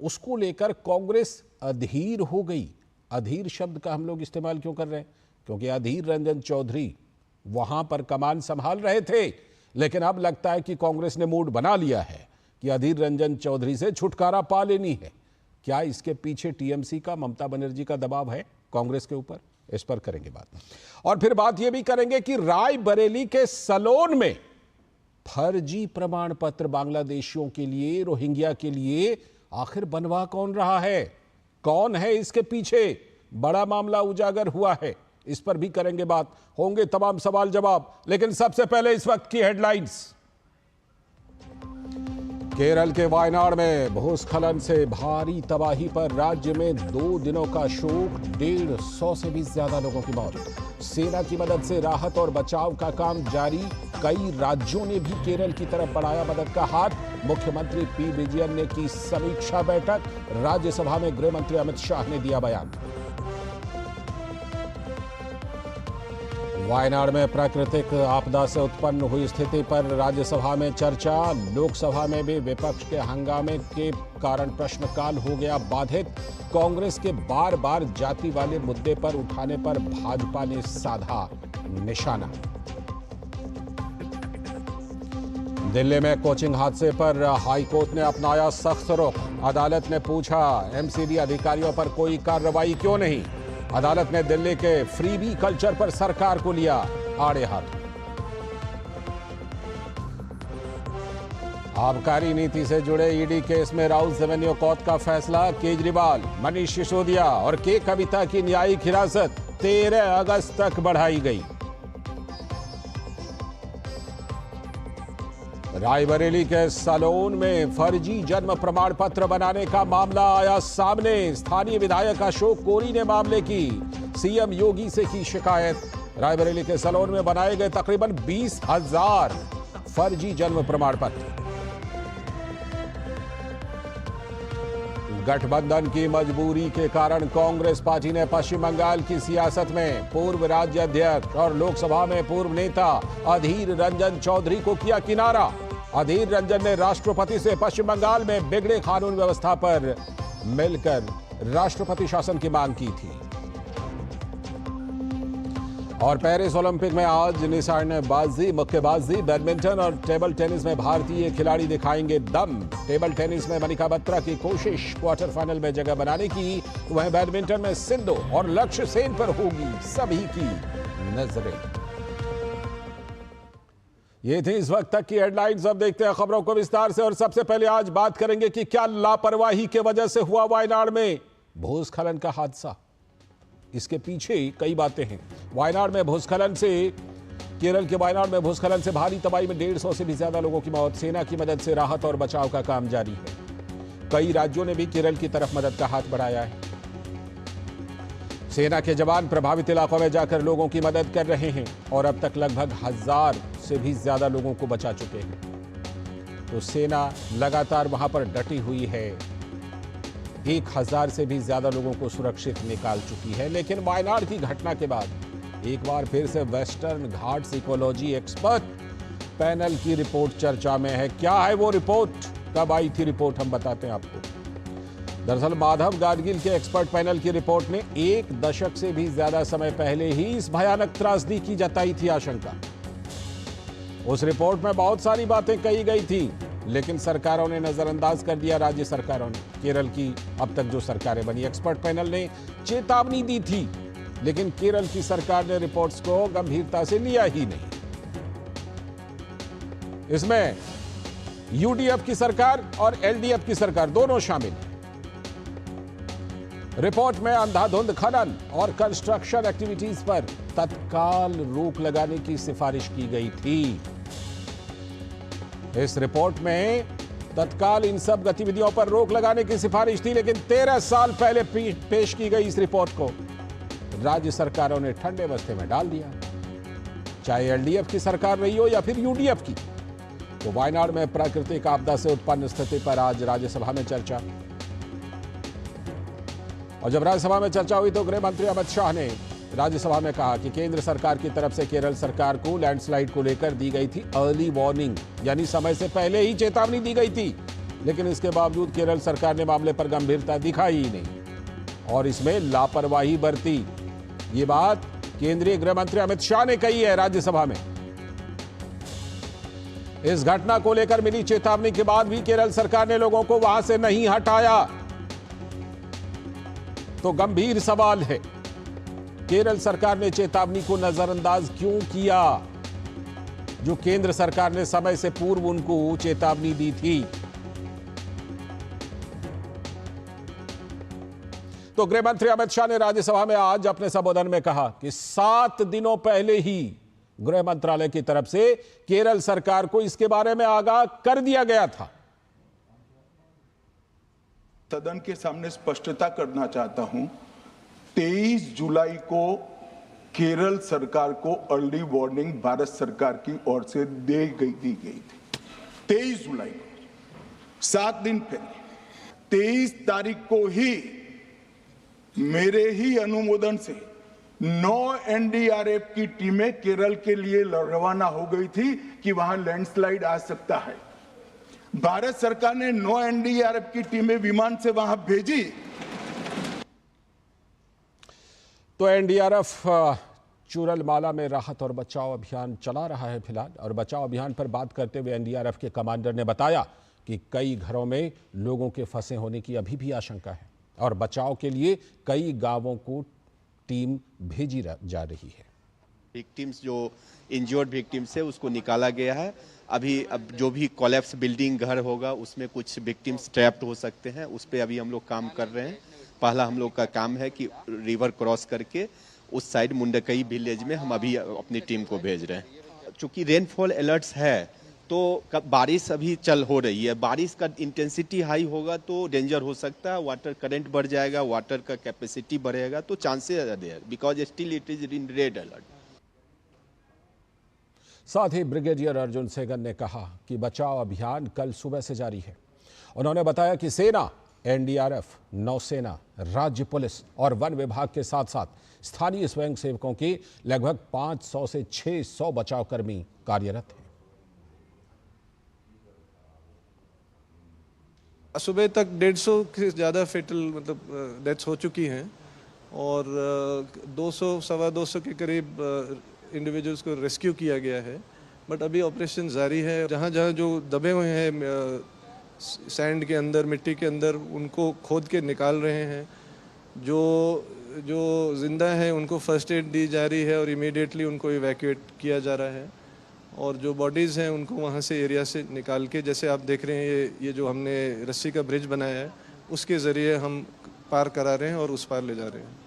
उसको लेकर कांग्रेस अधीर हो गई। अधीर शब्द का हम लोग इस्तेमाल क्यों कर रहे हैं? क्योंकि अधीर रंजन चौधरी वहां पर कमान संभाल रहे थे, लेकिन अब लगता है कि कांग्रेस ने मूड बना लिया है कि अधीर रंजन चौधरी से छुटकारा पा लेनी है। क्या इसके पीछे टीएमसी का, ममता बनर्जी का दबाव है कांग्रेस के ऊपर? इस पर करेंगे बात। और फिर बात यह भी करेंगे कि रायबरेली के सलोन में फर्जी प्रमाण पत्र बांग्लादेशियों के लिए, रोहिंग्या के लिए आखिर बनवा कौन रहा है? कौन है इसके पीछे? बड़ा मामला उजागर हुआ है, इस पर भी करेंगे बात। होंगे तमाम सवाल जवाब, लेकिन सबसे पहले इस वक्त की हेडलाइंस। केरल के वायनाड में भूस्खलन से भारी तबाही पर राज्य में 2 दिनों का शोक, 150 से भी ज्यादा लोगों की मौत। सेना की मदद से राहत और बचाव का काम जारी। कई राज्यों ने भी केरल की तरफ बढ़ाया मदद का हाथ। मुख्यमंत्री पी विजयन ने की समीक्षा बैठक। राज्यसभा में गृह मंत्री अमित शाह ने दिया बयान। वायनाड में प्राकृतिक आपदा से उत्पन्न हुई स्थिति पर राज्यसभा में चर्चा। लोकसभा में भी विपक्ष के हंगामे के कारण प्रश्नकाल हो गया बाधित। कांग्रेस के बार बार जाति वाले मुद्दे पर उठाने पर भाजपा ने साधा निशाना। दिल्ली में कोचिंग हादसे पर हाईकोर्ट ने अपनाया सख्त रुख। अदालत ने पूछा, एमसीडी अधिकारियों पर कोई कार्रवाई क्यों नहीं? अदालत ने दिल्ली के फ्रीबी कल्चर पर सरकार को लिया आड़े हाथ। आबकारी नीति से जुड़े ईडी केस में राउत रेवेन्यू कोर्ट का फैसला। केजरीवाल, मनीष सिसोदिया और के कविता की न्यायिक हिरासत 13 अगस्त तक बढ़ाई गई। रायबरेली के सलोन में फर्जी जन्म प्रमाण पत्र बनाने का मामला आया सामने। स्थानीय विधायक अशोक कोरी ने मामले की सीएम योगी से की शिकायत। रायबरेली के सलोन में बनाए गए तकरीबन 20,000 फर्जी जन्म प्रमाण पत्र। गठबंधन की मजबूरी के कारण कांग्रेस पार्टी ने पश्चिम बंगाल की सियासत में पूर्व राज्य अध्यक्ष और लोकसभा में पूर्व नेता अधीर रंजन चौधरी को किया किनारा। अधीर रंजन ने राष्ट्रपति से पश्चिम बंगाल में बिगड़े कानून व्यवस्था पर मिलकर राष्ट्रपति शासन की मांग की थी। और पेरिस ओलंपिक में आज निशानेबाजी, मुक्केबाजी, बैडमिंटन और टेबल टेनिस में भारतीय खिलाड़ी दिखाएंगे दम। टेबल टेनिस में मनिका बत्रा की कोशिश क्वार्टर फाइनल में जगह बनाने की, वहीं बैडमिंटन में सिंधु और लक्ष्य सेन पर होगी सभी की नजरें। ये थी इस वक्त तक की हेडलाइंस। अब देखते हैं खबरों को विस्तार से। और सबसे पहले आज बात करेंगे कि क्या लापरवाही के वजह से हुआ वायनाड में भूस्खलन का हादसा। इसके पीछे कई बातें हैं। वायनाड में भूस्खलन से, केरल के वायनाड में भूस्खलन से भारी तबाही में 150 से भी ज्यादा लोगों की मौत। सेना की मदद से राहत और बचाव का काम जारी है। कई राज्यों ने भी केरल की तरफ मदद का हाथ बढ़ाया है। सेना के जवान प्रभावित इलाकों में जाकर लोगों की मदद कर रहे हैं और अब तक लगभग 1000 से भी ज्यादा लोगों को बचा चुके हैं। तो सेना लगातार वहां पर डटी हुई है। 1000 से भी ज्यादा लोगों को सुरक्षित निकाल चुकी है। लेकिन वायनाड की घटना के बाद एक बार फिर से western Ghats ecology expert panel की रिपोर्ट चर्चा में है। क्या है वो रिपोर्ट, कब आई थी रिपोर्ट, हम बताते हैं आपको। दरअसल माधव गाडगिल के एक्सपर्ट पैनल की रिपोर्ट ने 1 दशक से भी ज्यादा समय पहले ही इस भयानक त्रासदी की जताई थी आशंका। उस रिपोर्ट में बहुत सारी बातें कही गई थी, लेकिन सरकारों ने नजरअंदाज कर दिया। राज्य सरकारों ने, केरल की अब तक जो सरकारें बनी, एक्सपर्ट पैनल ने चेतावनी दी थी, लेकिन केरल की सरकार ने रिपोर्ट्स को गंभीरता से लिया ही नहीं। इसमें यूडीएफ की सरकार और एलडीएफ की सरकार दोनों शामिल हैं। रिपोर्ट में अंधाधुंध खनन और कंस्ट्रक्शन एक्टिविटीज पर तत्काल रोक लगाने की सिफारिश की गई थी। इस रिपोर्ट में तत्काल इन सब गतिविधियों पर रोक लगाने की सिफारिश थी, लेकिन 13 साल पहले पेश की गई इस रिपोर्ट को राज्य सरकारों ने ठंडे बस्ते में डाल दिया, चाहे एलडीएफ की सरकार रही हो या फिर यूडीएफ की। तो वायनाड में प्राकृतिक आपदा से उत्पन्न स्थिति पर आज राज्यसभा में चर्चा। और जब राज्यसभा में चर्चा हुई तो गृह मंत्री अमित शाह ने राज्यसभा में कहा कि केंद्र सरकार की तरफ से केरल सरकार को लैंडस्लाइड को लेकर दी गई थी अर्ली वार्निंग, यानी समय से पहले ही चेतावनी दी गई थी। लेकिन इसके बावजूद केरल सरकार ने मामले पर गंभीरता दिखाई ही नहीं और इसमें लापरवाही बरती। ये बात केंद्रीय गृह मंत्री अमित शाह ने कही है राज्यसभा में। इस घटना को लेकर मिली चेतावनी के बाद भी केरल सरकार ने लोगों को वहां से नहीं हटाया। तो गंभीर सवाल है, केरल सरकार ने चेतावनी को नजरअंदाज क्यों किया, जो केंद्र सरकार ने समय से पूर्व उनको चेतावनी दी थी। तो गृह मंत्री अमित शाह ने राज्यसभा में आज अपने संबोधन में कहा कि 7 दिनों पहले ही गृह मंत्रालय की तरफ से केरल सरकार को इसके बारे में आगाह कर दिया गया था। सदन के सामने स्पष्टता करना चाहता हूं, 23 जुलाई को केरल सरकार को अर्ली वार्निंग भारत सरकार की ओर से दी गई थी। 23 जुलाई को, 7 दिन पहले 23 तारीख को ही मेरे ही अनुमोदन से 9 एनडीआरएफ की टीमें केरल के लिए रवाना हो गई थी कि वहां लैंडस्लाइड आ सकता है। भारत सरकार ने 9 एनडीआरएफ की टीमें विमान से वहां भेजी। तो एनडीआरएफ चूरलमाला में राहत और बचाव अभियान चला रहा है फिलहाल। और बचाव अभियान पर बात करते हुए एनडीआरएफ के कमांडर ने बताया कि कई घरों में लोगों के फंसे होने की अभी भी आशंका है और बचाव के लिए कई गांवों को टीम भेजी जा रही है। विक्टिम्स जो इंजर्ड विक्टिम्स है उसको निकाला गया है। अभी अब जो भी कोलैप्स बिल्डिंग घर होगा उसमें कुछ विक्टिम्स ट्रैप्ड हो सकते हैं, उस पर अभी हम लोग काम कर रहे हैं। पहला हम लोग का काम है कि रिवर क्रॉस करके उस साइड मुंडकई विलेज में हम अभी अपनी टीम को भेज रहे हैं। चूंकि रेनफॉल अलर्ट्स है तो बारिश अभी चल हो रही है, बारिश का इंटेंसिटी हाई होगा तो डेंजर हो सकता है, वाटर करंट बढ़ जाएगा, वाटर का कैपेसिटी बढ़ेगा, तो chances are there because still it is in red alert. साथ ही ब्रिगेडियर अर्जुन सेगन ने कहा कि बचाव अभियान कल सुबह से जारी है। उन्होंने बताया कि सेना, एनडीआरएफ, नौसेना, राज्य पुलिस और वन विभाग के साथ साथ स्थानीय स्वयंसेवकों के लगभग 500 से 600 बचाव कर्मी कार्यरत हैं। सुबह तक 150 से ज़्यादा फेटल डेथ्स हो चुकी हैं और 200 सवा 200 के करीब इंडिविजुअल्स को रेस्क्यू किया गया है। बट अभी ऑपरेशन जारी है। जहाँ जहाँ जो दबे हुए हैं सैंड के अंदर, मिट्टी के अंदर, उनको खोद के निकाल रहे हैं। जो जिंदा है उनको फर्स्ट एड दी जा रही है और इमीडिएटली उनको इवैक्यूएट किया जा रहा है। और जो बॉडीज़ हैं उनको वहाँ से एरिया से निकाल के, जैसे आप देख रहे हैं ये जो हमने रस्सी का ब्रिज बनाया है उसके ज़रिए हम पार करा रहे हैं और उस पार ले जा रहे हैं।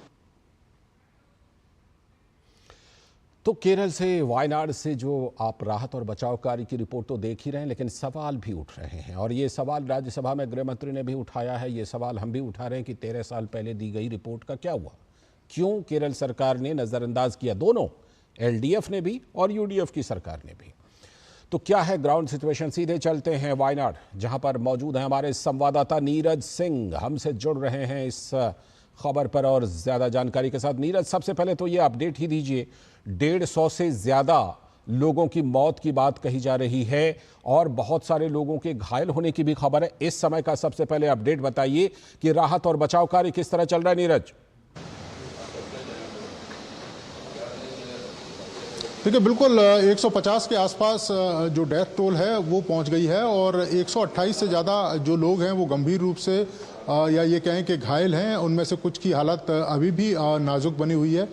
तो केरल से, वायनाड से जो आप राहत और बचाव कार्य की रिपोर्ट तो देख ही रहे हैं, लेकिन सवाल भी उठ रहे हैं और ये सवाल राज्यसभा में गृह मंत्री ने भी उठाया है। ये सवाल हम भी उठा रहे हैं कि 13 साल पहले दी गई रिपोर्ट का क्या हुआ, क्यों केरल सरकार ने नज़रअंदाज किया, दोनों एलडीएफ ने भी और यूडीएफ की सरकार ने भी। तो क्या है ग्राउंड सिचुएशन, सीधे चलते हैं वायनाड, जहां पर मौजूद है हमारे संवाददाता नीरज सिंह, हमसे जुड़ रहे हैं इस खबर पर और ज्यादा जानकारी के साथ। नीरज, सबसे पहले तो ये अपडेट ही दीजिए, 150 से ज्यादा लोगों की मौत की बात कही जा रही है और बहुत सारे लोगों के घायल होने की भी खबर है। इस समय का सबसे पहले अपडेट बताइए कि राहत और बचाव कार्य किस तरह चल रहा है। नीरज, देखिए, बिल्कुल 150 के आसपास जो डेथ टोल है वो पहुंच गई है और 128 से ज़्यादा जो लोग हैं वो गंभीर रूप से या ये कहें कि घायल हैं। उनमें से कुछ की हालत अभी भी नाजुक बनी हुई है,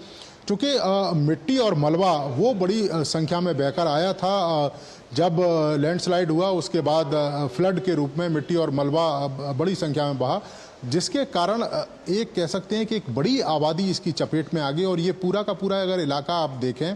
क्योंकि मिट्टी और मलबा वो बड़ी संख्या में बहकर आया था। जब लैंडस्लाइड हुआ उसके बाद फ्लड के रूप में मिट्टी और मलबा बड़ी संख्या में बहा, जिसके कारण एक कह सकते हैं कि एक बड़ी आबादी इसकी चपेट में आ गई। और ये पूरा का पूरा अगर इलाका आप देखें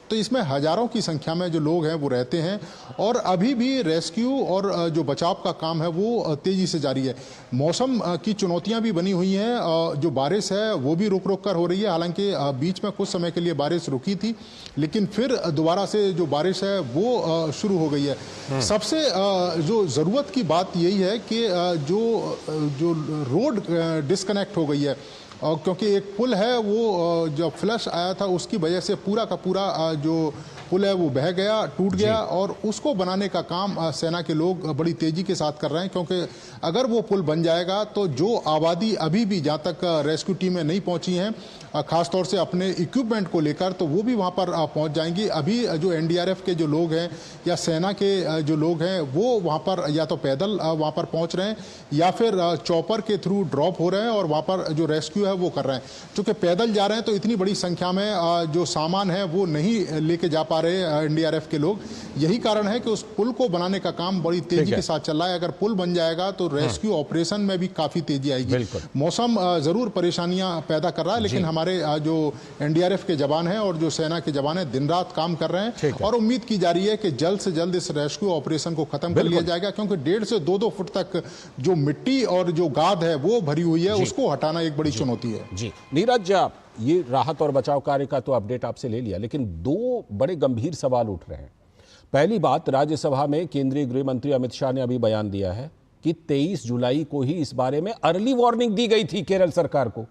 तो इसमें हजारों की संख्या में जो लोग हैं वो रहते हैं और अभी भी रेस्क्यू और जो बचाव का काम है वो तेज़ी से जारी है। मौसम की चुनौतियां भी बनी हुई हैं, जो बारिश है वो भी रुक रुक कर हो रही है। हालांकि बीच में कुछ समय के लिए बारिश रुकी थी, लेकिन फिर दोबारा से जो बारिश है वो शुरू हो गई है। सबसे जो ज़रूरत की बात यही है कि जो रोड डिस्कनेक्ट हो गई है, और क्योंकि एक पुल है वो जब फ्लश आया था उसकी वजह से पूरा का पूरा जो पुल है वो बह गया, टूट गया, और उसको बनाने का काम सेना के लोग बड़ी तेजी के साथ कर रहे हैं, क्योंकि अगर वो पुल बन जाएगा तो जो आबादी अभी भी जहाँ तक रेस्क्यू टीमें नहीं पहुंची हैं, खासतौर से अपने इक्विपमेंट को लेकर, तो वो भी वहाँ पर पहुँच जाएंगी। अभी जो एनडीआरएफ के जो लोग हैं या सेना के जो लोग हैं वो वहाँ पर या तो पैदल वहाँ पर पहुँच रहे हैं या फिर चॉपर के थ्रू ड्रॉप हो रहे हैं और वहाँ पर जो रेस्क्यू है वो कर रहे हैं। चूँकि पैदल जा रहे हैं तो इतनी बड़ी संख्या में जो सामान है वो नहीं लेके जा पा रहे एनडीआरएफ के लोग। यही कारण है कि उस पुल को बनाने का काम बड़ी तेजी के साथ चल रहा है। अगर पुल बन जाएगा तो रेस्क्यू ऑपरेशन में भी काफ़ी तेजी आएगी। मौसम ज़रूर परेशानियां पैदा कर रहा है, लेकिन हमारे जो एनडीआरएफ के जवान हैं और जो सेना के जवान हैं दिन रात काम कर रहे हैं और उम्मीद की जा रही है कि जल्द से जल्द इस रेस्क्यू ऑपरेशन को खत्म कर लिया जाएगा, क्योंकि 1.5 से 2 फुट तक जो मिट्टी और जो गाद है वो भरी हुई है, उसको हटाना एक बड़ी चुनौती है। जी नीरज, ये राहत और बचाव कार्य का तो अपडेट आपसे ले लिया, लेकिन 2 बड़े गंभीर सवाल उठ रहे हैं। पहली बात, राज्यसभा में केंद्रीय गृह मंत्री अमित शाह ने अभी बयान दिया है कि 23 जुलाई को ही इस बारे में अर्ली वार्निंग दी गई थी केरल सरकार को,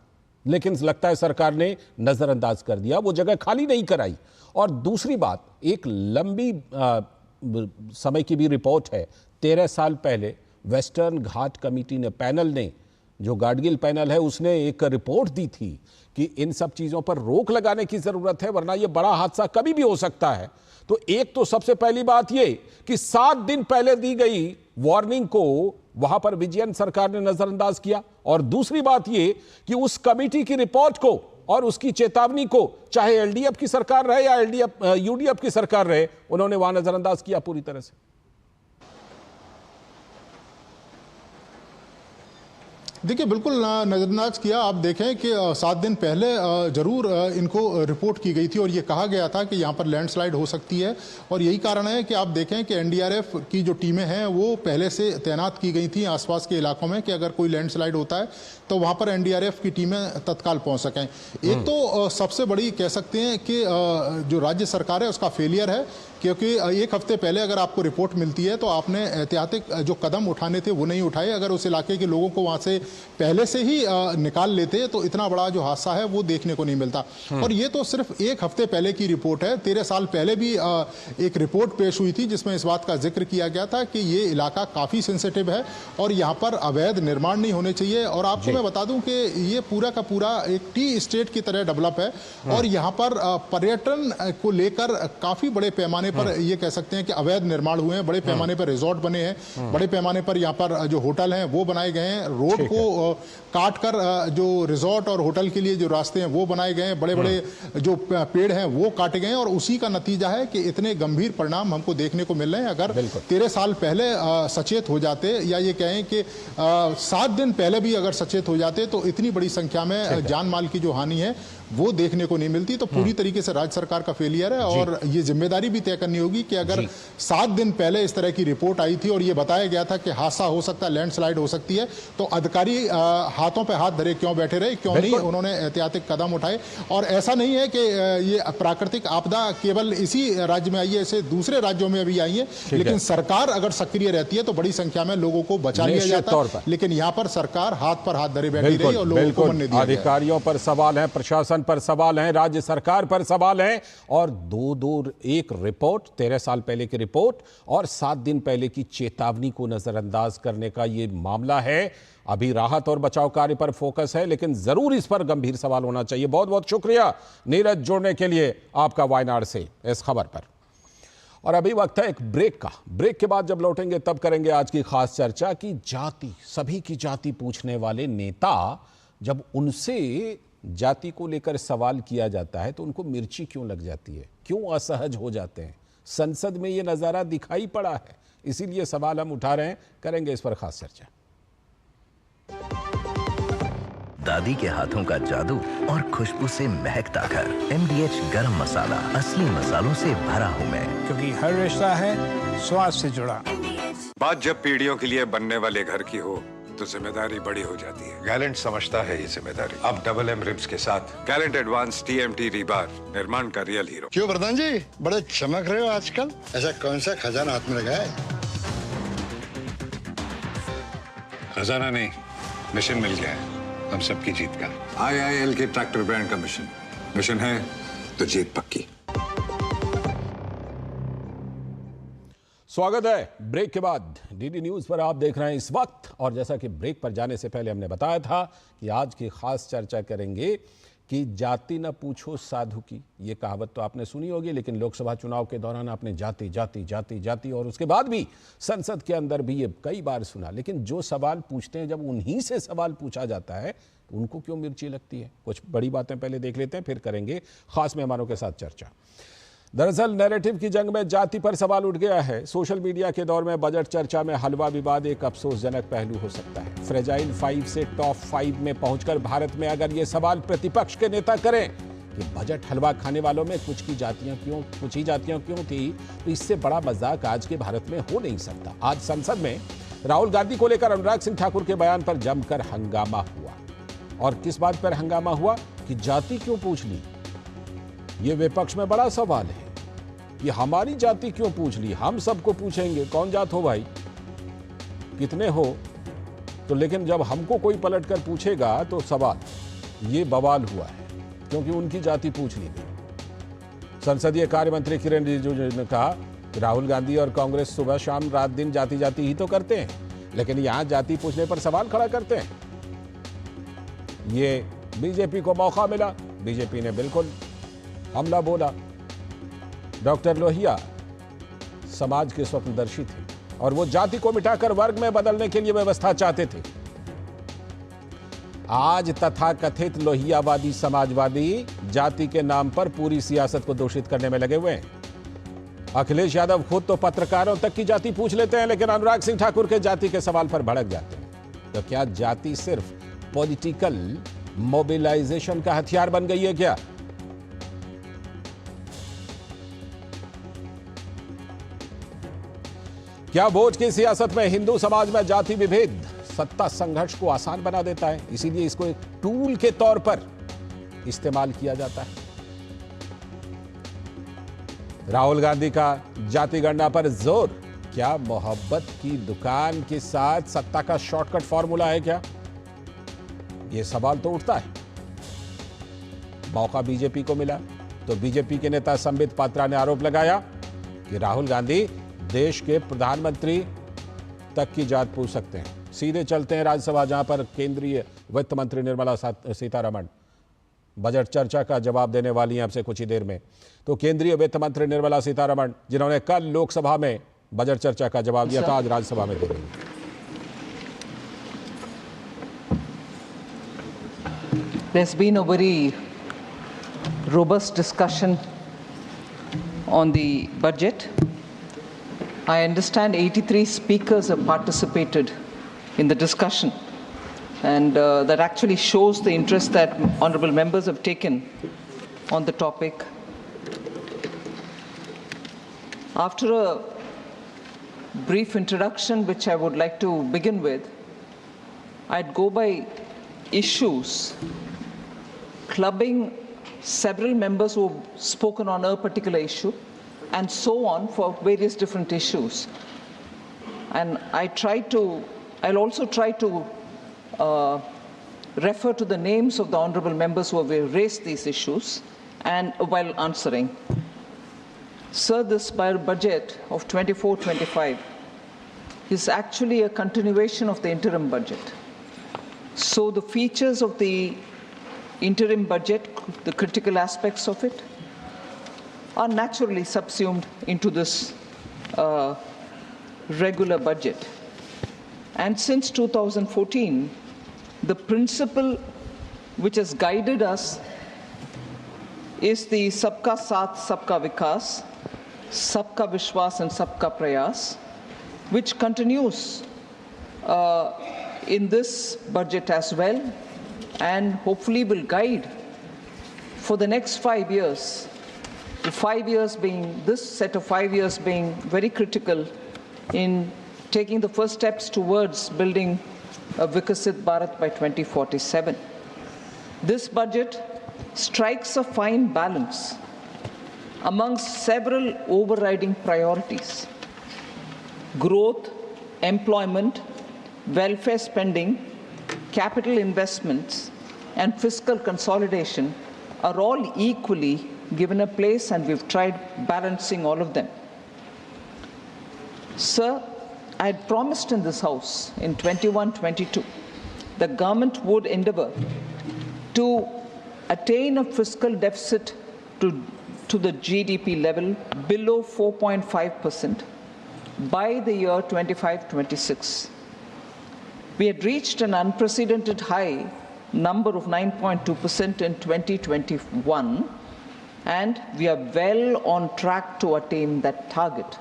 लेकिन लगता है सरकार ने नजरअंदाज कर दिया, वो जगह खाली नहीं कराई। और दूसरी बात, एक लंबी समय की भी रिपोर्ट है, 13 साल पहले वेस्टर्न घाट कमेटी ने, पैनल ने, जो गाडगिल पैनल है, उसने एक रिपोर्ट दी थी कि इन सब चीज़ों पर रोक लगाने की ज़रूरत है, वरना ये बड़ा हादसा कभी भी हो सकता है। तो एक तो सबसे पहली बात ये कि 7 दिन पहले दी गई वार्निंग को वहां पर विजयन सरकार ने नजरअंदाज किया, और दूसरी बात ये कि उस कमेटी की रिपोर्ट को और उसकी चेतावनी को, चाहे एलडीएफ की सरकार रहे या यूडीएफ की सरकार रहे, उन्होंने वहां नजरअंदाज किया पूरी तरह से। देखिए, बिल्कुल नजरअंदाज किया। आप देखें कि 7 दिन पहले जरूर इनको रिपोर्ट की गई थी और ये कहा गया था कि यहाँ पर लैंडस्लाइड हो सकती है, और यही कारण है कि आप देखें कि एनडीआरएफ की जो टीमें हैं वो पहले से तैनात की गई थी आसपास के इलाकों में, कि अगर कोई लैंडस्लाइड होता है तो वहाँ पर एनडीआरएफ की टीमें तत्काल पहुँच सकें। एक तो सबसे बड़ी कह सकते हैं कि जो राज्य सरकार है उसका फेलियर है, क्योंकि 1 हफ्ते पहले अगर आपको रिपोर्ट मिलती है तो आपने एहतियाती जो कदम उठाने थे वो नहीं उठाए। अगर उस इलाके के लोगों को वहाँ से पहले से ही निकाल लेते तो इतना बड़ा जो हादसा है वो देखने को नहीं मिलता। और ये तो सिर्फ 1 हफ्ते पहले की रिपोर्ट है। 13 साल पहले भी एक रिपोर्ट पेश हुई थी जिसमें इस बात का जिक्र किया गया था कि ये इलाका काफ़ी सेंसिटिव है और यहाँ पर अवैध निर्माण नहीं होने चाहिए। और आपको मैं बता दूं कि ये पूरा का पूरा एक टी स्टेट की तरह डेवलप है, और यहाँ पर पर्यटन को लेकर काफ़ी बड़े पैमाने पर ये कह सकते हैं कि अवैध निर्माण हुए हैं। बड़े पैमाने पर रिजॉर्ट बने हैं, बड़े पैमाने पर यहाँ पर जो होटल हैं वो बनाए गए हैं, रोड को काट कर जो रिजॉर्ट और होटल के लिए जो रास्ते हैं वो बनाए गए हैं, बड़े बड़े जो पेड़ हैं वो काटे गए हैं, और उसी का नतीजा है कि इतने गंभीर परिणाम हमको देखने को मिल रहे हैं। अगर 13 साल पहले सचेत हो जाते, या ये कहें कि 7 दिन पहले भी अगर सचेत हो जाते, तो इतनी बड़ी संख्या में जान माल की जो हानि है वो देखने को नहीं मिलती। तो पूरी तरीके से राज्य सरकार का फेलियर है, और ये जिम्मेदारी भी तय करनी होगी कि अगर 7 दिन पहले इस तरह की रिपोर्ट आई थी और ये बताया गया था कि हादसा हो सकता है, लैंडस्लाइड हो सकती है, तो अधिकारी हाथों पे हाथ धरे क्यों बैठे रहे, क्यों नहीं उन्होंने एहतियाती कदम उठाए। और ऐसा नहीं है कि ये प्राकृतिक आपदा केवल इसी राज्य में आई है, ऐसे दूसरे राज्यों में भी आई है, लेकिन सरकार अगर सक्रिय रहती है तो बड़ी संख्या में लोगों को बचा लिया जाता है। लेकिन यहाँ पर सरकार हाथ पर हाथ धरे बैठी रही और लोगों को मरने दिया। अधिकारियों पर सवाल है, प्रशासन पर सवाल है, राज्य सरकार पर सवाल है, और एक रिपोर्ट, 13 साल पहले की रिपोर्ट और 7 दिन पहले की चेतावनी को नजरअंदाज करने का ये मामला है। अभी राहत और बचाव कार्य पर फोकस है, लेकिन जरूर इस पर गंभीर सवाल होना चाहिए। बहुत बहुत शुक्रिया नीरज जुड़ने के लिए आपका वायनाड से इस खबर पर। और अभी वक्त है एक ब्रेक का। ब्रेक के बाद जब लौटेंगे तब करेंगे आज की खास चर्चा की जाति, सभी की जाति पूछने वाले नेता, जब उनसे जाति को लेकर सवाल किया जाता है तो उनको मिर्ची क्यों लग जाती है, क्यों असहज हो जाते हैं। संसद में ये नज़ारा दिखाई पड़ा है, इसीलिए सवाल हम उठा रहे हैं, करेंगे इस पर खास चर्चा। दादी के हाथों का जादू और खुशबू से महकता घर। MDH गरम मसाला, असली मसालों से भरा हूँ मैं, क्योंकि हर रिश्ता है स्वाद से जुड़ा। बात जब पीढ़ियों के लिए बनने वाले घर की हो तो जिम्मेदारी बड़ी हो जाती है। गैलेंट समझता है ये जिम्मेदारी। अब डबल M रिब्स के साथ गैलेंट एडवांस TMT रीबार, निर्माण का रियल हीरो। क्यों प्रधान जी बड़े चमक रहे हो आजकल, ऐसा कौन सा खजाना हाथ में लगा है? खजाना नहीं, मिशन मिल गया है हम सबकी जीत का। IIL के ट्रैक्टर ब्रांड का मिशन है तो जीत पक्की। स्वागत है ब्रेक के बाद डीडी न्यूज पर। आप देख रहे हैं इस वक्त, और जैसा कि ब्रेक पर जाने से पहले हमने बताया था कि आज की खास चर्चा करेंगे कि जाति न पूछो साधु की। ये कहावत तो आपने सुनी होगी, लेकिन लोकसभा चुनाव के दौरान आपने जाति जाति जाति जाति और उसके बाद भी संसद के अंदर भी ये कई बार सुना। लेकिन जो सवाल पूछते हैं, जब उन्हीं से सवाल पूछा जाता है तो उनको क्यों मिर्ची लगती है? कुछ बड़ी बातें पहले देख लेते हैं, फिर करेंगे खास मेहमानों के साथ चर्चा। दरअसल नैरेटिव की जंग में जाति पर सवाल उठ गया है। सोशल मीडिया के दौर में बजट चर्चा में हलवा विवाद एक अफसोसजनक पहलू हो सकता है। फ्रेजाइल 5 से टॉप 5 में पहुंचकर भारत में अगर ये सवाल प्रतिपक्ष के नेता करें कि बजट हलवा खाने वालों में कुछ ही जातियां क्यों थी, तो इससे बड़ा मजाक आज के भारत में हो नहीं सकता। आज संसद में राहुल गांधी को लेकर अनुराग सिंह ठाकुर के बयान पर जमकर हंगामा हुआ। और किस बात पर हंगामा हुआ कि जाति क्यों पूछ ली? ये विपक्ष में बड़ा सवाल है कि हमारी जाति क्यों पूछ ली? हम सबको पूछेंगे, कौन जात हो भाई, कितने हो? तो लेकिन जब हमको कोई पलट कर पूछेगा तो सवाल ये बवाल हुआ है, क्योंकि उनकी जाति पूछ ली गई। संसदीय कार्य मंत्री किरण रिजिजू ने कहा कि राहुल गांधी और कांग्रेस सुबह शाम रात दिन जाति जाति ही तो करते हैं, लेकिन यहां जाति पूछने पर सवाल खड़ा करते हैं। ये बीजेपी को मौका मिला, बीजेपी ने बिल्कुल हमला बोला। डॉक्टर लोहिया समाज के स्वप्नदर्शी थे और वो जाति को मिटाकर वर्ग में बदलने के लिए व्यवस्था चाहते थे। आज तथाकथित लोहियावादी समाजवादी जाति के नाम पर पूरी सियासत को दूषित करने में लगे हुए हैं। अखिलेश यादव खुद तो पत्रकारों तक की जाति पूछ लेते हैं, लेकिन अनुराग सिंह ठाकुर के जाति के सवाल पर भड़क जाते हैं। तो क्या जाति सिर्फ पॉलिटिकल मोबिलाइजेशन का हथियार बन गई है क्या? क्या वोट की सियासत में हिंदू समाज में जाति विभेद सत्ता संघर्ष को आसान बना देता है, इसीलिए इसको एक टूल के तौर पर इस्तेमाल किया जाता है? राहुल गांधी का जाति गणना पर जोर क्या मोहब्बत की दुकान के साथ सत्ता का शॉर्टकट फॉर्मूला है क्या? यह सवाल तो उठता है। मौका बीजेपी को मिला तो बीजेपी के नेता संबित पात्रा ने आरोप लगाया कि राहुल गांधी देश के प्रधानमंत्री तक की जात पूछ सकते हैं। सीधे चलते हैं राज्यसभा, जहां पर केंद्रीय वित्त मंत्री निर्मला सीतारमण बजट चर्चा का जवाब देने वाली हैं अब से कुछ ही देर में। तो केंद्रीय वित्त मंत्री निर्मला सीतारमण, जिन्होंने कल लोकसभा में बजट चर्चा का जवाब दिया था, आज राज्यसभा में दे रही हैं। There's been a very robust discussion on the budget. I understand 83 speakers have participated in the discussion, and that actually shows the interest that honorable members have taken on the topic. After a brief introduction, which I would like to begin with, I'd go by issues, clubbing several members who have spoken on a particular issue, and so on for various different issues. And I'll also try to refer to the names of the honorable members who have raised these issues and while answering. Sir, this budget of 24-25 is actually a continuation of the interim budget. So the features of the interim budget, the critical aspects of it, are naturally subsumed into this regular budget. And since 2014, the principle which has guided us is the Sabka Saath, Sabka Vikas, Sabka Vishwas and Sabka Prayas, which continues in this budget as well, and hopefully will guide for the next 5 years. The 5 years being, this set of 5 years being very critical in taking the first steps towards building a Vikasit Bharat by 2047. This budget strikes a fine balance amongst several overriding priorities. Growth, employment, welfare spending, capital investments, and fiscal consolidation are all equally given a place, and we've tried balancing all of them. Sir, I had promised in this House in 21-22 the government would endeavour to attain a fiscal deficit to the GDP level below 4.5% by the year 25-26. We had reached an unprecedented high number of 9.2% in 2021, and we are well on track to attain that target.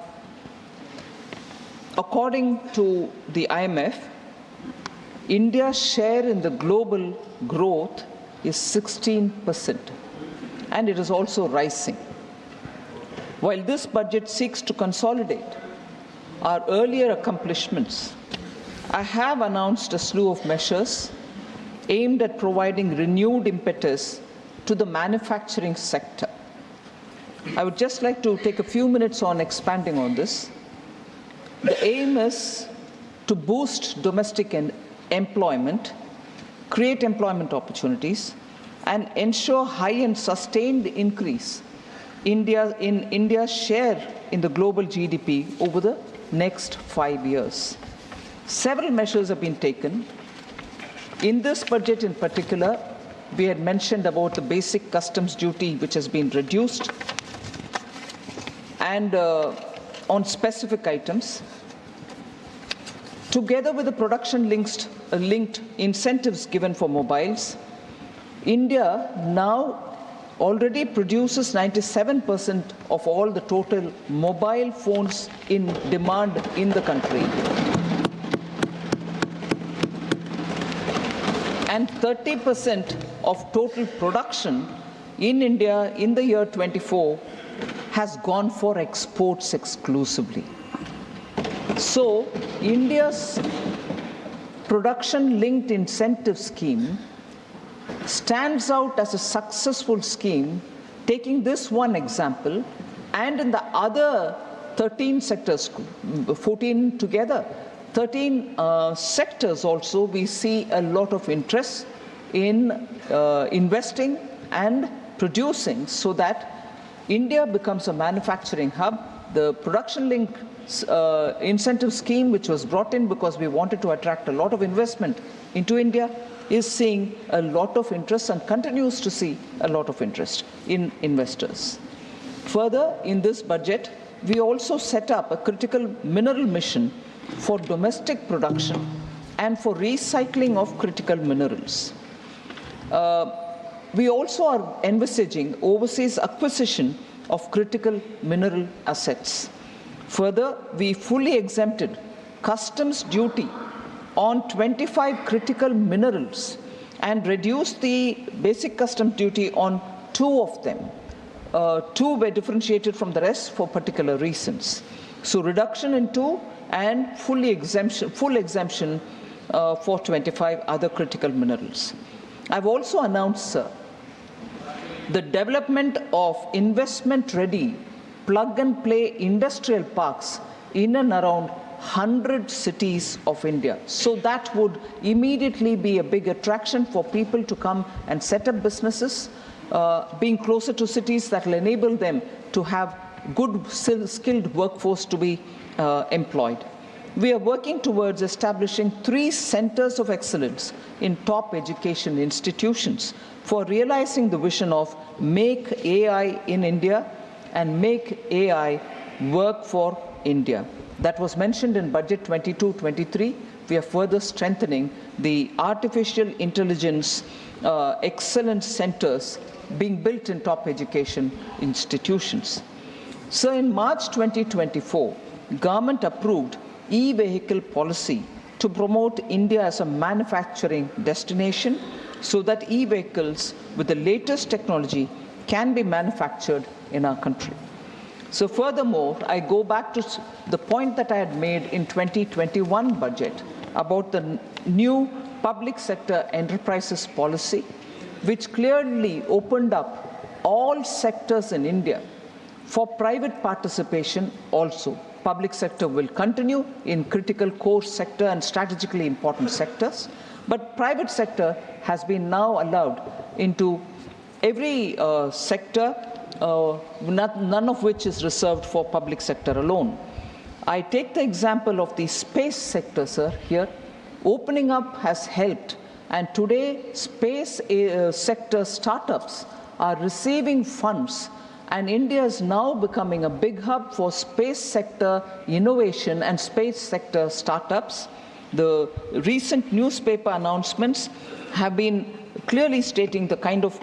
According to the IMF, India's share in the global growth is 16%, and it is also rising. While this budget seeks to consolidate our earlier accomplishments, I have announced a slew of measures aimed at providing renewed impetus to the manufacturing sector. I would just like to take a few minutes on expanding on this. The aim is to boost domestic employment, create employment opportunities, and ensure high and sustained increase in India's share in the global GDP over the next 5 years. Several measures have been taken. In this budget in particular, we had mentioned about the basic customs duty, which has been reduced, and on specific items, together with the production-linked incentives given for mobiles. India now already produces 97% of all the total mobile phones in demand in the country. And 30% of total production in India in the year 24 has gone for exports exclusively. So, India's production-linked incentive scheme stands out as a successful scheme, taking this one example, and in the other 13 sectors, 14 together, 13 sectors also, we see a lot of interest in investing and producing so that India becomes a manufacturing hub. The production-linked incentive scheme, which was brought in because we wanted to attract a lot of investment into India, is seeing a lot of interest and continues to see a lot of interest in investors. Further, in this budget, we also set up a critical mineral mission for domestic production and for recycling of critical minerals. We also are envisaging overseas acquisition of critical mineral assets. Further, we fully exempted customs duty on 25 critical minerals and reduced the basic customs duty on 2 of them. 2 were differentiated from the rest for particular reasons. So reduction in 2 and full exemption for 25 other critical minerals. I've also announced, sir, the development of investment-ready plug-and-play industrial parks in and around 100 cities of India. So that would immediately be a big attraction for people to come and set up businesses, being closer to cities that will enable them to have good skilled workforce to be employed. We are working towards establishing 3 centers of excellence in top education institutions for realizing the vision of Make AI in India and Make AI Work for India. That was mentioned in Budget 22-23. We are further strengthening the artificial intelligence excellence centers being built in top education institutions. So in March 2024, government approved e-vehicle policy to promote India as a manufacturing destination so that e-vehicles with the latest technology can be manufactured in our country. So furthermore, I go back to the point that I had made in 2021 budget about the new public sector enterprises policy, which clearly opened up all sectors in India for private participation also. Public sector will continue in critical core sector and strategically important sectors, but private sector has been now allowed into every sector, none of which is reserved for public sector alone. I take the example of the space sector, sir, here. Opening up has helped, and today space sector startups are receiving funds, and India is now becoming a big hub for space sector innovation and space sector startups. The recent newspaper announcements have been clearly stating the kind of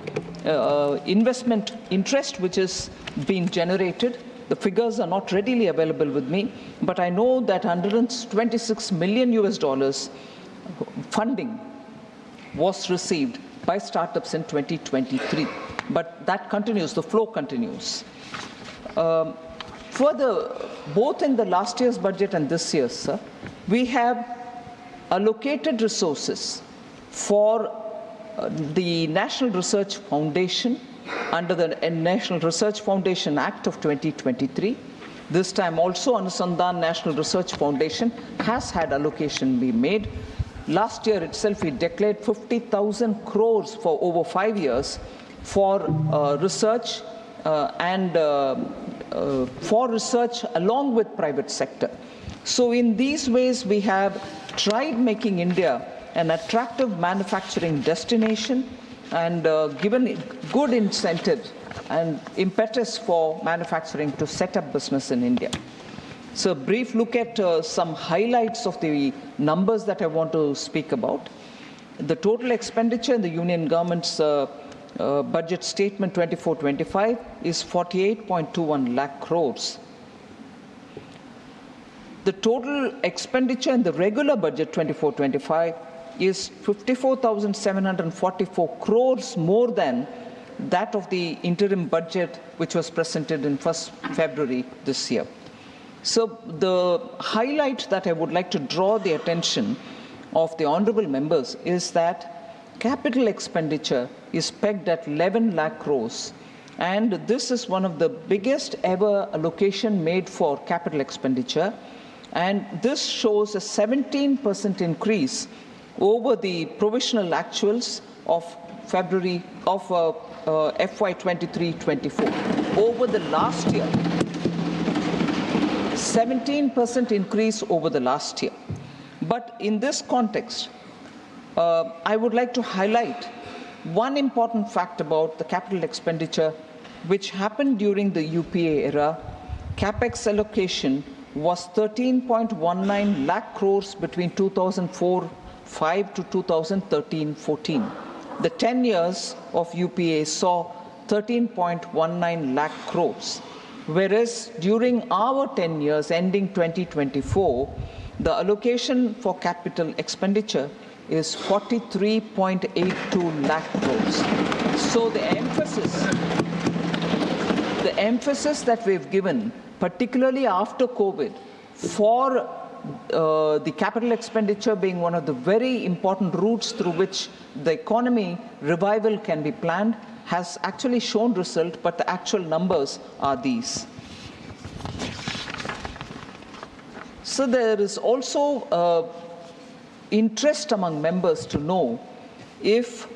investment interest which is being generated. The figures are not readily available with me, but I know that $126 million funding was received by startups in 2023. But that continues, the flow continues. Further, both in the last year's budget and this year's, sir, we have allocated resources for the National Research Foundation under the National Research Foundation Act of 2023. This time also Anusandhan National Research Foundation has had allocation be made. Last year itself we declared 50,000 crores for over 5 years for research for research along with private sector. So in these ways we have tried making India an attractive manufacturing destination and given good incentive and impetus for manufacturing to set up business in India. So a brief look at some highlights of the numbers that I want to speak about. The total expenditure in the Union government's budget statement 24-25 is 48.21 lakh crores. The total expenditure in the regular budget 24-25 is 54,744 crores more than that of the interim budget which was presented in 1st February this year. So the highlight that I would like to draw the attention of the honorable members is that capital expenditure is pegged at 11 lakh crores, and this is one of the biggest ever allocation made for capital expenditure, and this shows a 17% increase over the provisional actuals of February of FY 23-24 over the last year. 17% increase over the last year. But in this context, I would like to highlight one important fact about the capital expenditure which happened during the UPA era. Capex allocation was 13.19 lakh crores between 2004-5 to 2013-14. The 10 years of UPA saw 13.19 lakh crores. Whereas during our 10 years ending 2024, the allocation for capital expenditure is 43.82 lakh crores. So the emphasis that we've given, particularly after COVID, for the capital expenditure being one of the very important routes through which the economy revival can be planned, has actually shown result, but the actual numbers are these. So there is also interest among members to know if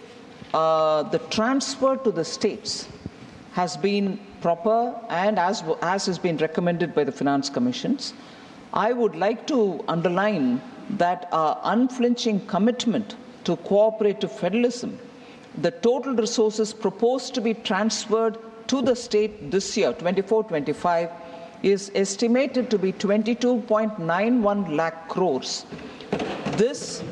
the transfer to the states has been proper and as has been recommended by the finance commissions. I would like to underline that our unflinching commitment to cooperative federalism, the total resources proposed to be transferred to the state this year, 24-25, is estimated to be 22.91 lakh crores. This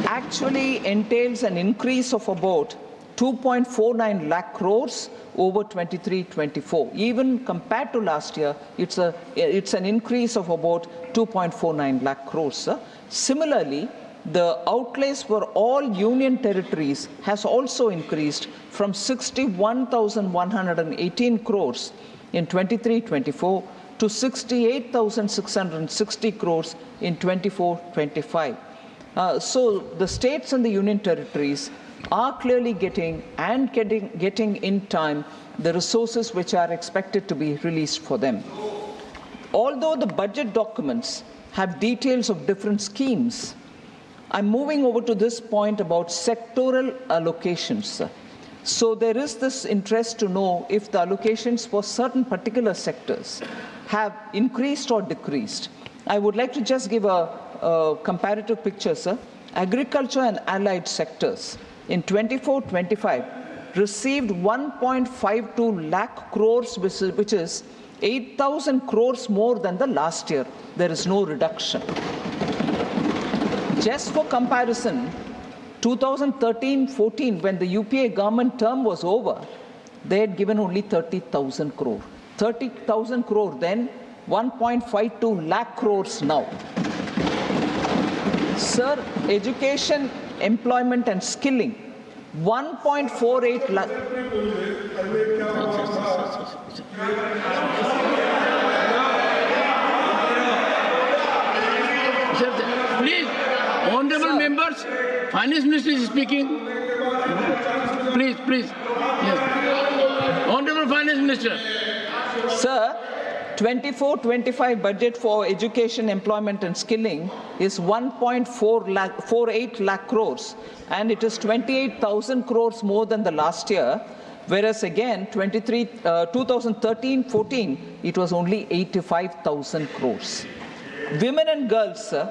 actually entails an increase of about 2.49 lakh crores over 23-24. Even compared to last year, it's an increase of about 2.49 lakh crores. Similarly, the outlays for all union territories has also increased from 61,118 crores in 23-24 to 68,660 crores in 24-25. So the states and the union territories are clearly getting in time the resources which are expected to be released for them. Although the budget documents have details of different schemes, I'm moving over to this point about sectoral allocations. So there is this interest to know if the allocations for certain particular sectors have increased or decreased? I would like to just give a comparative picture, sir. Agriculture and allied sectors in 24-25 received 1.52 lakh crores, which is 8,000 crores more than the last year. There is no reduction. Just for comparison, 2013-14, when the UPA government term was over, they had given only 30,000 crore. 30,000 crore then, 1.52 lakh crores now. Sir, education, employment and skilling, 1.48 lakh. Please, honorable members, Finance Minister is speaking. Please, please. Yes. Honorable Finance Minister. Sir, 24-25 budget for education, employment and skilling is 1.48 lakh crores, and it is 28,000 crores more than the last year, whereas again 2013-14 it was only 85,000 crores. Women and girls, sir,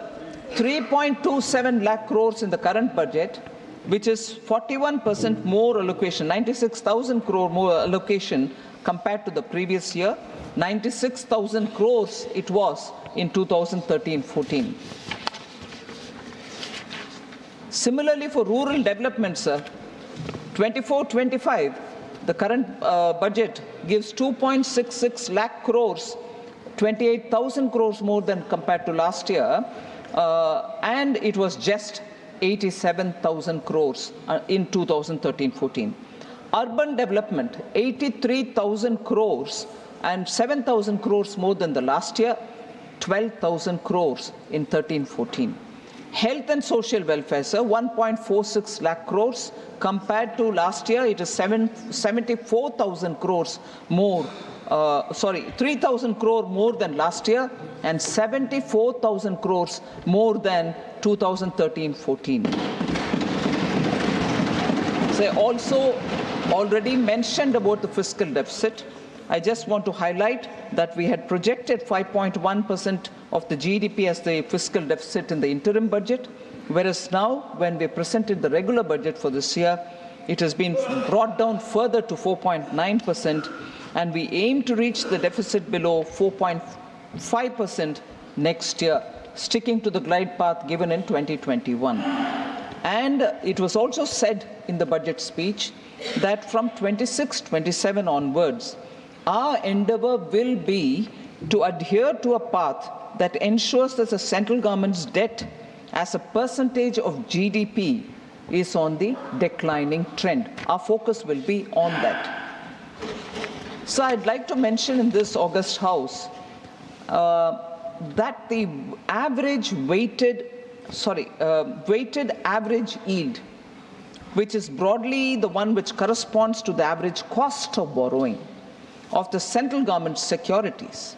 3.27 lakh crores in the current budget, which is 41% more allocation, 96,000 crore more allocation compared to the previous year. 96,000 crores it was in 2013-14. Similarly, for rural development, sir, 24-25, the current budget gives 2.66 lakh crores, 28,000 crores more than compared to last year, and it was just 87,000 crores in 2013-14. Urban development, 83,000 crores and 7,000 crores more than the last year, 12,000 crores in 13-14. Health and social welfare, sir, 1.46 lakh crores. Compared to last year, it is 74,000 crores more. 3,000 crore more than last year and 74,000 crores more than 2013-14. So I also already mentioned about the fiscal deficit. I just want to highlight that we had projected 5.1% of the GDP as the fiscal deficit in the interim budget, whereas now, when we presented the regular budget for this year, it has been brought down further to 4.9%, and we aim to reach the deficit below 4.5% next year, sticking to the glide path given in 2021. And it was also said in the budget speech that from 26-27 onwards, our endeavor will be to adhere to a path that ensures that the central government's debt as a percentage of GDP is on the declining trend. Our focus will be on that. So I'd like to mention in this August House that the average weighted average yield, which is broadly the one which corresponds to the average cost of borrowing of the central government securities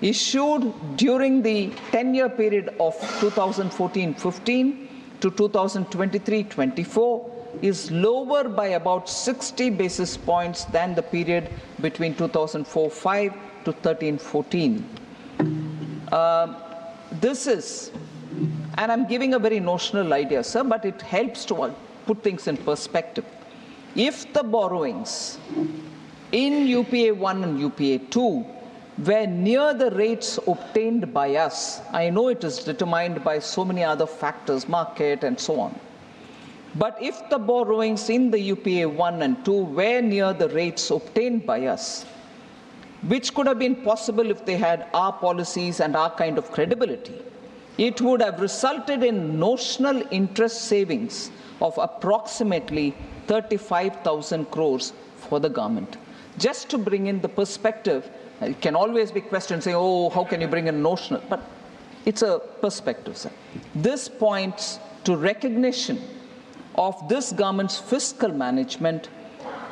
issued during the 10-year period of 2014-15 to 2023-24 is lower by about 60 basis points than the period between 2004-5 to 13-14. This is, and I'm giving a very notional idea, sir, but it helps to put things in perspective. If the borrowings in UPA 1 and UPA 2 were near the rates obtained by us, I know it is determined by so many other factors, market and so on, but if the borrowings in the UPA 1 and 2 were near the rates obtained by us, which could have been possible if they had our policies and our kind of credibility, it would have resulted in notional interest savings of approximately 35,000 crores for the government. Just to bring in the perspective, it can always be questioned, saying, oh, how can you bring in notional? But it's a perspective, sir. This points to recognition of this government's fiscal management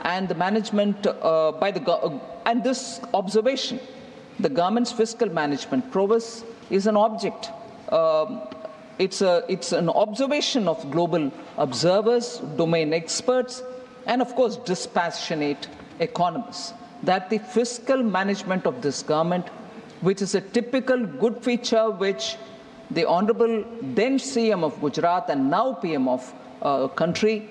and the management and this observation, the government's fiscal management prowess is an object. It's an observation of global observers, domain experts, and of course dispassionate economists, that the fiscal management of this government which is a typical good feature which the Honorable then CM of Gujarat and now PM of country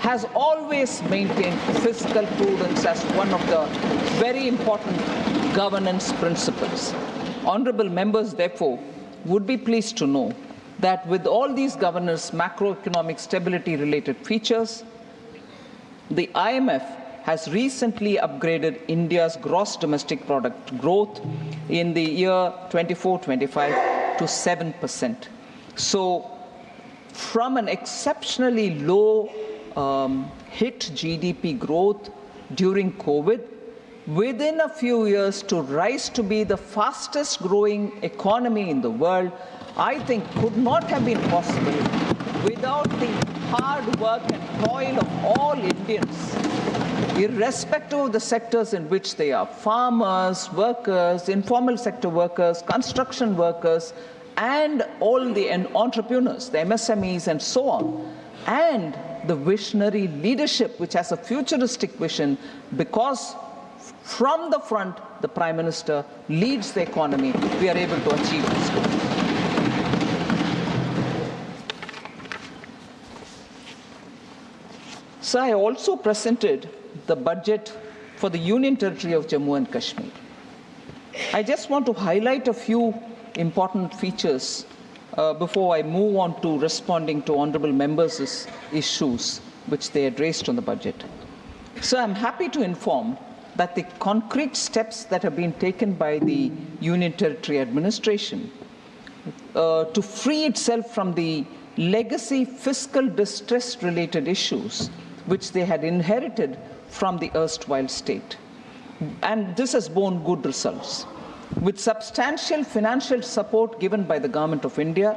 has always maintained fiscal prudence as one of the very important governance principles. Honorable members, therefore, would be pleased to know that with all these governance macroeconomic stability related features, the IMF has recently upgraded India's gross domestic product growth in the year 24-25 to 7%. So from an exceptionally low hit GDP growth during COVID, within a few years to rise to be the fastest growing economy in the world, I think could not have been possible without the hard work and toil of all Indians, irrespective of the sectors in which they are, farmers, workers, informal sector workers, construction workers, and all the entrepreneurs, the MSMEs and so on, and the visionary leadership which has a futuristic vision, because from the front, the Prime Minister leads the economy, we are able to achieve this goal. So I also presented the budget for the Union Territory of Jammu and Kashmir. I just want to highlight a few important features before I move on to responding to honorable members' issues which they had raised on the budget. So I'm happy to inform that the concrete steps that have been taken by the Union Territory administration to free itself from the legacy fiscal distress related issues which they had inherited from the erstwhile state. And this has borne good results. With substantial financial support given by the Government of India,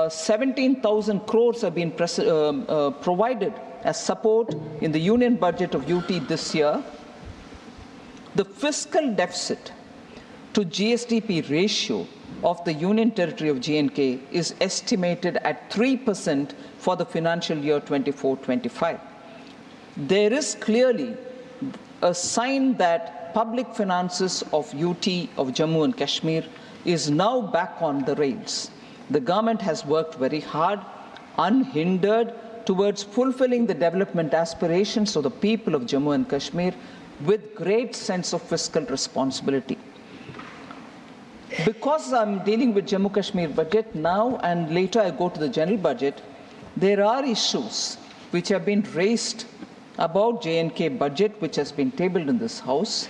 17,000 crores have been provided as support in the Union budget of UT this year. The fiscal deficit to GSDP ratio of the Union Territory of J&K is estimated at 3% for the financial year 24-25. There is clearly a sign that public finances of UT of Jammu and Kashmir is now back on the rails. The government has worked very hard, unhindered, towards fulfilling the development aspirations of the people of Jammu and Kashmir with great sense of fiscal responsibility. Because I'm dealing with Jammu Kashmir budget now and later I go to the general budget, there are issues which have been raised about J&K budget which has been tabled in this house,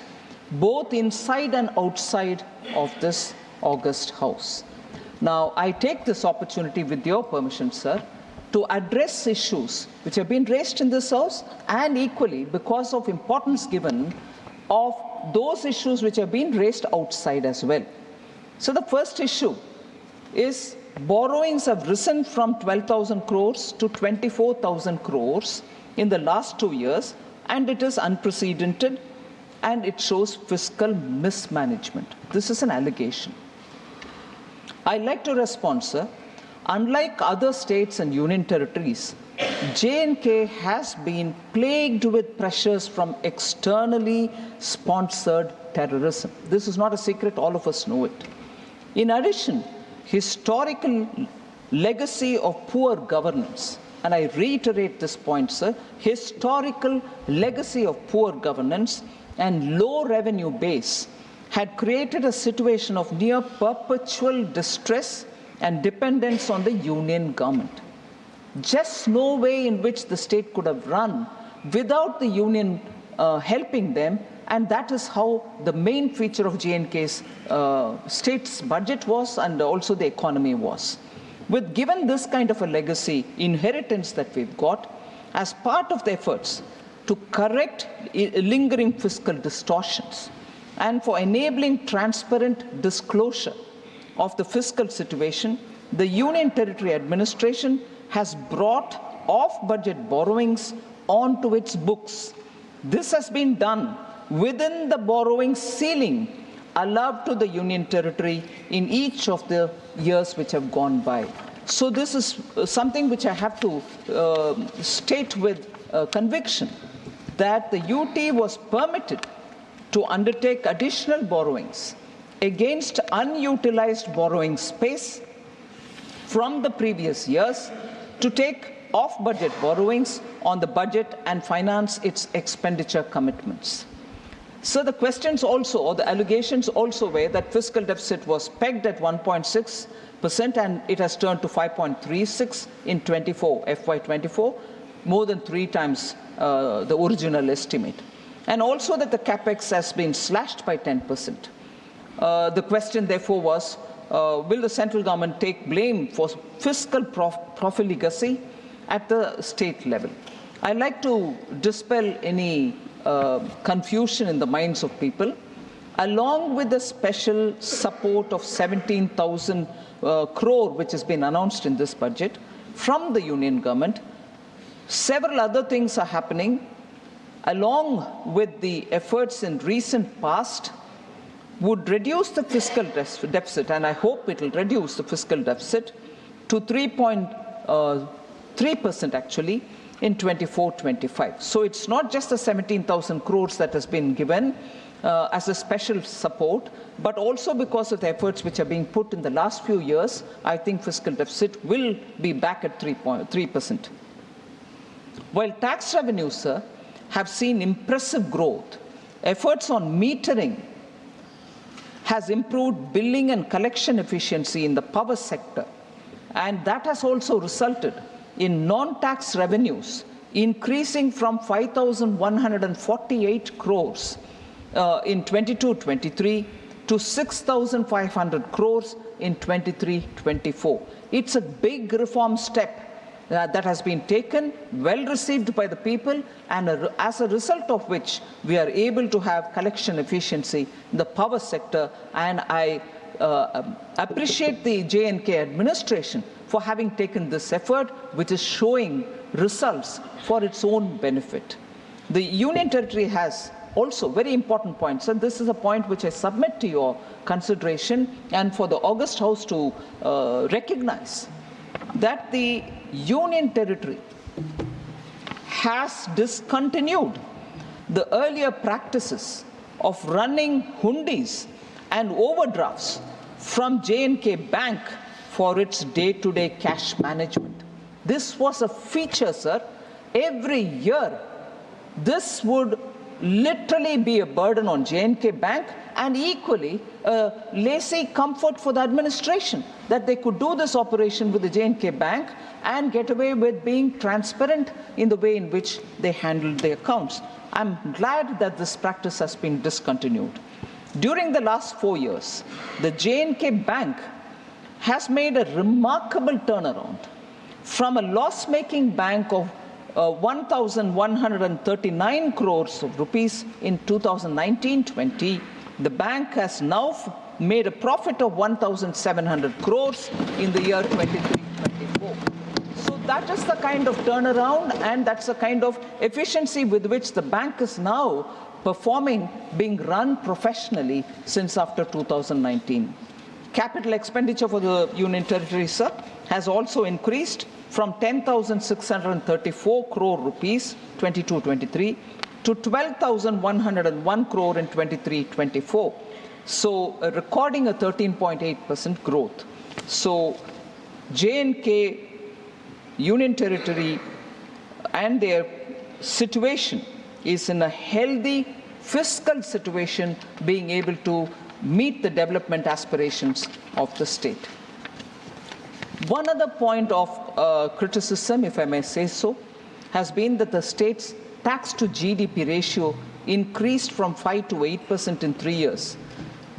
both inside and outside of this august house. Now, I take this opportunity with your permission, sir, to address issues which have been raised in this house and equally because of importance given of those issues which have been raised outside as well. So the first issue is borrowings have risen from 12,000 crores to 24,000 crores in the last 2 years, and it is unprecedented and it shows fiscal mismanagement. This is an allegation. I'd like to respond, sir. Unlike other states and union territories, J&K has been plagued with pressures from externally sponsored terrorism. This is not a secret, all of us know it. In addition, historical legacy of poor governance, and I reiterate this point, sir, historical legacy of poor governance and low revenue base had created a situation of near perpetual distress and dependence on the union government. Just no way in which the state could have run without the union helping them, and that is how the main feature of J&K's state's budget was and also the economy was. With given this kind of a legacy inheritance that we've got, as part of the efforts to correct lingering fiscal distortions and for enabling transparent disclosure of the fiscal situation, the Union Territory Administration has brought off-budget borrowings onto its books. This has been done within the borrowing ceiling allowed to the Union Territory in each of the years which have gone by. So this is something which I have to state with conviction, that the UT was permitted to undertake additional borrowings against unutilized borrowing space from the previous years to take off-budget borrowings on the budget and finance its expenditure commitments. So the questions also, or the allegations also were that fiscal deficit was pegged at 1.6% and it has turned to 5.36 in FY24, more than 3 times the original estimate. And also that the capex has been slashed by 10%. The question therefore was, will the central government take blame for fiscal profligacy at the state level? I'd like to dispel any confusion in the minds of people. Along with the special support of 17,000 crore which has been announced in this budget from the union government, several other things are happening along with the efforts in recent past would reduce the fiscal deficit, and I hope it will reduce the fiscal deficit to 3.3% actually in 24-25. So it's not just the 17,000 crores that has been given as a special support, but also because of the efforts which are being put in the last few years, I think fiscal deficit will be back at 3%. While tax revenues, sir, have seen impressive growth, efforts on metering has improved billing and collection efficiency in the power sector, and that has also resulted in non-tax revenues increasing from 5,148 crores in 22-23 to 6,500 crores in 23-24. It's a big reform step that has been taken, well received by the people, and as a result of which we are able to have collection efficiency in the power sector. And I appreciate the J&K administration for having taken this effort, which is showing results for its own benefit. The Union Territory has also very important points, and this is a point which I submit to your consideration and for the August House to recognize, that the Union Territory has discontinued the earlier practices of running hundis and overdrafts from J&K Bank for its day-to-day cash management. This was a feature, sir. Every year, this would literally be a burden on J&K Bank, and equally a lazy comfort for the administration, that they could do this operation with the J&K Bank and get away with being transparent in the way in which they handled their accounts. I'm glad that this practice has been discontinued. During the last 4 years, the J&K Bank has made a remarkable turnaround from a loss-making bank of 1,139 crores of rupees in 2019-20. The bank has now made a profit of 1,700 crores in the year 23-24. So that is the kind of turnaround, and that's the kind of efficiency with which the bank is now performing, being run professionally since after 2019. Capital expenditure for the Union Territory, sir, has also increased from 10,634 crore rupees 22-23 to 12,101 crore in 23-24. So recording a 13.8% growth. So J&K, Union Territory and their situation is in a healthy fiscal situation, being able to meet the development aspirations of the state. One other point of criticism, if I may say so, has been that the state's tax to GDP ratio increased from 5 to 8% in 3 years.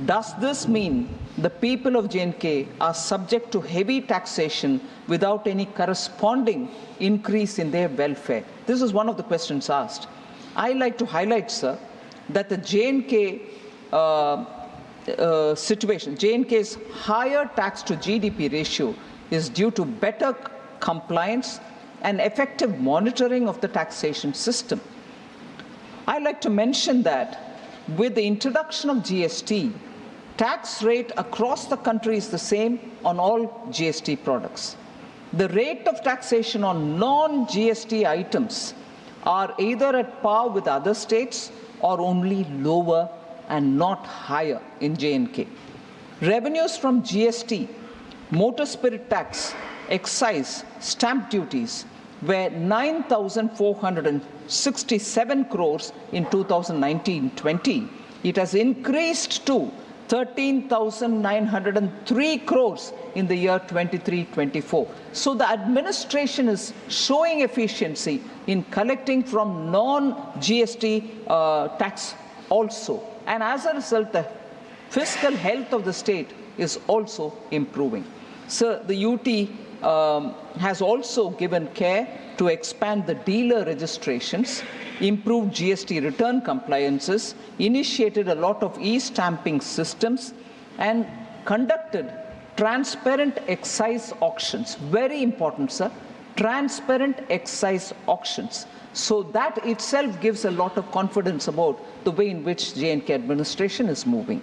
Does this mean the people of J&K are subject to heavy taxation without any corresponding increase in their welfare? This is one of the questions asked. I like to highlight, sir, that the J&K situation, J&K's higher tax to GDP ratio is due to better compliance and effective monitoring of the taxation system. I'd like to mention that with the introduction of GST, tax rate across the country is the same on all GST products. The rate of taxation on non-GST items are either at par with other states or only lower and not higher in J&K. Revenues from GST, motor spirit tax, excise, stamp duties were 9,467 crores in 2019-20. It has increased to 13,903 crores in the year 23-24. So the administration is showing efficiency in collecting from non-GST tax also. And as a result, the fiscal health of the state is also improving. So the UT has also given care to expand the dealer registrations, improve GST return compliances, initiated a lot of e-stamping systems, and conducted transparent excise auctions. Very important, sir. Transparent excise auctions. So that itself gives a lot of confidence about the way in which J&K administration is moving.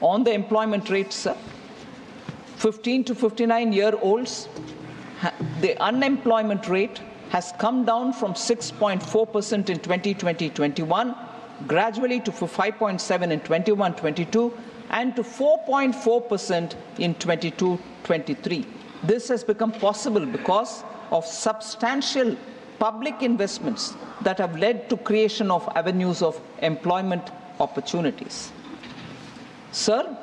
On the employment rates, sir, 15 to 59-year-olds, the unemployment rate has come down from 6.4% in 2020-21, gradually to 5.7% in 21-22, and to 4.4% in 22-23. This has become possible because of substantial public investments that have led to creation of avenues of employment opportunities. Sir,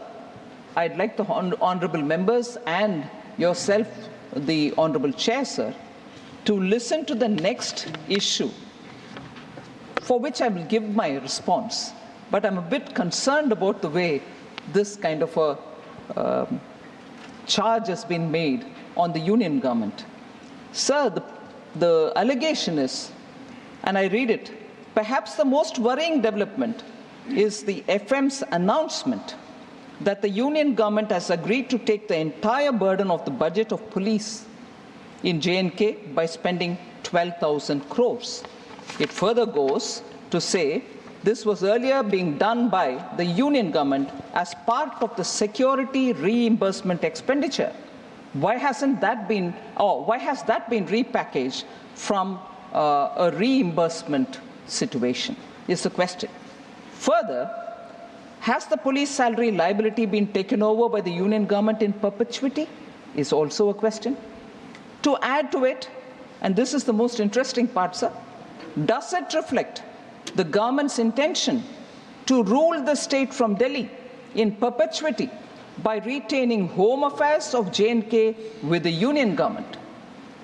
I'd like the honorable members and yourself, the honorable chair, sir, to listen to the next issue, for which I will give my response. But I'm a bit concerned about the way this kind of a charge has been made on the union government. Sir, the allegation is, and I read it, perhaps the most worrying development is the FM's announcement that the union government has agreed to take the entire burden of the budget of police in J&K by spending 12,000 crores. It further goes to say this was earlier being done by the union government as part of the security reimbursement expenditure. Why hasn't that been, or why has that been repackaged from a reimbursement situation is the question. Further, has the police salary liability been taken over by the union government in perpetuity is also a question. To add to it, and this is the most interesting part, sir, does it reflect the government's intention to rule the state from Delhi in perpetuity by retaining home affairs of J&K with the union government?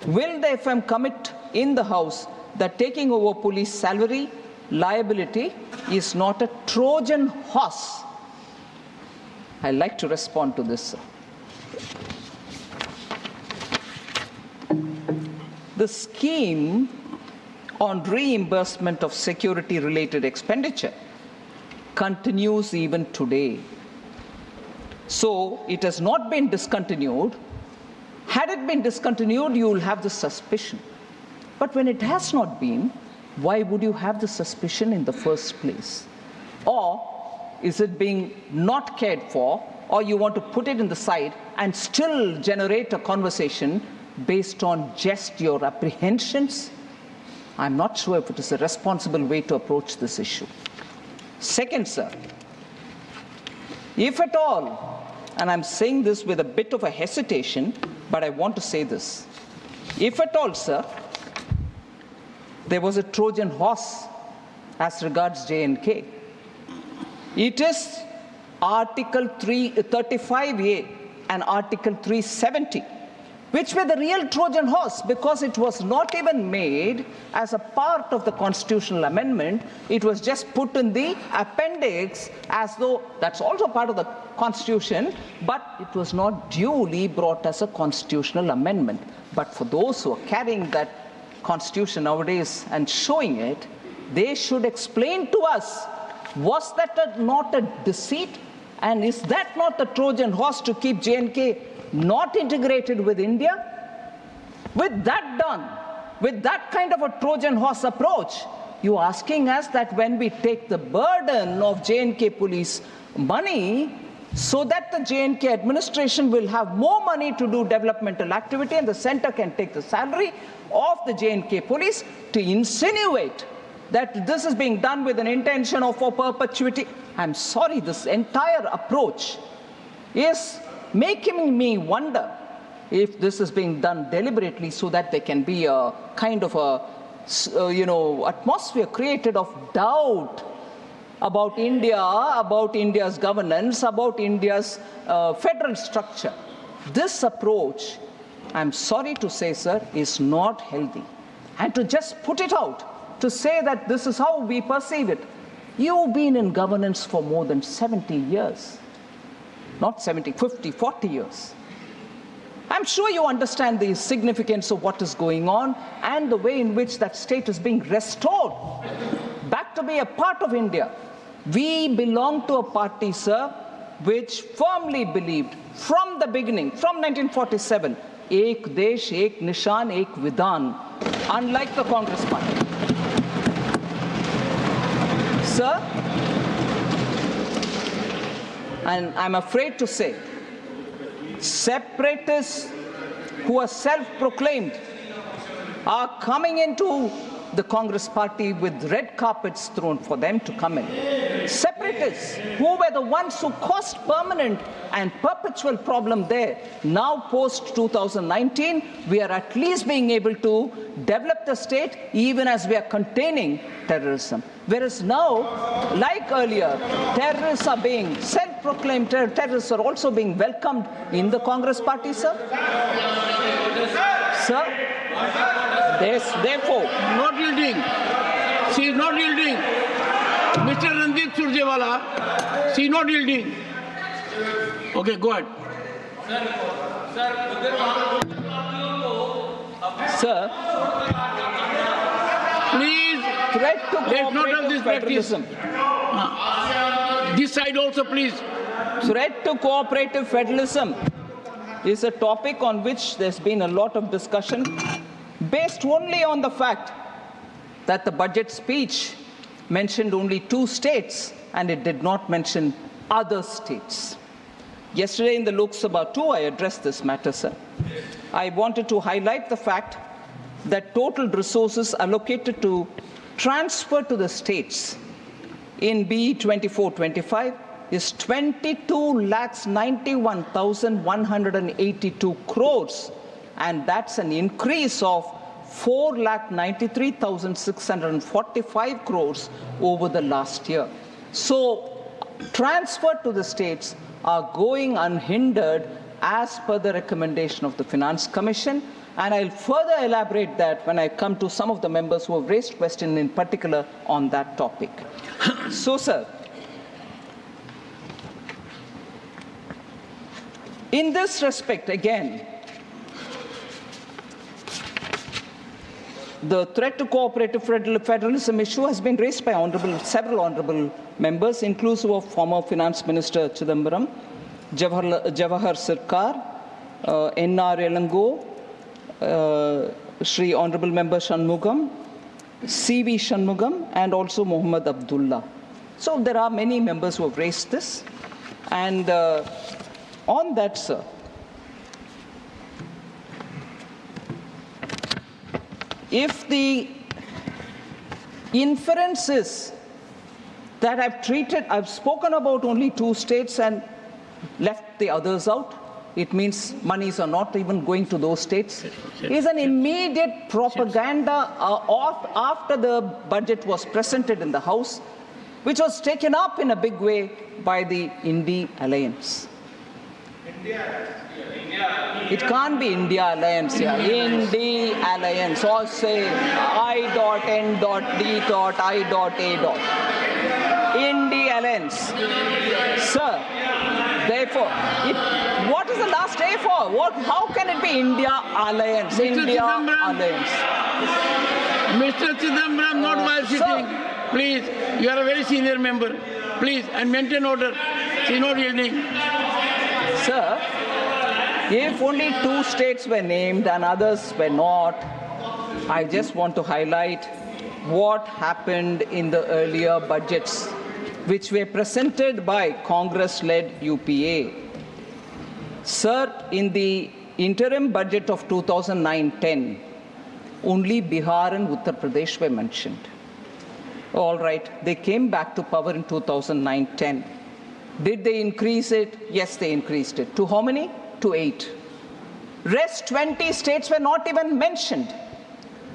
Will the FM commit in the House that taking over police salary liability is not a Trojan horse? I'd like to respond to this, sir. The scheme on reimbursement of security-related expenditure continues even today. So it has not been discontinued. Had it been discontinued, you will have the suspicion. But when it has not been, why would you have the suspicion in the first place? Or is it being not cared for, or you want to put it in the side and still generate a conversation based on just your apprehensions? I'm not sure if it is a responsible way to approach this issue. Second, sir, if at all, and I'm saying this with a bit of a hesitation, but I want to say this. If at all, sir, there was a Trojan horse as regards J&K, it is Article 335A and Article 370, which were the real Trojan horse, because it was not even made as a part of the constitutional amendment. It was just put in the appendix as though that's also part of the constitution, but it was not duly brought as a constitutional amendment. But for those who are carrying that constitution nowadays and showing it, they should explain to us, was that not a deceit? And is that not the Trojan horse to keep J&K not integrated with India? With that done, with that kind of a Trojan horse approach, you're asking us that when we take the burden of J&K police money, so that the J&K administration will have more money to do developmental activity and the center can take the salary of the J&K police, to insinuate that this is being done with an intention of for perpetuity. I'm sorry, this entire approach is making me wonder if this is being done deliberately so that there can be a kind of a, atmosphere created of doubt about India, about India's governance, about India's federal structure. This approach, I'm sorry to say, sir, is not healthy. And to just put it out, to say that this is how we perceive it. You've been in governance for more than 70 years. Not 70, 50, 40 years. I'm sure you understand the significance of what is going on and the way in which that state is being restored back to be a part of India. We belong to a party, sir, which firmly believed from the beginning, from 1947, Ek Desh, Ek Nishan, Ek Vidhan, unlike the Congress party. Sir, and I'm afraid to say, separatists who are self-proclaimed are coming into the Congress party with red carpets thrown for them to come in. Separatists who were the ones who caused permanent and perpetual problem there. Now post-2019, we are at least being able to develop the state even as we are containing terrorism. Whereas now, like earlier, terrorists are being, self-proclaimed terrorists are also being welcomed in the Congress party, sir. Sir, therefore, not yielding. She is not yielding. Mr. Ranjit Surjewala, she is not yielding. Okay, go ahead. Sir, please, threat to cooperative federalism. This side also, please. Threat to cooperative federalism is a topic on which there's been a lot of discussion, based only on the fact that the budget speech mentioned only 2 states and it did not mention other states. Yesterday in the Lok Sabha too, I addressed this matter, sir. I wanted to highlight the fact that total resources allocated to transfer to the states in BE 24-25 is 22,91,182 crores, and that's an increase of 4,93,645 crores over the last year. So transfer to the states are going unhindered as per the recommendation of the Finance Commission, and I'll further elaborate that when I come to some of the members who have raised questions in particular on that topic. So, sir, in this respect, again, the threat to cooperative federalism issue has been raised by several honorable members, inclusive of former Finance Minister Chidambaram, Jawahar Sirkar, N.R. Elango, Shri Honorable Member Shanmugam, C.V. Shanmugam, and also Muhammad Abdullah. So there are many members who have raised this. And on that, sir, if the inference is that I've spoken about only 2 states and left the others out, it means monies are not even going to those states, is an immediate propaganda after the budget was presented in the House, which was taken up in a big way by the India Alliance. It can't be India Alliance here. India Alliance, or say I.N.D.I.A. India Alliance. Sir, therefore, what is the last A for? How can it be India Alliance? India Alliance. Mr. Chidambaram, not while sitting. Please, you are a very senior member. Please, and maintain order. She is not yielding. Sir, if only 2 states were named and others were not, I just want to highlight what happened in the earlier budgets, which were presented by Congress-led UPA. Sir, in the interim budget of 2009-10, only Bihar and Uttar Pradesh were mentioned. All right, they came back to power in 2009-10. Did they increase it? Yes, they increased it. To how many? To 8. Rest 20 states were not even mentioned.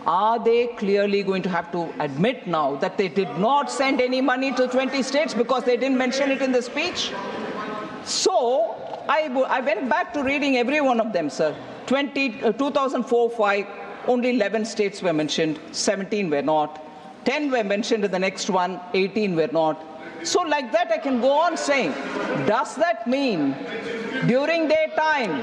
Are they clearly going to have to admit now that they did not send any money to 20 states because they didn't mention it in the speech? So I went back to reading every one of them, sir. 2004-05, only 11 states were mentioned, 17 were not. 10 were mentioned in the next one, 18 were not. So like that I can go on saying, does that mean during their time,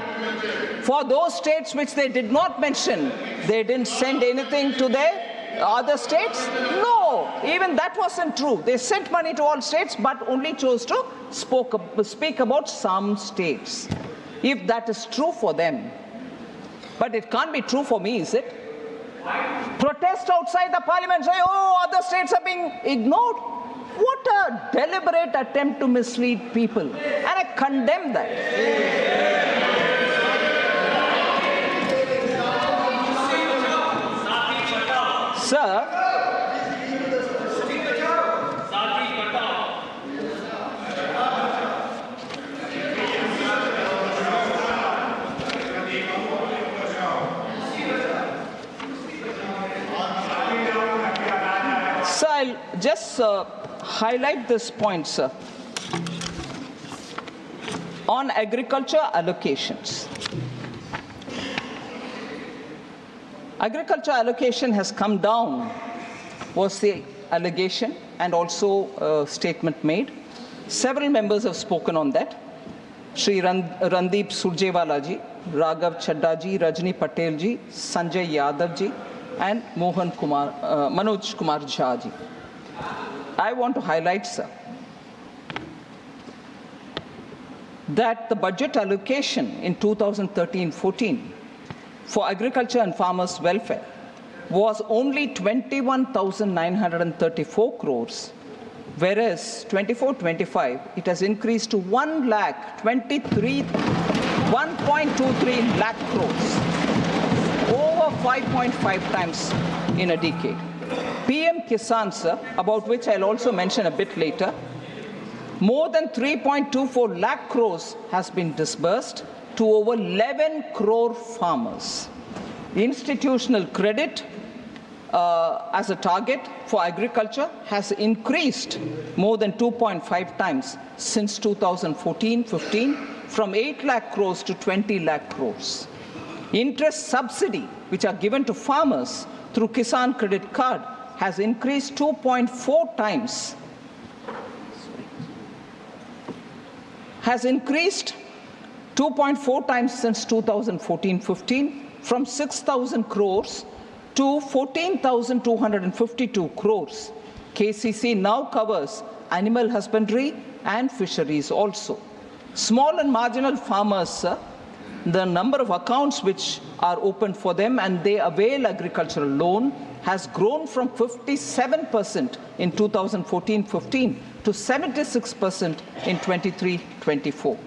for those states which they did not mention, they didn't send anything to their other states? No, even that wasn't true. They sent money to all states, but only chose to speak about some states. If that is true for them, but it can't be true for me, is it? Protest outside the parliament, say, oh, other states are being ignored. What a deliberate attempt to mislead people. And I condemn that. Sir, I'll just highlight this point, sir. On agriculture allocations. Agriculture allocation has come down, was the allegation, and also a statement made. Several members have spoken on that. Shri Randeep Surjewala ji, Raghav Chadda ji, Rajni Patel ji, Sanjay Yadav ji, and Manoj Kumar Jha ji. I want to highlight, sir, that the budget allocation in 2013-14 for agriculture and farmers' welfare was only 21,934 crores, whereas 24-25 it has increased to 1.23 lakh crores, over 5.5 times in a decade. PM Kisan, sir, about which I'll also mention a bit later, more than 3.24 lakh crores has been disbursed to over 11 crore farmers. Institutional credit as a target for agriculture has increased more than 2.5 times since 2014-15, from 8 lakh crores to 20 lakh crores. Interest subsidy, which are given to farmers through Kisan Credit Card, has increased 2.4 times. Has increased 2.4 times since 2014-15, from 6,000 crores to 14,252 crores. KCC now covers animal husbandry and fisheries also. Small and marginal farmers, the number of accounts which are opened for them and they avail agricultural loan has grown from 57% in 2014-15 to 76% in 23-24.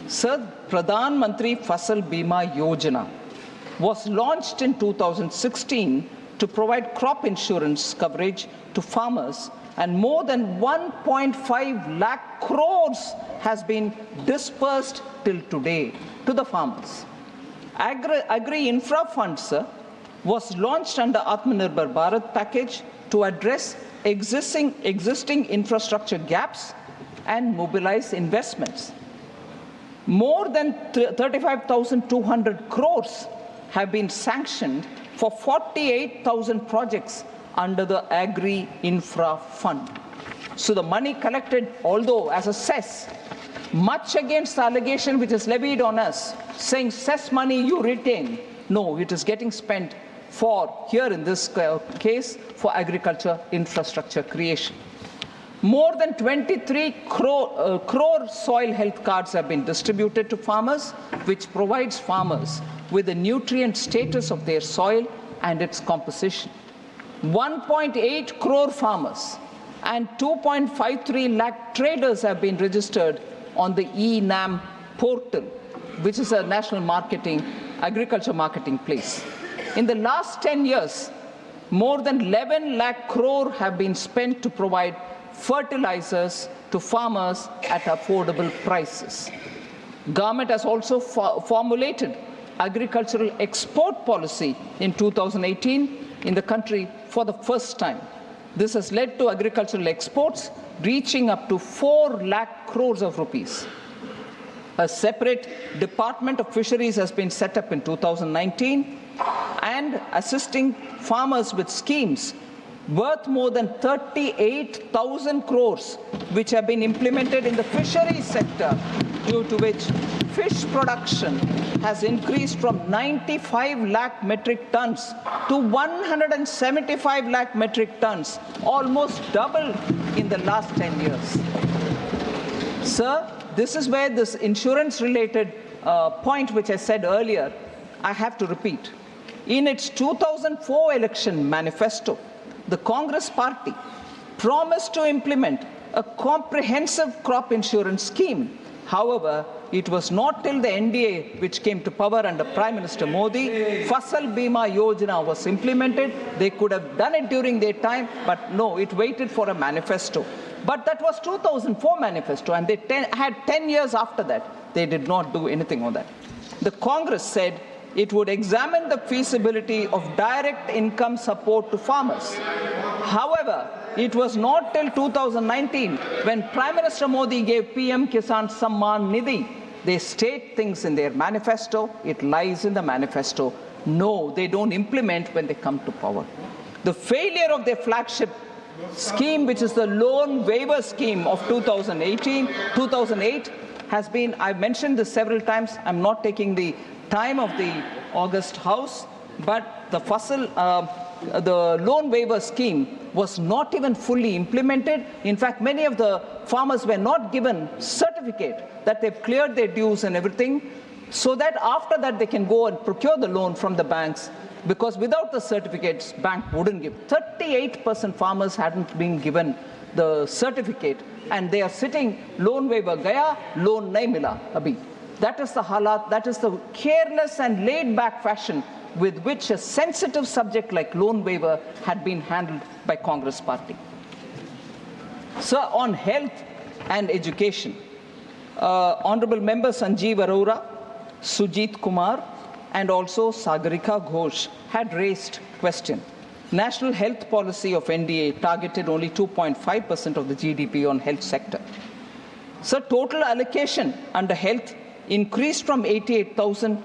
Sir, Pradhan Mantri Fasal Bima Yojana was launched in 2016 to provide crop insurance coverage to farmers, and more than 1.5 lakh crores has been dispersed till today to the farmers. Agri-Infra Fund, sir, was launched under Atmanirbhar Bharat package to address existing infrastructure gaps and mobilize investments. More than 35,200 crores have been sanctioned for 48,000 projects under the Agri-Infra Fund. So the money collected, although as a cess, much against the allegation which is levied on us, saying cess money you retain. No, it is getting spent for, here in this case, for agriculture infrastructure creation. More than 23 crore soil health cards have been distributed to farmers, which provides farmers with the nutrient status of their soil and its composition. 1.8 crore farmers and 2.53 lakh traders have been registered on the eNAM portal, which is a national agriculture marketing place. In the last 10 years, more than 11 lakh crore have been spent to provide fertilizers to farmers at affordable prices. Government has also formulated agricultural export policy in 2018 in the country for the first time. This has led to agricultural exports reaching up to 4 lakh crores of rupees. A separate Department of Fisheries has been set up in 2019 and assisting farmers with schemes worth more than 38,000 crores, which have been implemented in the fisheries sector, due to which fish production has increased from 95 lakh metric tons to 175 lakh metric tons, almost doubled in the last 10 years. Sir, this is where this insurance-related point which I said earlier, I have to repeat. In its 2004 election manifesto, the Congress party promised to implement a comprehensive crop insurance scheme. However, it was not till the NDA, which came to power under Prime Minister Modi, Fasal Bima Yojana was implemented. They could have done it during their time, but no, it waited for a manifesto. But that was 2004 manifesto, and they had 10 years after that. They did not do anything on that. The Congress said it would examine the feasibility of direct income support to farmers. However, it was not till 2019 when Prime Minister Modi gave PM Kisan Samman Nidhi. They state things in their manifesto, it lies in the manifesto. No, they don't implement when they come to power. The failure of their flagship scheme, which is the loan waiver scheme of 2008, has been, I've mentioned this several times, I'm not taking the time of the August House, but the loan waiver scheme was not even fully implemented. In fact, many of the farmers were not given certificate that they've cleared their dues and everything, so that after that they can go and procure the loan from the banks, because without the certificates, bank wouldn't give. 38% farmers hadn't been given the certificate, and they are sitting, loan waiver gaya, loan nahi mila abhi. That is the halat, that is the careless and laid-back fashion with which a sensitive subject like loan waiver had been handled by Congress party. Sir, on health and education, Honorable Member Sanjeev Arora, Sujit Kumar, and also Sagarika Ghosh had raised question. National health policy of NDA targeted only 2.5% of the GDP on health sector. So total allocation under health increased from 88,000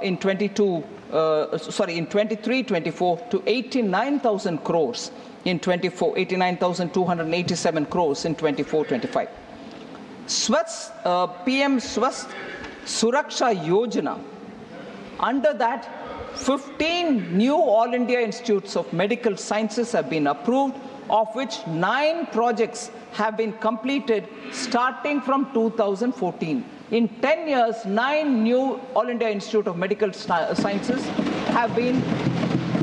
in 23-24 to 89,000 crores in 24, 89,287 crores in 24-25. PM Swasth Suraksha Yojana, under that 15 new All India Institutes of Medical Sciences have been approved, of which 9 projects have been completed starting from 2014. In 10 years, 9 new All India Institute of Medical Sciences have been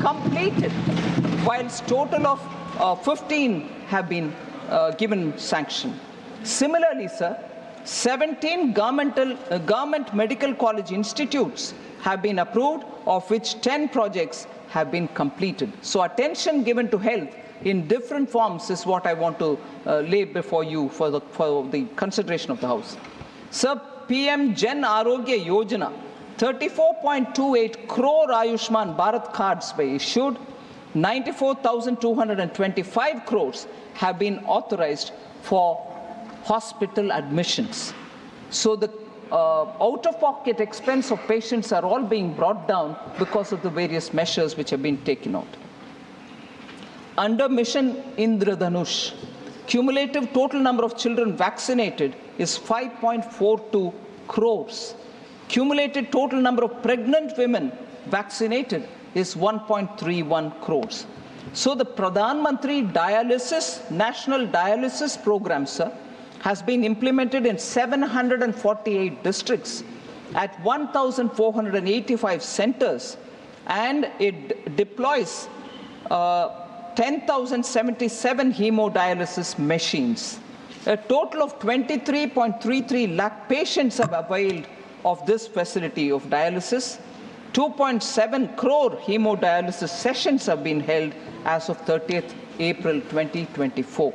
completed, whilst total of 15 have been given sanction. Similarly, sir, 17 government medical college institutes have been approved, of which 10 projects have been completed. So attention given to health in different forms is what I want to lay before you for the consideration of the House. Sir, PM Jan Arogya Yojana, 34.28 crore Ayushman Bharat cards were issued, 94,225 crores have been authorized for hospital admissions. So the out-of-pocket expense of patients are all being brought down because of the various measures which have been taken out. Under Mission Indradhanush, cumulative total number of children vaccinated is 5.42 crores. Cumulated total number of pregnant women vaccinated is 1.31 crores. So the Pradhan Mantri Dialysis, National Dialysis Program, sir, has been implemented in 748 districts at 1,485 centers, and it deploys 10,077 hemodialysis machines. A total of 23.33 lakh patients have availed of this facility of dialysis. 2.7 crore hemodialysis sessions have been held as of 30th April 2024.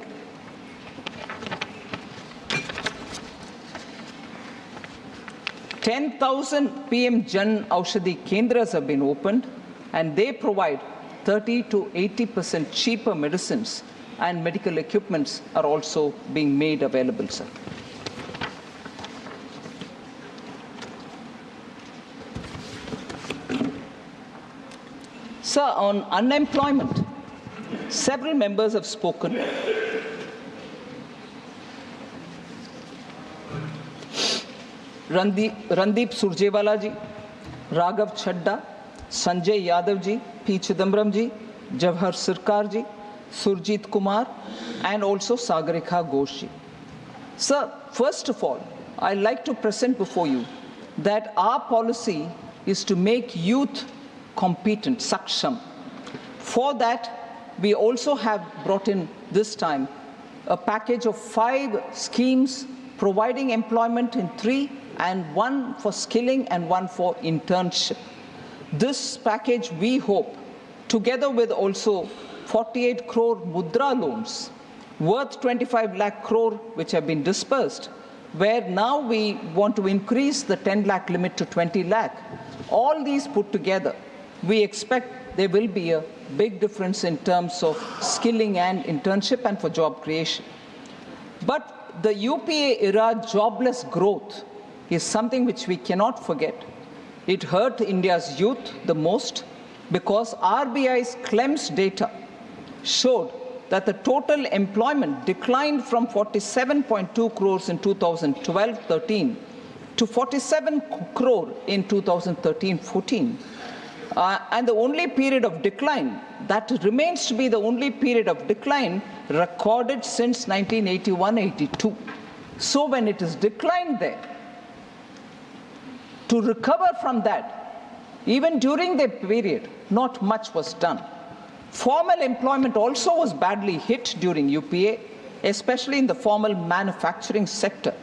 10,000 PM Jan Aushadhi Kendras have been opened, and they provide 30 to 80% cheaper medicines, and medical equipments are also being made available, sir. Sir, on unemployment, several members have spoken. Randeep Surjewala ji, Raghav Chadda, Sanjay Yadav ji, P. Chidambaram ji, Jawahar Sirkar ji, Surjit Kumar, and also Sagarika Ghosh ji. Sir, first of all, I'd like to present before you that our policy is to make youth competent, saksham. For that, we also have brought in this time a package of 5 schemes providing employment in 3, and 1 for skilling and 1 for internship. This package, we hope, together with also 48 crore mudra loans worth 25 lakh crore which have been dispersed, where now we want to increase the 10 lakh limit to 20 lakh. All these put together, we expect there will be a big difference in terms of skilling and internship and for job creation. But the UPA era jobless growth is something which we cannot forget. It hurt India's youth the most because RBI's CLEMS data showed that the total employment declined from 47.2 crores in 2012-13 to 47 crore in 2013-14. And the only period of decline, that remains to be the only period of decline recorded since 1981-82. So when it is declined there, to recover from that, even during the period, not much was done. Formal employment also was badly hit during UPA, especially in the formal manufacturing sector.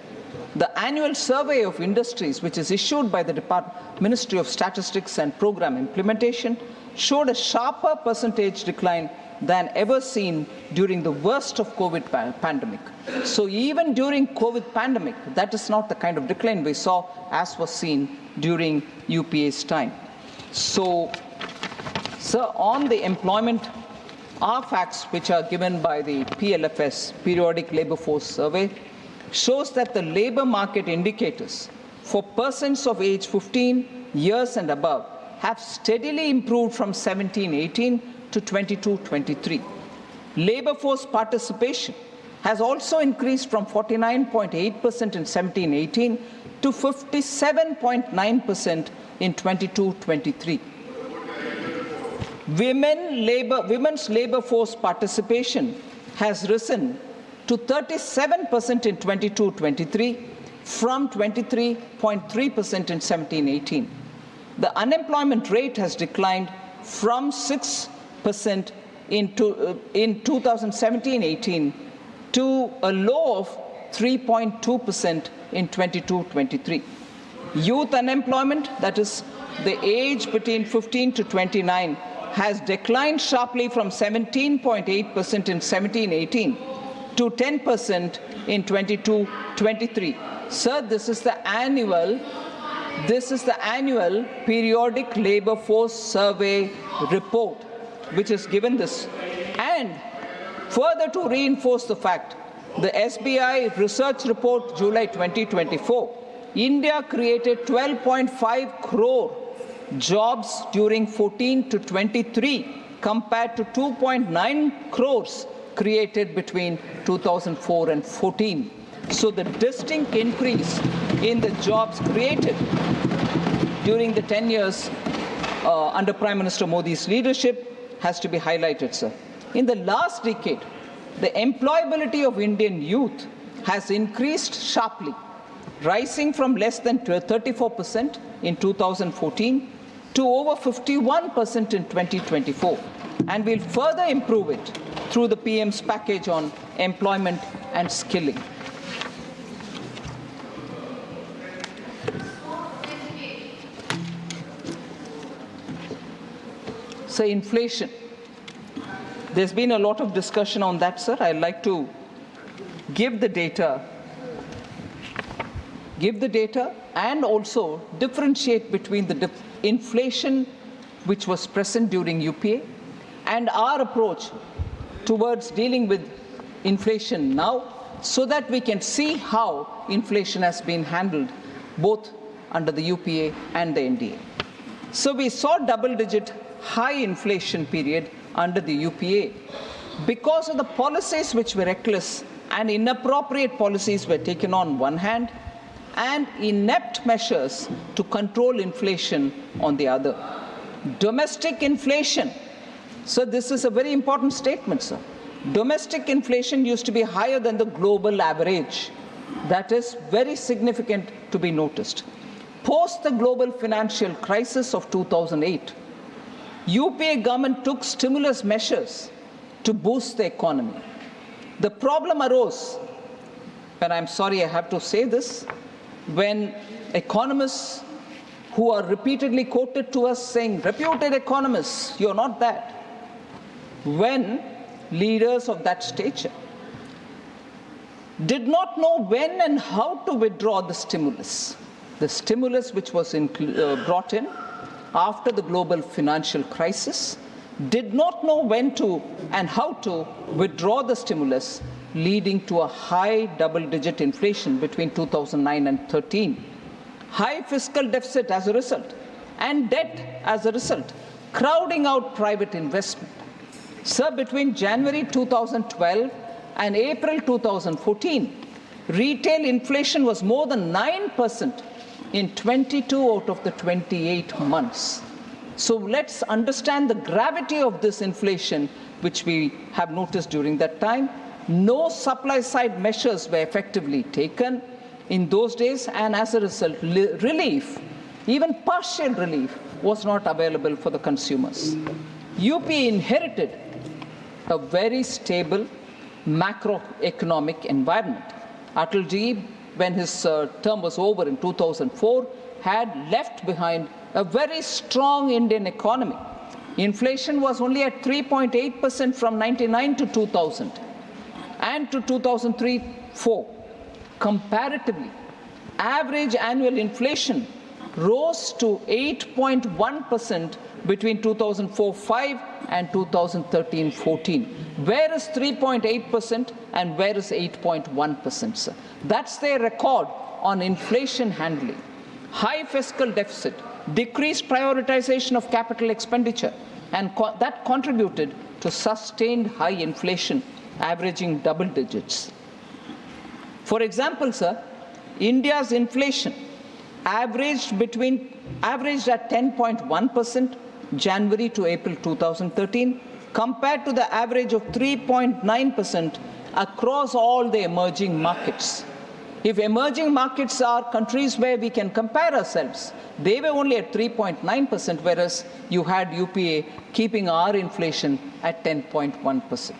The annual survey of industries, which is issued by the Ministry of Statistics and Program Implementation, showed a sharper percentage decline than ever seen during the worst of COVID pandemic. So even during COVID pandemic, that is not the kind of decline we saw as was seen during UPA's time. So, sir, on the employment, our facts which are given by the PLFS, Periodic Labour Force Survey, shows that the labour market indicators for persons of age 15 years and above have steadily improved from 17-18 to 22-23. Labour force participation has also increased from 49.8% in 17-18 to 57.9% in 22-23. Women's labour force participation has risen to 37% in 22-23 from 23.3% in 17-18. The unemployment rate has declined from 6% in 2017-18 to a low of 3.2% in 22-23. Youth unemployment, that is the age between 15 to 29, has declined sharply from 17.8% in 17-18 to 10% in 22-23. Sir, this is the annual periodic labour force survey report which is given this. And further to reinforce the fact, the SBI research report July 2024, India created 12.5 crore jobs during 14 to 23 compared to 2.9 crores created between 2004 and 14. So the distinct increase in the jobs created during the 10 years under Prime Minister Modi's leadership has to be highlighted, sir. In the last decade, the employability of Indian youth has increased sharply, rising from less than 34% in 2014 to over 51% in 2024. And we'll further improve it through the PM's package on employment and skilling. So inflation. There's been a lot of discussion on that, sir. I'd like to give the data give the data and also differentiate between the inflation which was present during UPA and our approach towards dealing with inflation now, so that we can see how inflation has been handled both under the UPA and the NDA. So we saw double-digit high inflation period under the UPA because of the policies which were reckless and inappropriate policies were taken on one hand and inept measures to control inflation on the other. Domestic inflation. So this is a very important statement, sir. Domestic inflation used to be higher than the global average. That is very significant to be noticed. Post the global financial crisis of 2008, UPA government took stimulus measures to boost the economy. The problem arose, and I'm sorry I have to say this, when economists who are repeatedly quoted to us saying, reputed economists, you're not that, when leaders of that stature did not know when and how to withdraw the stimulus which was brought in after the global financial crisis, did not know when to and how to withdraw the stimulus, leading to a high double-digit inflation between 2009 and 13. High fiscal deficit as a result, and debt as a result, crowding out private investment. Sir, between January 2012 and April 2014, retail inflation was more than 9% in 22 out of the 28 months. So let's understand the gravity of this inflation, which we have noticed during that time. No supply-side measures were effectively taken in those days, and as a result, relief, even partial relief, was not available for the consumers. UP inherited a very stable macroeconomic environment. Atalji, when his term was over in 2004, had left behind a very strong Indian economy. Inflation was only at 3.8% from 99 to 2000 and to 2003-04. Comparatively, average annual inflation rose to 8.1% between 2004-05 and 2013-14. Where is 3.8% and where is 8.1%, sir? That's their record on inflation handling. High fiscal deficit, decreased prioritization of capital expenditure, and that contributed to sustained high inflation, averaging double digits. For example, sir, India's inflation averaged at 10.1% January to April 2013, compared to the average of 3.9% across all the emerging markets. If emerging markets are countries where we can compare ourselves, they were only at 3.9%, whereas you had UPA keeping our inflation at 10.1%.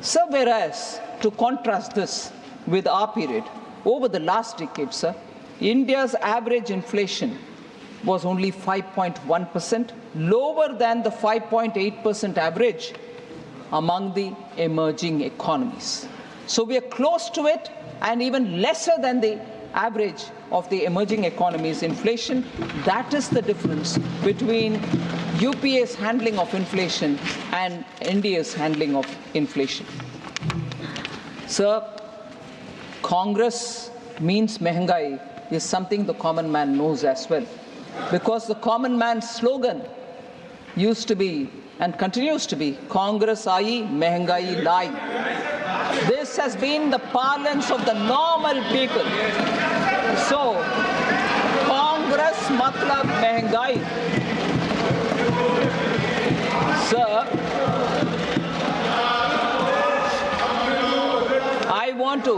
So whereas, to contrast this with our period, over the last decade, sir, India's average inflation was only 5.1%, lower than the 5.8% average among the emerging economies. So we are close to it, and even lesser than the average of the emerging economies' inflation. That is the difference between UPA's handling of inflation and NDA's handling of inflation. Sir, Congress means mehengai is something the common man knows as well, because the common man's slogan used to be and continues to be Congress aayi, mehengai lai. This has been the parlance of the normal people. So, Congress matlab mehengai. Sir, I want to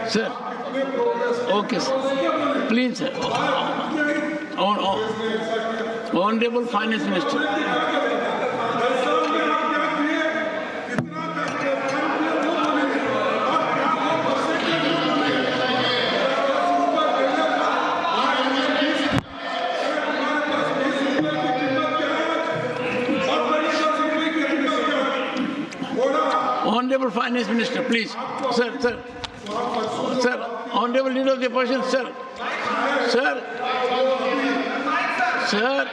Sir, okay, sir. Please, sir. Honorable Finance Minister. Finance Minister, please. Sir, sir. Sir, Honorable Leader of the Opposition, sir. Sir. Sir.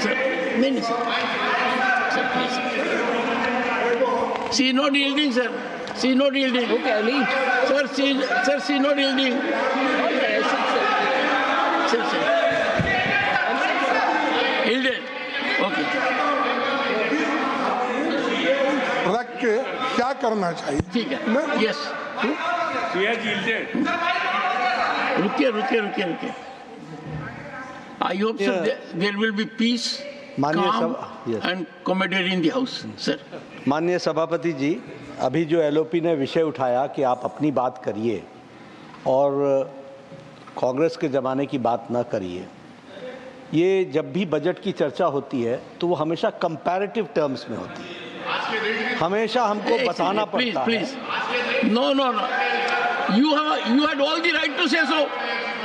Sir. Minister. Sir, please. She is not yielding, sir. She is not yielding. Okay, I'll leave. Sir, she is not yielding. Okay, Sir, sir. Yielded. Okay. रख के क्या करना चाहिए? ठीक है. Yes. रुकिए. I hope sir, there will be peace, calm and camaraderie in the house, sir. माननीय सभापति जी, अभी जो एलओपी ने विषय उठाया कि आप अपनी बात करिए और कांग्रेस के ज़माने की बात ना करिए, ये जब भी बजट की चर्चा होती है तो वो हमेशा कंपैरेटिव टर्म्स में होती है. हमेशा हमको बताना पड़ता है. Please. No. You had all the right to say so.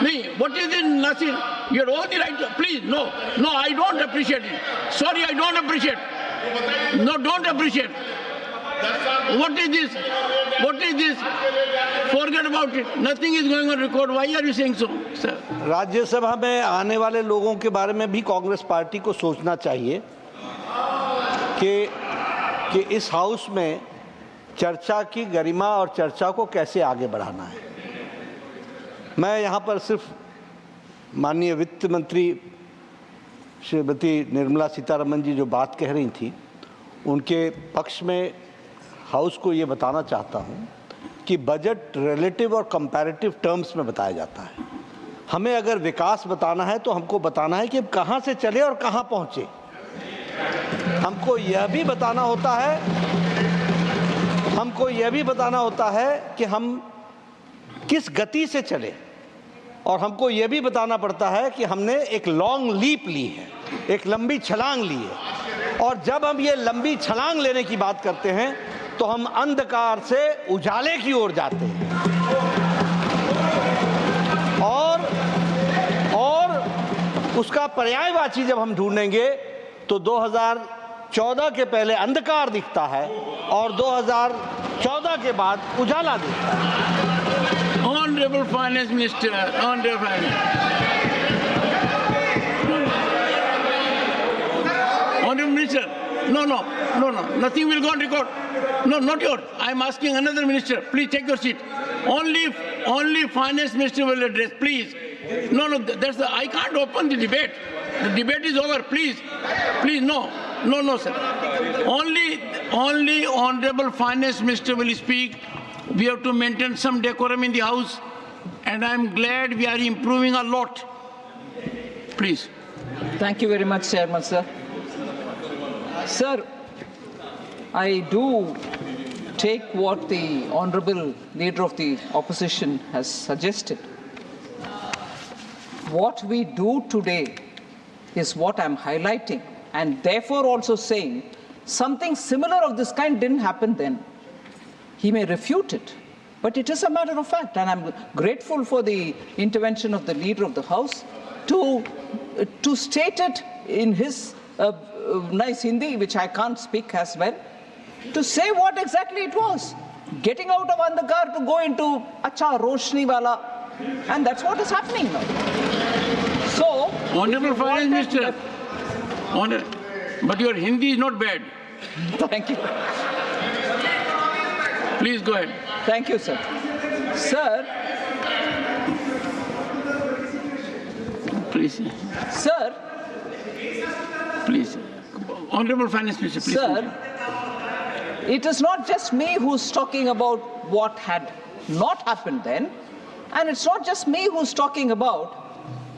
No, what is it, Nasir? You had all the right to. Please, no, I don't appreciate it. Sorry, I don't appreciate. No, don't appreciate. What is this? Forget about it. Nothing is going on record. Why are you saying so, sir? Rajya Sabha में आने वाले लोगों के बारे में भी Congress party को सोचना चाहिए कि इस हाउस में चर्चा की गरिमा और चर्चा को कैसे आगे बढ़ाना है. मैं यहाँ पर सिर्फ माननीय वित्त मंत्री श्रीमती निर्मला सीतारमण जी जो बात कह रही थी उनके पक्ष में हाउस को ये बताना चाहता हूँ कि बजट रिलेटिव और कंपैरेटिव टर्म्स में बताया जाता है. हमें अगर विकास बताना है तो हमको बताना है कि अब कहाँ से चले और कहाँ पहुँचे. हमको यह भी बताना होता है कि हम किस गति से चले और हमको यह भी बताना पड़ता है कि हमने एक लॉन्ग लीप ली है, एक लंबी छलांग ली है. और जब हम ये लंबी छलांग लेने की बात करते हैं तो हम अंधकार से उजाले की ओर जाते हैं. और उसका पर्यायवाची जब हम ढूंढेंगे तो 2014 के पहले अंधकार दिखता है और 2014 के बाद उजाला दिखता है. Honorable Finance Minister, Honorable Minister, no, nothing will go on record. No, not yours. I'm asking another minister. Please take your seat. Only Finance Minister will address. Please. No, I can't open the debate. The debate is over. Please, no, sir. Only Honorable Finance Minister will speak. We have to maintain some decorum in the house, and I'm glad we are improving a lot. Please. Thank you very much, Chairman, sir. Sir, I do take what the Honorable Leader of the Opposition has suggested. What we do today is what I'm highlighting, and therefore also saying something similar of this kind didn't happen then. He may refute it, but it is a matter of fact, and I'm grateful for the intervention of the Leader of the House to state it in his nice Hindi, which I can't speak as well, to say what exactly it was. Getting out of Andhakar to go into Acha Roshni Wala, and that's what is happening now. So, Honorable Finance Minister, but your Hindi is not bad. Thank you. Please go ahead. Thank you, sir. Sir. Please. Sir. Please. Honorable Finance Minister, please. Sir, it is not just me who's talking about what had not happened then, and it's not just me who's talking about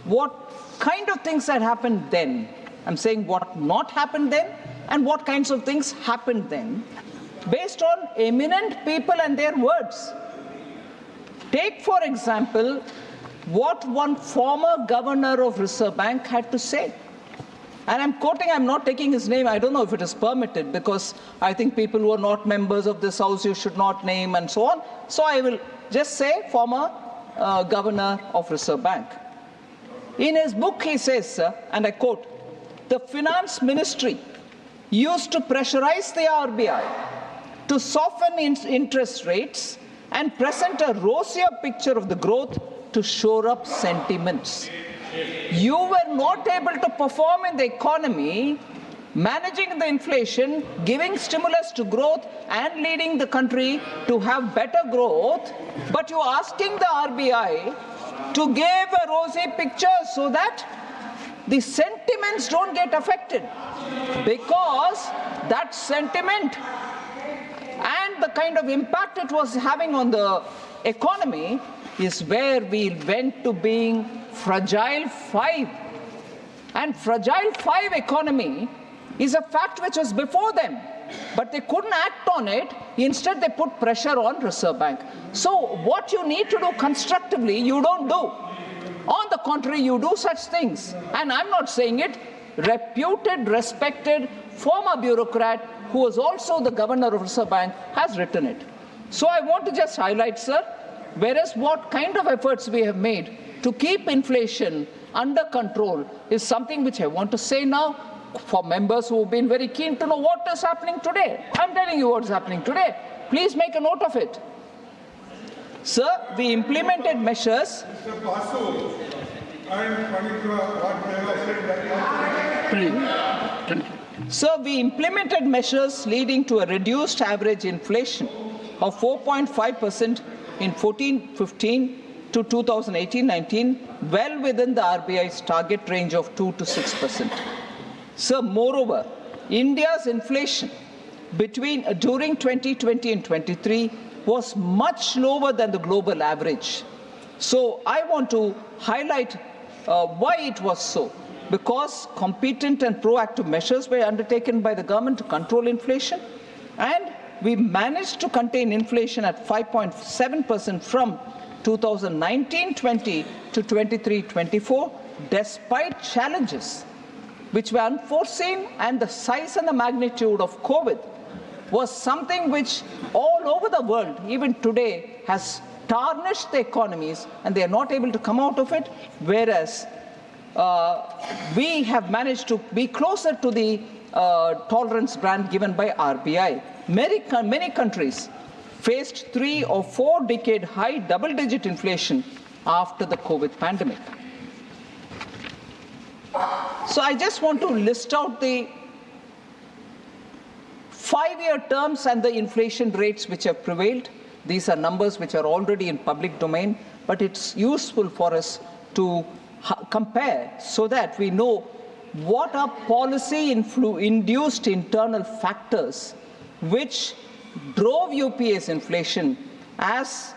what kind of things had happened then. I'm saying what not happened then and what kinds of things happened then, based on eminent people and their words. Take, for example, what one former governor of Reserve Bank had to say. And I'm quoting, I'm not taking his name. I don't know if it is permitted, because I think people who are not members of this house you should not name and so on. So I will just say former governor of Reserve Bank. In his book he says, sir, and I quote, "The finance ministry used to pressurize the RBI to soften interest rates and present a rosier picture of the growth to shore up sentiments. You were not able to perform in the economy, managing the inflation, giving stimulus to growth and leading the country to have better growth, but you're asking the RBI to give a rosy picture so that the sentiments don't get affected, because that sentiment and the kind of impact it was having on the economy is where we went to being fragile 5. And fragile 5 economy is a fact which was before them, but they couldn't act on it. Instead, they put pressure on Reserve Bank. So what you need to do constructively, you don't do. On the contrary, you do such things. And I'm not saying it. Reputed, respected, former bureaucrat who was also the governor of Reserve Bank has written it. So I want to just highlight, sir, whereas what kind of efforts we have made to keep inflation under control is something which I want to say now for members who have been very keen to know what is happening today. I'm telling you what's happening today. Please make a note of it. Sir, we implemented measures. Sir, we implemented measures leading to a reduced average inflation of 4.5% in 14-15 to 2018-19, well within the RBI's target range of 2 to 6%. Sir, moreover, India's inflation during 2020 and 23 was much lower than the global average. So I want to highlight why it was so. Because competent and proactive measures were undertaken by the government to control inflation, and we managed to contain inflation at 5.7% from 2019-20 to 23-24, despite challenges which were unforeseen, and the size and the magnitude of COVID was something which all over the world, even today, has tarnished the economies, and they are not able to come out of it, whereas we have managed to be closer to the tolerance band given by RBI. Many countries faced 3 or 4 decade high double-digit inflation after the COVID pandemic. So I just want to list out the 5-year terms and the inflation rates which have prevailed. These are numbers which are already in public domain, but it's useful for us to compare so that we know what are policy-induced internal factors which drove UPA's inflation as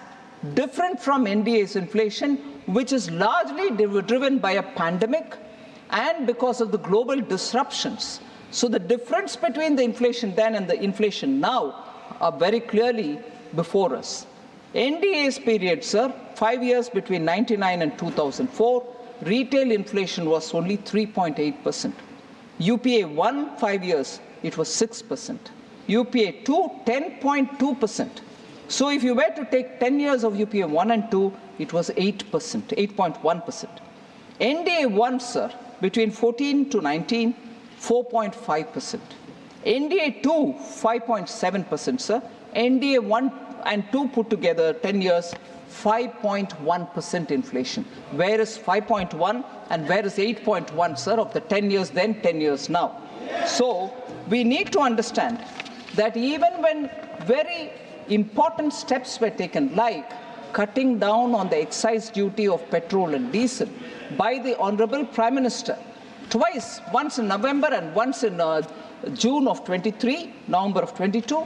different from NDA's inflation, which is largely driven by a pandemic and because of the global disruptions. So the difference between the inflation then and the inflation now are very clearly before us. NDA's period, sir, 5 years between 1999 and 2004, retail inflation was only 3.8%. UPA 1, 5 years, it was 6%. UPA 2, 10.2%. So if you were to take 10 years of UPA 1 and 2, it was 8%, 8.1%. NDA 1, sir, between 14 to 19, 4.5%. NDA 2, 5.7%, sir. NDA 1 and 2 put together, 10 years, 5.1% inflation, whereas 5.1 and whereas 8.1, sir, of the 10 years then, 10 years now. So we need to understand that even when very important steps were taken, like cutting down on the excise duty of petrol and diesel by the Honorable Prime Minister, twice, once in November and once in June of 23, November of 22,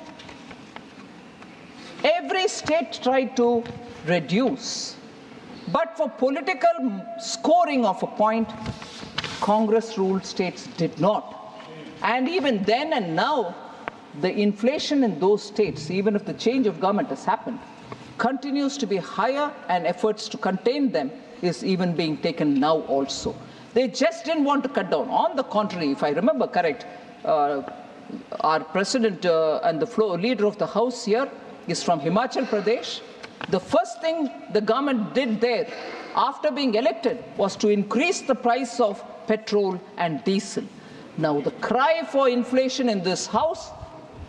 every state tried to reduce. But for political scoring of a point, Congress-ruled states did not. And even then and now, the inflation in those states, even if the change of government has happened, continues to be higher, and efforts to contain them is even being taken now also. They just didn't want to cut down. On the contrary, if I remember correct, our president and the leader of the House here is from Himachal Pradesh. The first thing the government did there after being elected was to increase the price of petrol and diesel. Now, the cry for inflation in this House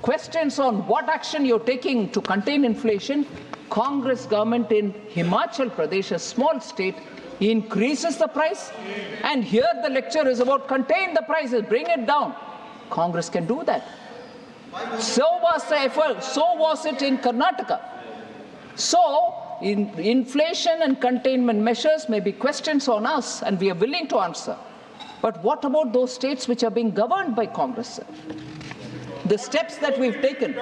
questions on what action you're taking to contain inflation, Congress government in Himachal Pradesh, a small state, increases the price. And here the lecture is about contain the prices, bring it down. Congress can do that. So was the effort, so was it in Karnataka. So, inflation and containment measures may be questions on us, and we are willing to answer. But what about those states which are being governed by Congress, sir? The steps that we've taken,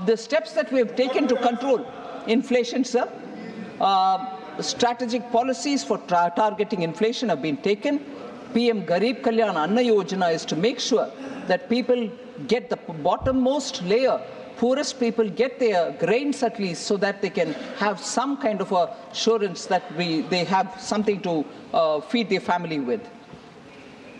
the steps that we have taken to control inflation, sir, strategic policies for targeting inflation have been taken. PM Garib Kalyan Anna Yojana is to make sure that people get the bottommost layer, poorest people get their grains at least, so that they can have some kind of assurance that they have something to feed their family with.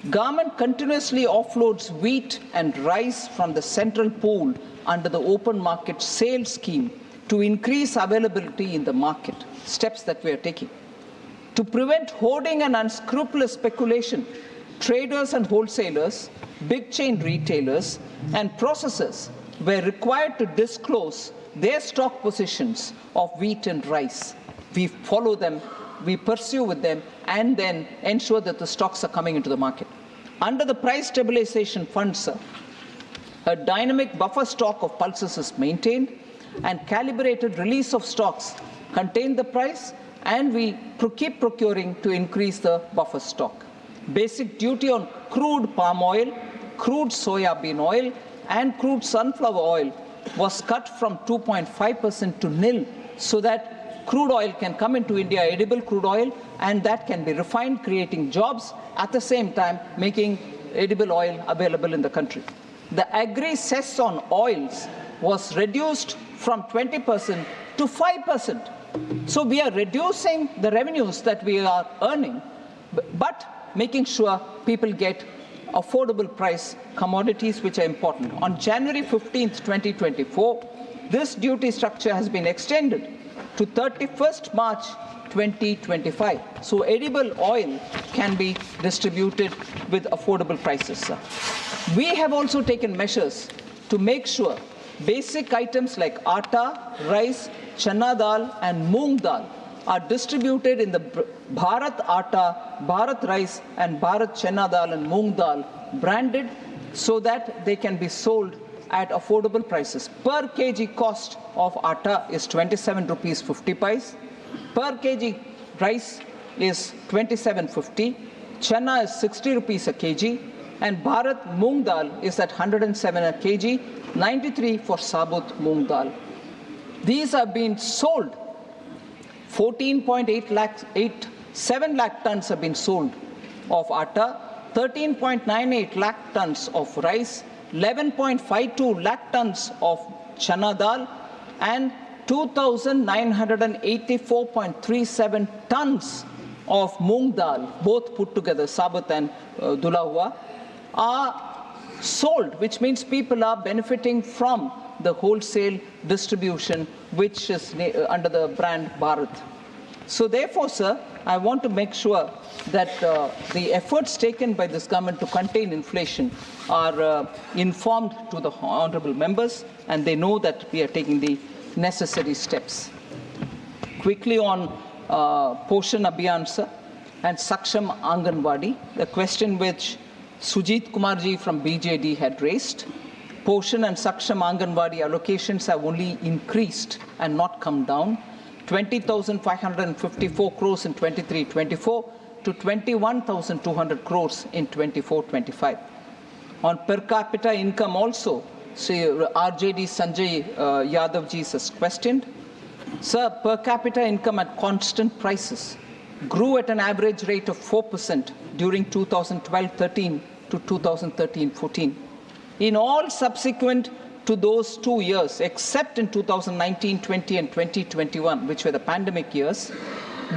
Government continuously offloads wheat and rice from the central pool under the open market sale scheme to increase availability in the market, steps that we are taking. To prevent hoarding and unscrupulous speculation, traders and wholesalers, big chain retailers, and processors were required to disclose their stock positions of wheat and rice. We follow them, we pursue with them, and then ensure that the stocks are coming into the market. Under the Price Stabilization Fund, sir, a dynamic buffer stock of pulses is maintained, and calibrated release of stocks contain the price, and we keep procuring to increase the buffer stock. Basic duty on crude palm oil, crude soya bean oil, and crude sunflower oil was cut from 2.5% to nil, so that crude oil can come into India, edible crude oil, and that can be refined, creating jobs, at the same time making edible oil available in the country. The agri-cess on oils was reduced from 20% to 5%. So we are reducing the revenues that we are earning, but making sure people get affordable price commodities which are important. On January 15th, 2024, this duty structure has been extended to 31st March 2025. So edible oil can be distributed with affordable prices, sir. We have also taken measures to make sure basic items like atta, rice, chana dal, and moong dal are distributed in the Bharat Atta, Bharat Rice, and Bharat Chana Dal and Moong Dal branded, so that they can be sold at affordable prices. Per kg cost of atta is 27 rupees 50 paise. Per kg rice is 27.50. Chana is 60 rupees a kg. And Bharat Moong Dal is at 107 a kg, 93 for Sabut Moong Dal. These have been sold. 14.7 lakh tons have been sold of atta, 13.98 lakh tons of rice, 11.52 lakh tons of chana dal, and 2,984.37 tons of moong dal, both put together, Sabut and Dula Hua, are sold, which means people are benefiting from the wholesale distribution, which is under the brand Bharat. So therefore, sir, I want to make sure that the efforts taken by this government to contain inflation are informed to the honorable members, and they know that we are taking the necessary steps. Quickly on Poshan Abhiyan, sir, and Saksham Anganwadi, the question which Sujit Kumarji from BJD had raised. Poshan and Saksham Anganwadi allocations have only increased and not come down. 20,554 crores in 23-24 to 21,200 crores in 24-25. On per capita income also, RJD Sanjay Yadavji is questioned. Sir, per capita income at constant prices grew at an average rate of 4% during 2012-13 to 2013-14. In all subsequent to those 2 years, except in 2019-20 and 2021, which were the pandemic years,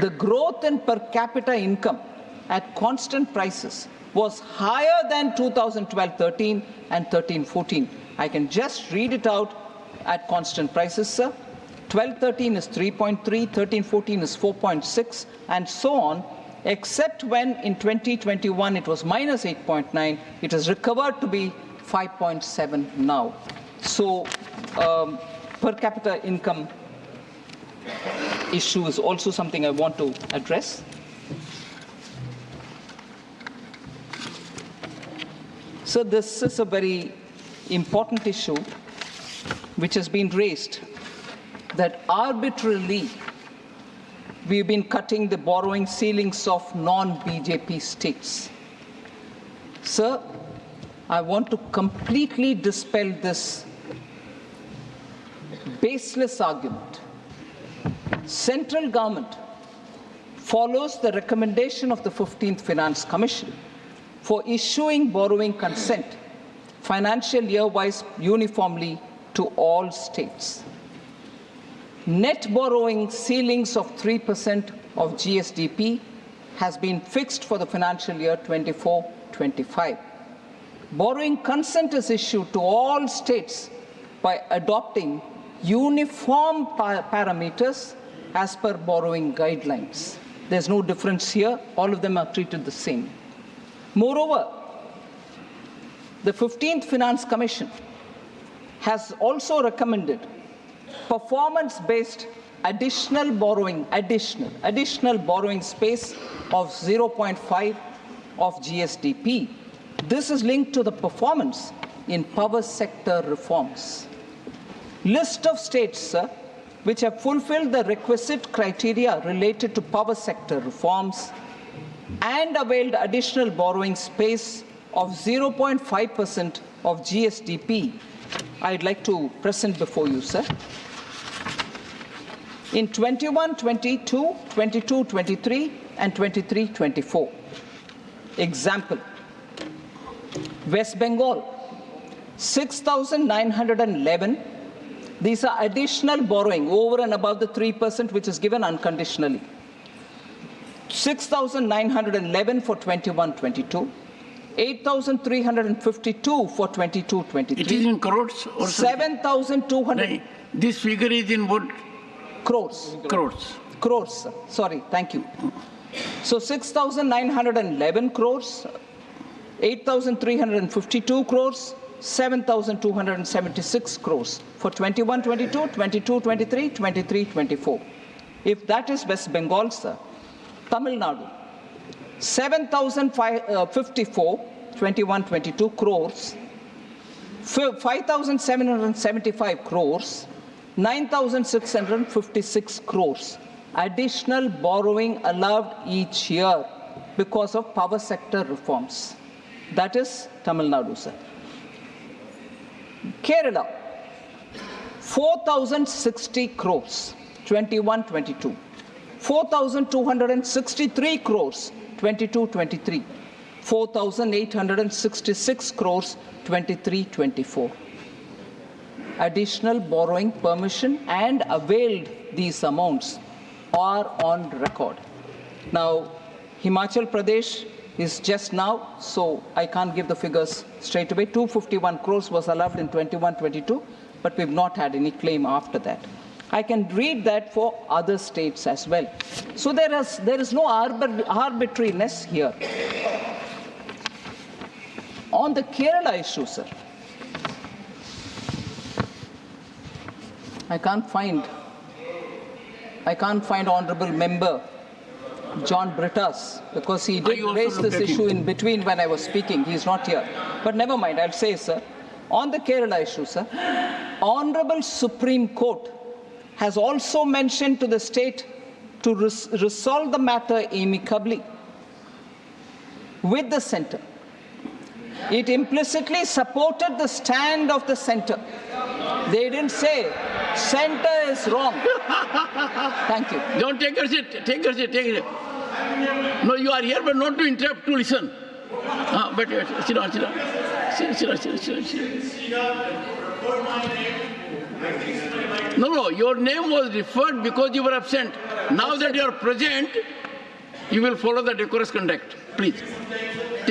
the growth in per capita income at constant prices was higher than 2012-13 and 13-14. I can just read it out at constant prices, sir. 12-13 is 3.3, 13-14 is 4.6, and so on. except when in 2021 it was minus 8.9, it has recovered to be 5.7 now. So per capita income issue is also something I want to address. So this is a very important issue which has been raised, that arbitrarily we've been cutting the borrowing ceilings of non-BJP states. Sir, I want to completely dispel this baseless argument. Central government follows the recommendation of the 15th Finance Commission for issuing borrowing consent financial year-wise uniformly to all states. Net borrowing ceilings of 3% of GSDP has been fixed for the financial year 24-25. Borrowing consent is issued to all states by adopting uniform parameters as per borrowing guidelines. There's no difference here. All of them are treated the same. Moreover, the 15th Finance Commission has also recommended performance-based additional borrowing space of 0.5 of GSDP. This is linked to the performance in power sector reforms. List of states, sir, which have fulfilled the requisite criteria related to power sector reforms and availed additional borrowing space of 0.5% of GSDP, I'd like to present before you, sir. In 21-22, 22-23, and 23-24. Example, West Bengal, 6,911. These are additional borrowing over and above the 3% which is given unconditionally. 6,911 for 21-22. 8,352 for 22-23. It is in crores or 7,200. This figure is in what? Crores. Crores. Crores. Sorry, thank you. So 6,911 crores, 8,352 crores, 7,276 crores for 21-22, 22-23, 23-24. If that is West Bengal, sir, Tamil Nadu, 7,054, 21-22 crores, 5,775 crores, 9,656 crores. Additional borrowing allowed each year because of power sector reforms. That is Tamil Nadu, sir. Kerala, 4,060 crores, 21-22. 4,263 crores, 22-23. 4,866 crores, 23-24. Additional borrowing permission and availed these amounts are on record. Now, Himachal Pradesh is just now, so I can't give the figures straight away. 251 crores was allowed in 21-22, but we've not had any claim after that. I can read that for other states as well. So there is no arbitrariness here. On the Kerala issue, sir, I can't find Honorable Member John Brittas, because he did raise this issue in between when I was speaking. He's not here. But never mind, I'll say, sir, on the Kerala issue, sir, Honorable Supreme Court has also mentioned to the state to resolve the matter amicably with the centre. It implicitly supported the stand of the centre. They didn't say centre is wrong. Thank you. Don't take your seat. Take your seat. Take it. No, you are here, but not to interrupt, to listen. But sit down, sit down. Sit down. No, your name was referred because you were absent. Now that you are present, you will follow the decorous conduct. Please.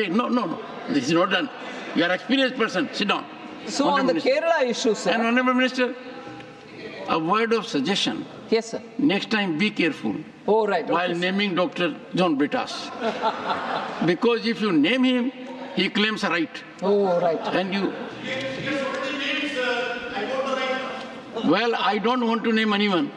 No. This is not done. You are an experienced person. Sit down. So on the Kerala issue, sir. And Honourable Minister. a word of suggestion. Yes, sir. Next time, be careful. Oh, right. While naming Dr. John Britas. Because if you name him, he claims a right. Oh, right. And you... Well, I don't want to name anyone.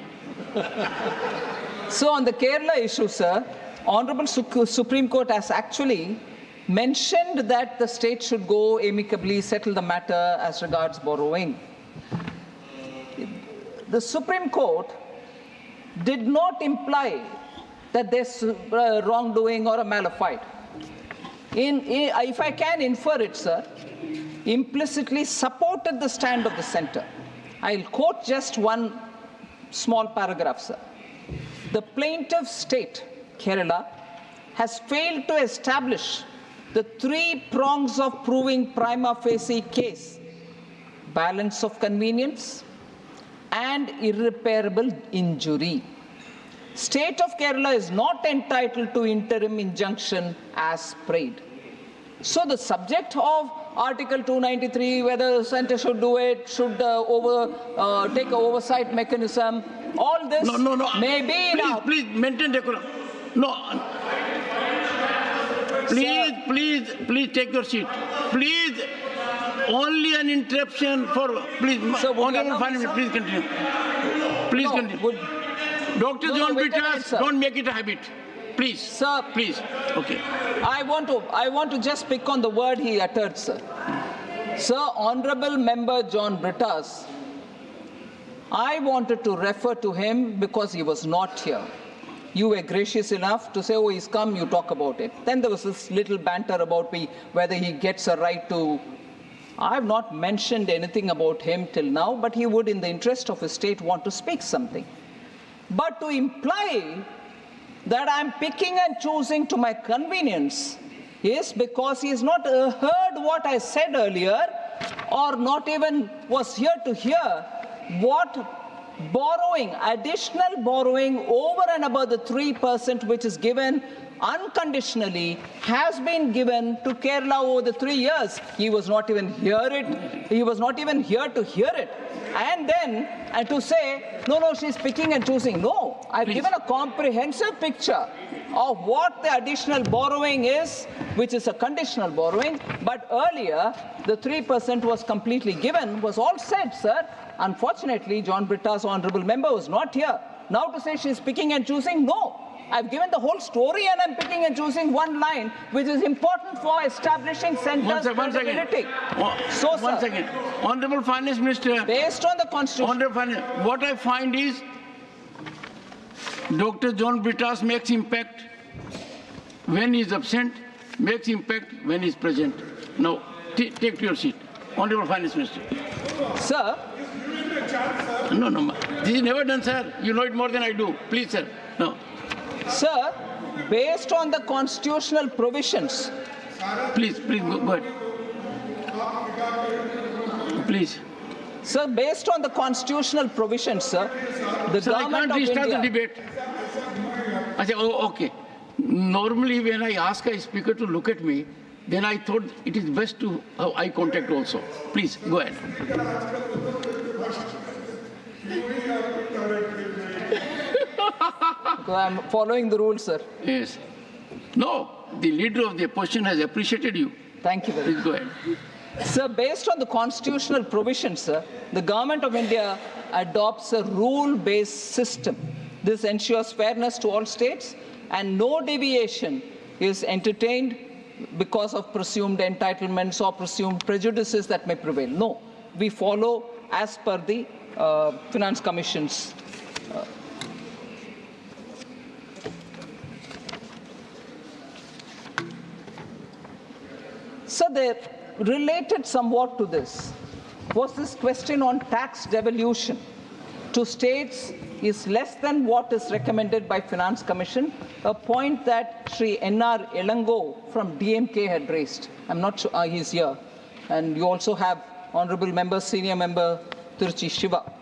So on the Kerala issue, sir, Honorable Supreme Court has actually mentioned that the state should go amicably settle the matter as regards borrowing. The Supreme Court did not imply that there's wrongdoing or a malafide. If I can infer it, sir, implicitly supported the stand of the centre. I'll quote just one small paragraph, sir. The plaintiff state, Kerala, has failed to establish the three prongs of proving prima facie case: balance of convenience and irreparable injury. State of Kerala is not entitled to interim injunction as prayed. So the subject of Article 293, whether the centre should do it, should take an oversight mechanism, all this may be enough. Please maintain decorum. No. Please take your seat. Please, only an interruption for, please, Honorable Finance Minister, please continue. Please continue. Dr. John Britas, don't make it a habit. Please, sir. Please. Okay. I want to just pick on the word he uttered, sir. Sir, Honorable Member John Britas, I wanted to refer to him because he was not here. You were gracious enough to say, oh, he's come, you talk about it. Then there was this little banter about whether he gets a right to... I have not mentioned anything about him till now, but he would, in the interest of his state, want to speak something. But to imply that I'm picking and choosing to my convenience is because he has not heard what I said earlier, or not even was here to hear what borrowing, additional borrowing over and above the 3% which is given unconditionally has been given to Kerala over the 3 years. He was not even here to hear it. And then to say, no, she's picking and choosing. No, I've given a comprehensive picture of what the additional borrowing is, which is a conditional borrowing. But earlier, the 3% was completely given, was all said, sir. Unfortunately, John Britas, honourable member, was not here. Now to say she's picking and choosing, no. I've given the whole story and I'm picking and choosing one line, which is important for establishing centre's credibility. One second. Honourable Finance Minister. Based on the Constitution. What I find is Dr. John Britas makes impact when he is absent, makes impact when he is present. Now, take your seat. Honourable Finance Minister. Sir. No. This is never done, sir. You know it more than I do. Please, sir. No. Sir, based on the constitutional provisions. Please, go ahead. Please. Sir, based on the constitutional provisions, sir, the government of India... I can't restart the debate. I say, oh, okay. Normally, when I ask a speaker to look at me, then I thought it is best to have eye contact also. Please, go ahead. I'm following the rules, sir. Yes. No, the leader of the opposition has appreciated you. Thank you very much. Please go ahead. Sir, based on the constitutional provisions, sir, the government of India adopts a rule-based system. This ensures fairness to all states, and no deviation is entertained because of presumed entitlements or presumed prejudices that may prevail. No, we follow as per the Finance Commission's So they're related somewhat to this was this question on tax devolution to states is less than what is recommended by Finance Commission, a point that Sri N.R. Elango from DMK had raised. I'm not sure he's here. And you also have Honorable Member, Senior Member Tiruchi Shiva.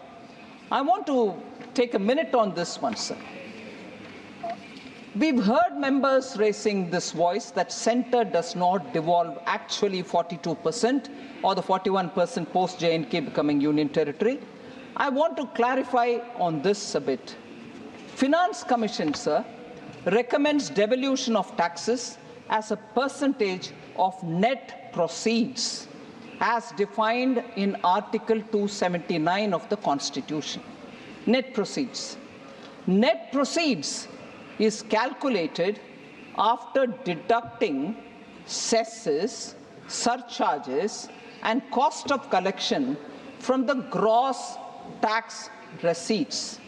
I want to take a minute on this one, sir. We've heard members raising this voice that centre does not devolve actually 42% or the 41% post-JNK becoming union territory. I want to clarify on this a bit. Finance Commission, sir, recommends devolution of taxes as a percentage of net proceeds as defined in Article 279 of the Constitution. Net proceeds. Net proceeds is calculated after deducting cesses, surcharges, and cost of collection from the gross tax receipts.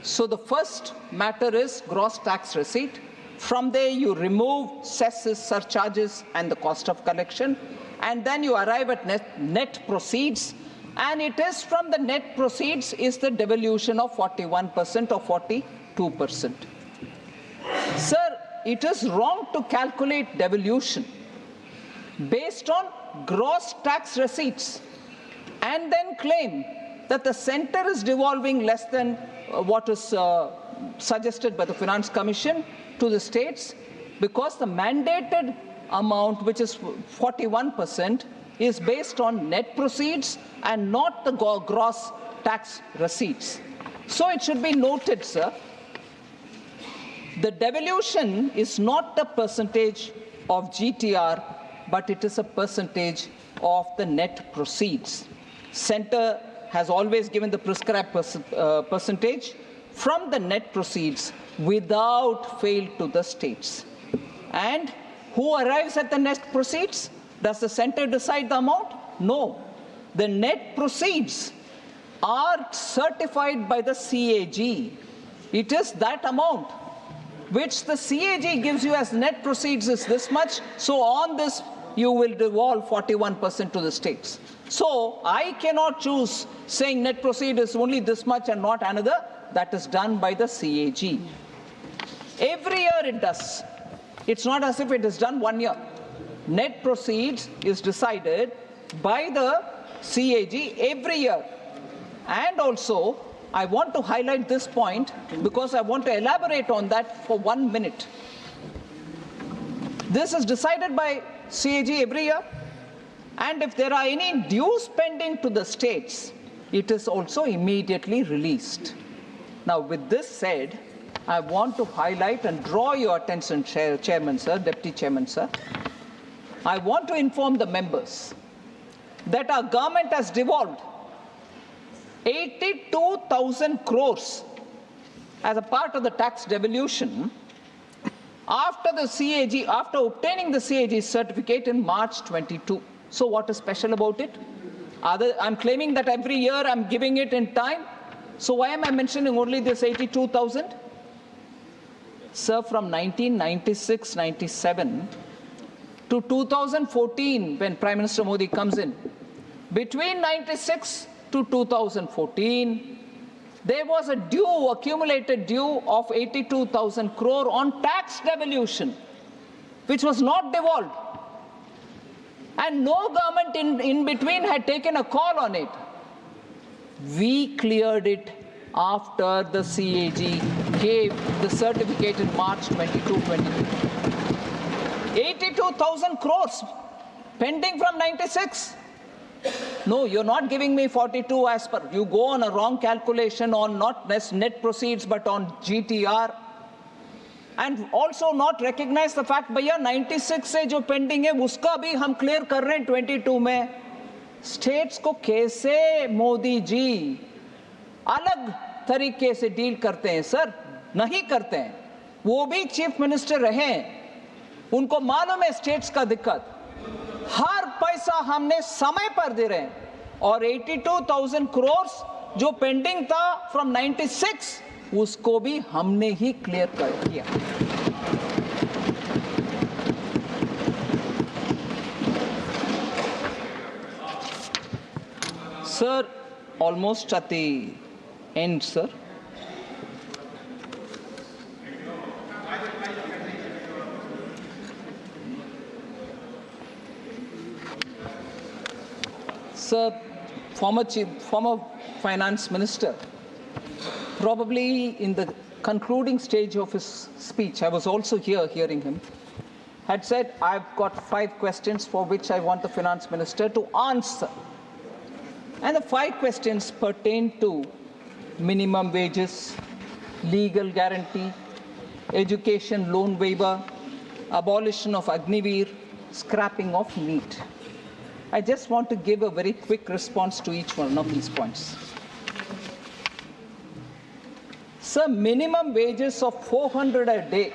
So the first matter is gross tax receipt. From there you remove cesses, surcharges, and the cost of collection, and then you arrive at net proceeds, and it is from the net proceeds is the devolution of 41% or 42%. Sir, it is wrong to calculate devolution based on gross tax receipts and then claim that the center is devolving less than what is suggested by the Finance Commission to the states, because the mandated amount, which is 41%, is based on net proceeds and not the gross tax receipts. So it should be noted, sir, the devolution is not a percentage of GTR, but it is a percentage of the net proceeds. Center has always given the prescribed percentage from the net proceeds without fail to the states. And who arrives at the net proceeds? Does the center decide the amount? No. The net proceeds are certified by the CAG. It is that amount which the CAG gives you as net proceeds is this much. So on this, you will devolve 41% to the states. So I cannot choose saying net proceed is only this much and not another. That is done by the CAG. Every year it does. It's not as if it is done 1 year. Net proceeds is decided by the CAG every year. And also, I want to highlight this point because I want to elaborate on that for 1 minute. This is decided by CAG every year. And if there are any dues pending to the states, it is also immediately released. Now, with this said, I want to highlight and draw your attention, Chairman, sir, Deputy Chairman, sir. I want to inform the members that our government has devolved 82,000 crores as a part of the tax devolution after the CAG, after obtaining the CAG certificate in March 22. So what is special about it? I'm claiming that every year I'm giving it in time. So why am I mentioning only this 82,000? Sir, from 1996-97 to 2014, when Prime Minister Modi comes in, between 96 to 2014, there was a due, accumulated due of 82,000 crore on tax devolution, which was not devolved. And no government in between had taken a call on it. We cleared it after the CAG gave the certificate in March 22. 82,000 crores pending from 96. No, you're not giving me 42 as per. You go on a wrong calculation on not net proceeds but on GTR. And also not recognize the fact, भैया 96 से जो pending है उसका भी हम clear कर रहे हैं 22 में. States को कैसे मोदी जी अलग तरीके से डील करते हैं सर? नहीं करते हैं. वो भी चीफ मिनिस्टर रहे हैं, उनको मालूम है स्टेट्स का दिक्कत. हर पैसा हमने समय पर दे रहे हैं और 82,000 करोड़ जो पेंडिंग था फ्रॉम 96 उसको भी हमने ही क्लियर कर दिया. Sir, almost at the end, sir. Sir, former finance minister, probably in the concluding stage of his speech, I was also here hearing him, had said, I've got 5 questions for which I want the finance minister to answer. And the 5 questions pertain to minimum wages, legal guarantee, education loan waiver, abolition of Agniveer, scrapping of NEET. I just want to give a very quick response to each one of these points. Sir, minimum wages of 400 a day.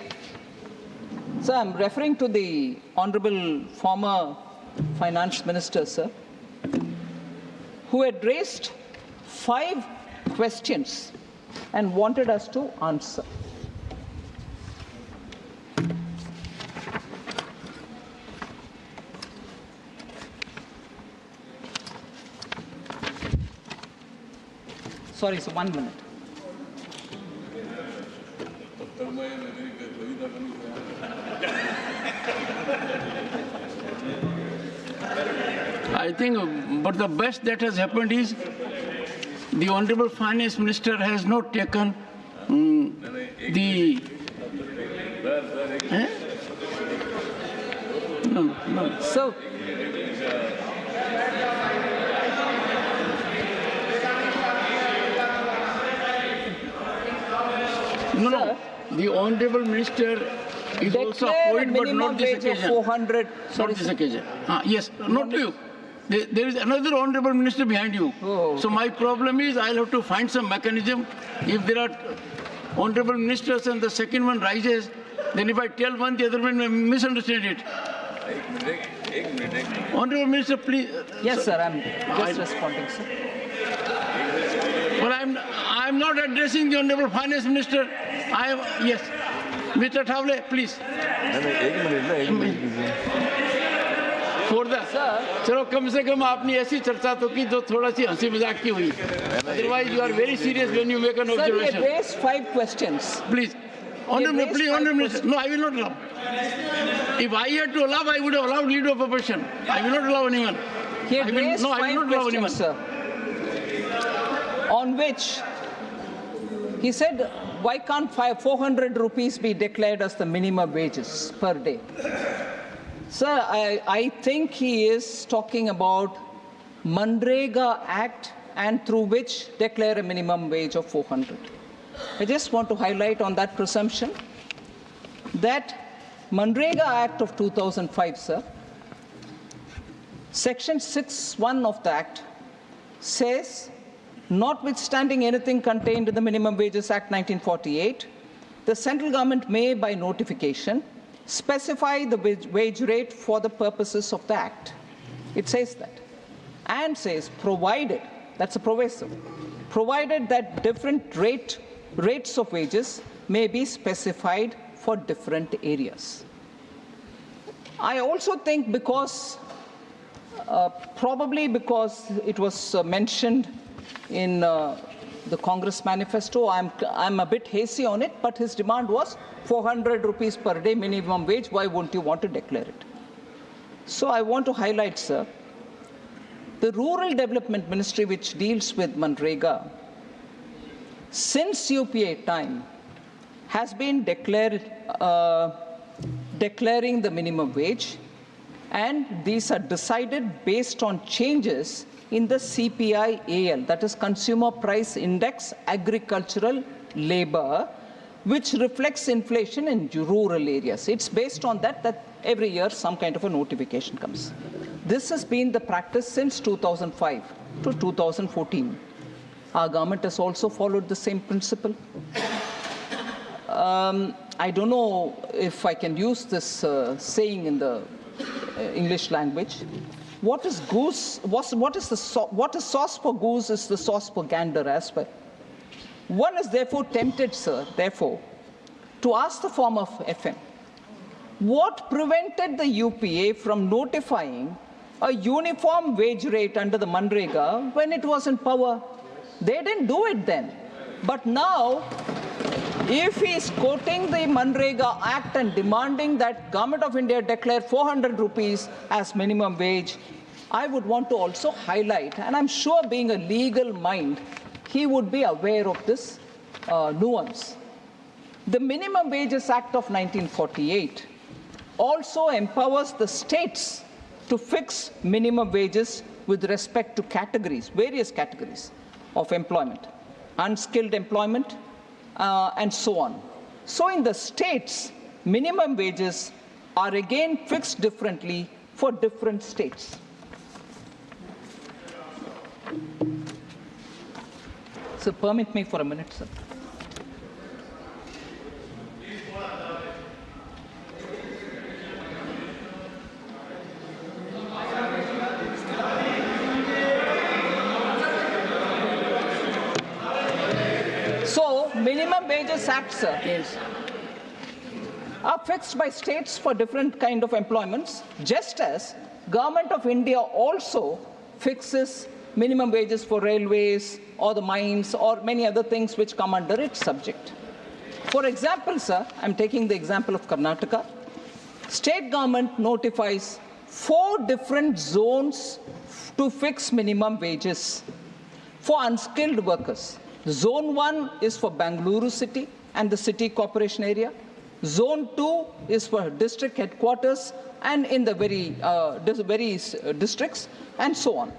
Sir, I'm referring to the Honorable former Finance Minister, sir, who had raised 5 questions and wanted us to answer. Sorry, sir, 1 minute. I think, but the best that has happened is the Honorable Finance Minister has not taken the... No. So, no. The Honorable Minister is also a poet, but not this occasion. 400. Not this occasion. Yes, not to you. There is another Honorable Minister behind you. Oh, okay. So my problem is I'll have to find some mechanism. If there are Honorable Ministers and the second one rises, then if I tell one, the other one may misunderstand it. Honorable Minister, please. Yes, sir, I'm just responding, sir. Well, I'm not addressing the Honorable Finance Minister. Yes. Mr. Thavle, please. For the चलो कम से कम आपने ऐसी चर्चा तो की जो थोड़ा सी हंसी मजाक की हुई. Otherwise, you are very serious when you make an observation. Sir, he raised 5 questions. Please. Honorable Minister. No, I will not allow. If I had to allow, I would have allowed leader of opposition. I will not allow anyone. He had raised 5 questions, sir, on which he said, why can't 400 rupees be declared as the minimum wages per day? Sir, I think he is talking about Manrega Act and through which declare a minimum wage of 400. I just want to highlight on that presumption that Manrega Act of 2005, sir, Section 6(1) of the Act says, notwithstanding anything contained in the Minimum Wages Act 1948, the central government may, by notification, specify the wage rate for the purposes of the Act. It says that. And says, provided, that's a proviso, provided that different rates of wages may be specified for different areas. I also think because, probably because it was mentioned in the Congress manifesto, I'm a bit hazy on it, but his demand was 400 rupees per day minimum wage. Why won't you want to declare it? So I want to highlight, sir, the Rural Development Ministry, which deals with Manrega, since UPA time, has been declaring the minimum wage, and these are decided based on changes in the CPI-AL, that is Consumer Price Index Agricultural Labor, which reflects inflation in rural areas. It's based on that every year some kind of a notification comes. This has been the practice since 2005 to 2014. Our government has also followed the same principle. I don't know if I can use this saying in the English language. What is sauce for goose is the sauce for gander as well. One is therefore tempted, sir, therefore, to ask the former FM, what prevented the UPA from notifying a uniform wage rate under the Manrega when it was in power? They didn't do it then. But now, if he is quoting the Manrega Act and demanding that Government of India declare 400 rupees as minimum wage, I would want to also highlight, and I'm sure being a legal mind, he would be aware of this nuance. The Minimum Wages Act of 1948 also empowers the states to fix minimum wages with respect to categories, various categories of employment, unskilled employment, and so on. So in the states, minimum wages are again fixed differently for different states. So permit me for a minute, sir. So minimum wages act, sir, are fixed by states for different kind of employments, just as Government of India also fixes minimum wages for railways or the mines or many other things which come under its subject. For example, sir, I'm taking the example of Karnataka. State government notifies 4 different zones to fix minimum wages for unskilled workers. Zone 1 is for Bangalore city and the city corporation area. Zone 2 is for district headquarters and in the various districts, and so on.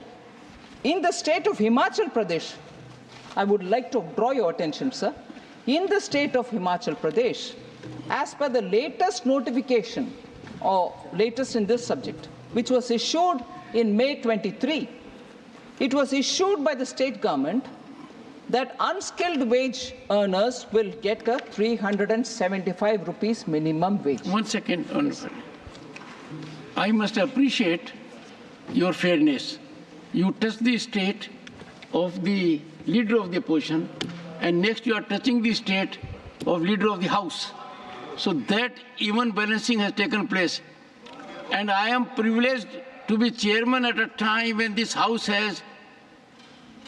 In the state of Himachal Pradesh, I would like to draw your attention, sir. In the state of Himachal Pradesh, as per the latest notification, or latest in this subject, which was issued in May 23, it was issued by the state government that unskilled wage earners will get a 375 rupees minimum wage. 1 second, Honorable. I must appreciate your fairness. You touch the state of the leader of the opposition, and next you are touching the state of leader of the House. So that even balancing has taken place. And I am privileged to be chairman at a time when this House has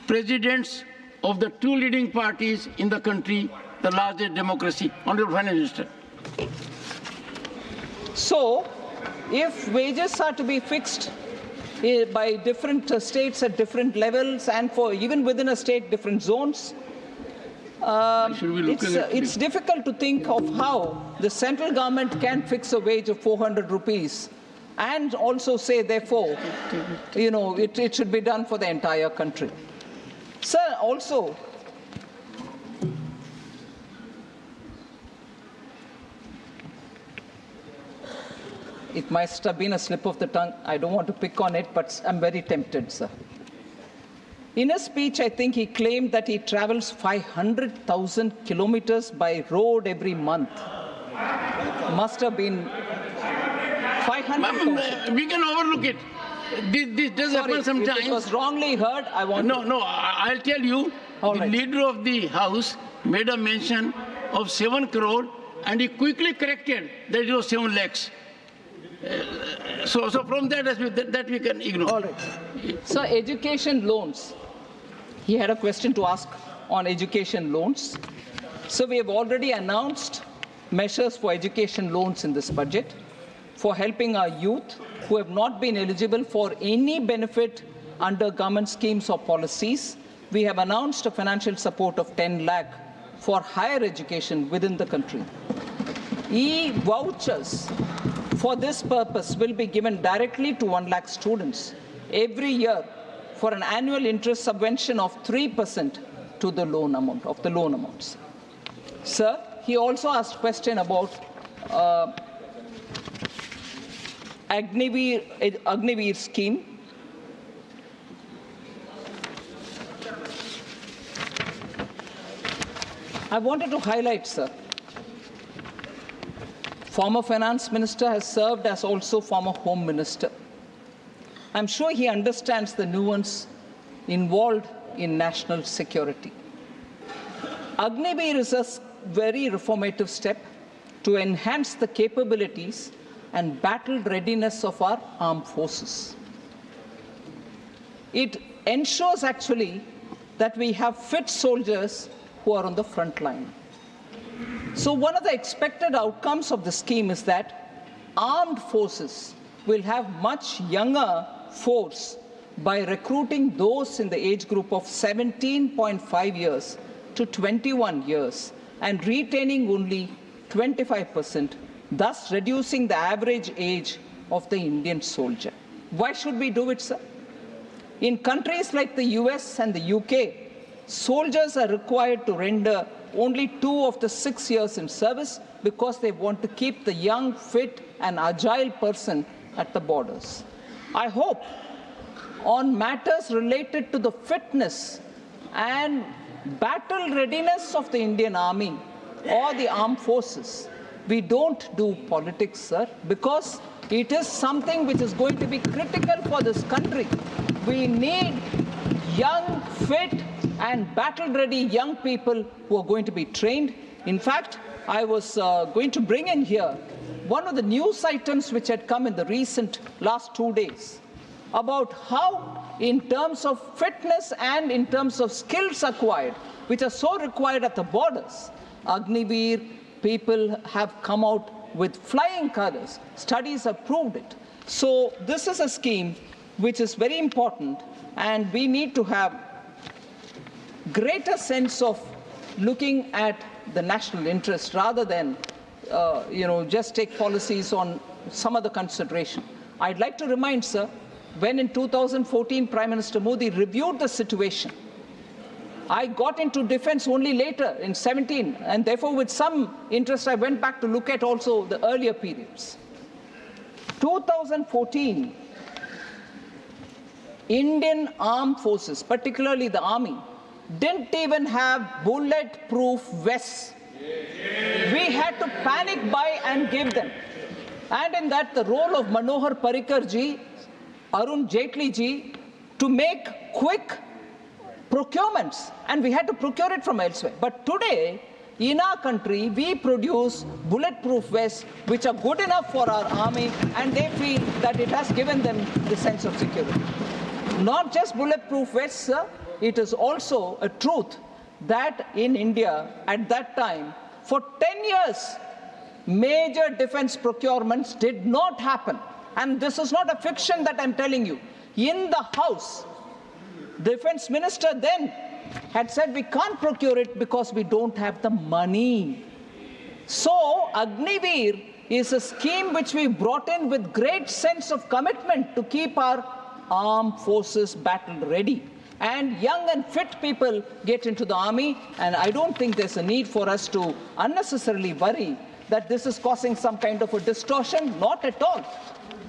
presidents of the 2 leading parties in the country, the largest democracy. Honorable Finance Minister. So, if wages are to be fixed by different states at different levels and for even within a state different zones, it's difficult to think of how the central government can fix a wage of 400 rupees and also say, therefore, it should be done for the entire country. Sir, also, it must have been a slip of the tongue. I don't want to pick on it, but I'm very tempted, sir. In a speech, I think he claimed that he travels 500,000 kilometers by road every month. Must have been 500,000. We can overlook it. This does happen sometimes. If it was wrongly heard, I want I'll tell you, the leader of the House made a mention of 7 crore and he quickly corrected that it was 7 lakhs. So from that we can ignore. All right. So education loans. He had a question to ask on education loans. So we have already announced measures for education loans in this budget for helping our youth who have not been eligible for any benefit under government schemes or policies. We have announced a financial support of 10 lakh for higher education within the country. E-vouchers for this purpose will be given directly to 1 lakh students every year for an annual interest subvention of 3% to the loan amount, of the loan amounts. Sir, he also asked a question about Agniveer scheme. I wanted to highlight, sir, former finance minister has served as also former home minister. I'm sure he understands the nuance involved in national security. Agniveer is a very reformative step to enhance the capabilities and battle readiness of our armed forces. It ensures actually that we have fit soldiers who are on the front line. So one of the expected outcomes of the scheme is that armed forces will have much younger force by recruiting those in the age group of 17.5 years to 21 years and retaining only 25%, thus reducing the average age of the Indian soldier. Why should we do it, sir? In countries like the US and the UK, soldiers are required to render only 2 of the 6 years in service because they want to keep the young, fit, and agile person at the borders. I hope on matters related to the fitness and battle readiness of the Indian Army or the armed forces, we don't do politics, sir, because it is something which is going to be critical for this country. We need young, fit, and battle-ready young people who are going to be trained. In fact, I was going to bring in here one of the news items which had come in the last 2 days about how, in terms of fitness and in terms of skills acquired, which are so required at the borders, Agniveer people have come out with flying colors. Studies have proved it. So this is a scheme which is very important, and we need to have greater sense of looking at the national interest rather than just take policies on some other consideration. I'd like to remind, sir, when in 2014 Prime Minister Modi reviewed the situation, I got into defense only later in 17, and therefore with some interest I went back to look at also the earlier periods. 2014, Indian armed forces, particularly the army, didn't even have bulletproof vests. We had to panic buy and give them. And in that, the role of Manohar Parrikar ji, Arun Jaitley ji, to make quick procurements, and we had to procure it from elsewhere. But today, in our country, we produce bulletproof vests which are good enough for our army, and they feel that it has given them the sense of security. Not just bulletproof vests, sir, it is also a truth that in India, at that time, for 10 years, major defense procurements did not happen. And this is not a fiction that I'm telling you. In the House, the defense minister then had said we can't procure it because we don't have the money. So Agniveer is a scheme which we brought in with great sense of commitment to keep our armed forces battle ready. And young and fit people get into the army, and I don't think there's a need for us to unnecessarily worry that this is causing some kind of a distortion. Not at all.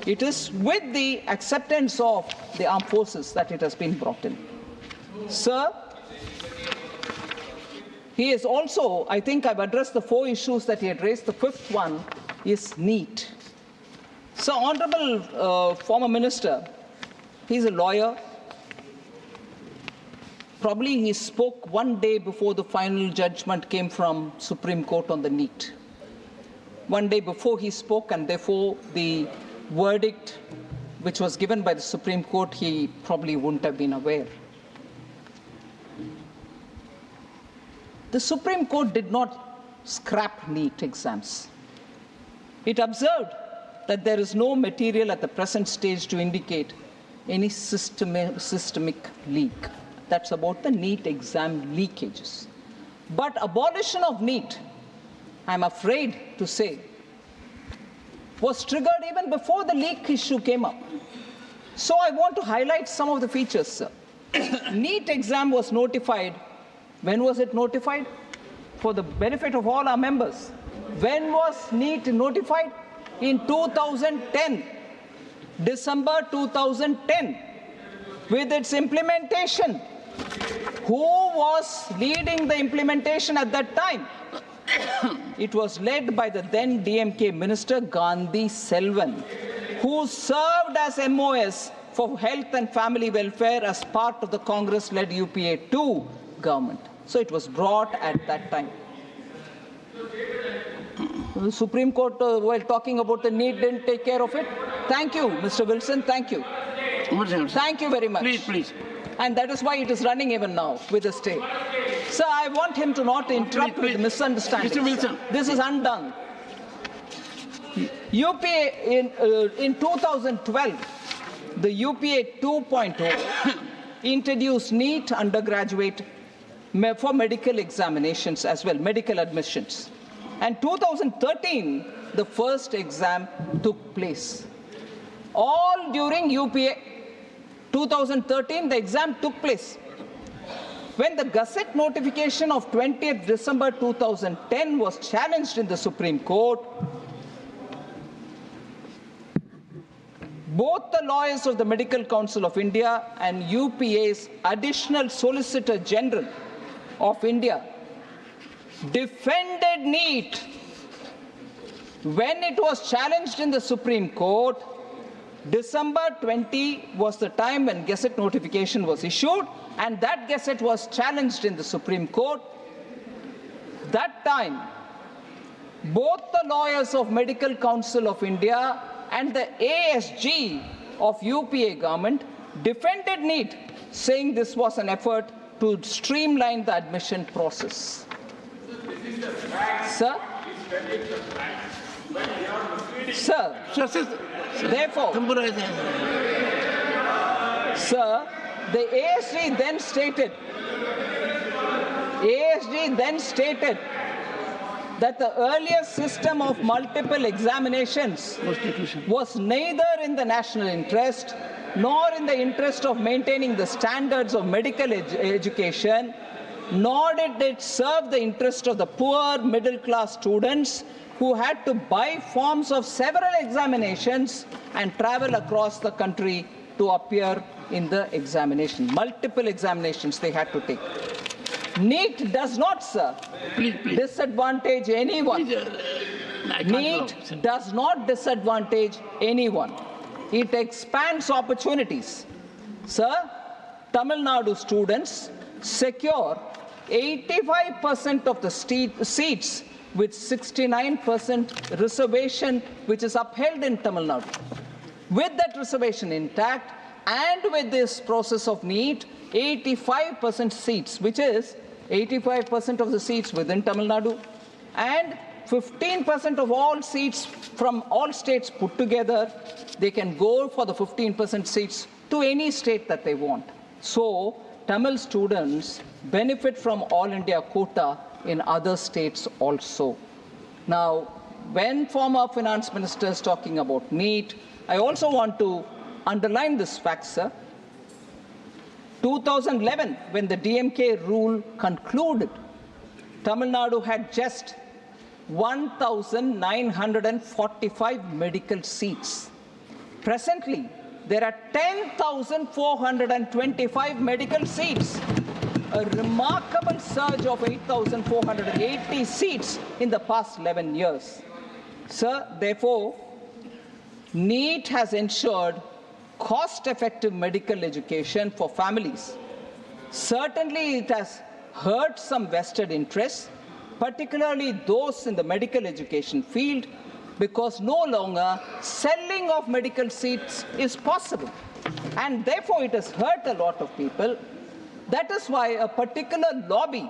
It is with the acceptance of the armed forces that it has been brought in. Sir, he is also, I think I've addressed the 4 issues that he had raised. The 5th one is NEET. So, Honorable former Minister, he's a lawyer. Probably he spoke one day before the final judgment came from Supreme Court on the NEET. One day before he spoke, and therefore the verdict which was given by the Supreme Court, he probably wouldn't have been aware. The Supreme Court did not scrap NEET exams. It observed that there is no material at the present stage to indicate any systemic leak. That's about the NEET exam leakages. But abolition of NEET, I'm afraid to say, was triggered even before the leak issue came up. So I want to highlight some of the features, sir. NEET exam was notified. When was it notified? For the benefit of all our members. When was NEET notified? In 2010, December 2010, with its implementation. Who was leading the implementation at that time? It was led by the then DMK Minister Gandhi Selvan, who served as MOS for Health and Family Welfare as part of the Congress-led UPA 2 government. So it was brought at that time. The Supreme Court, while talking about the NEET, didn't take care of it. Thank you, Mr. Wilson. Thank you. Thank you very much. Please. And that is why it is running even now with the stay. Sir, I want him to not interrupt with misunderstanding. Mr. Wilson. This is undone. UPA, in 2012, the UPA 2.0 introduced NEET undergraduate for medical examinations as well, medical admissions. And 2013, the first exam took place. All during UPA 2013, the exam took place. When the Gazette notification of 20th December 2010 was challenged in the Supreme Court, both the lawyers of the Medical Council of India and UPA's Additional Solicitor General of India defended NEET. When it was challenged in the Supreme Court, December 20 was the time when Gazette notification was issued, and that Gazette was challenged in the Supreme Court. That time, both the lawyers of Medical Council of India and the ASG of UPA government defended NEET, saying this was an effort to streamline the admission process. Sir? Sir, therefore, sir, the ASG then stated that the earlier system of multiple examinations was neither in the national interest nor in the interest of maintaining the standards of medical education, nor did it serve the interest of the poor middle-class students who had to buy forms of several examinations and travel across the country to appear in the examination. Multiple examinations they had to take. NEET does not, sir, disadvantage anyone. NEET does not disadvantage anyone. It expands opportunities. Sir, Tamil Nadu students secure 85% of the seats with 69% reservation, which is upheld in Tamil Nadu. With that reservation intact, and with this process of NEET, 85% seats, which is 85% of the seats within Tamil Nadu, and 15% of all seats from all states put together, they can go for the 15% seats to any state that they want. So, Tamil students benefit from All India quota in other states also. Now, when former finance minister is talking about NEET, I also want to underline this fact, sir. 2011, when the DMK rule concluded, Tamil Nadu had just 1,945 medical seats. Presently, there are 10,425 medical seats, a remarkable surge of 8,480 seats in the past 11 years. Sir, therefore, NEET has ensured cost-effective medical education for families. Certainly, it has hurt some vested interests, particularly those in the medical education field, because no longer selling of medical seats is possible. And therefore, it has hurt a lot of people. That is why a particular lobby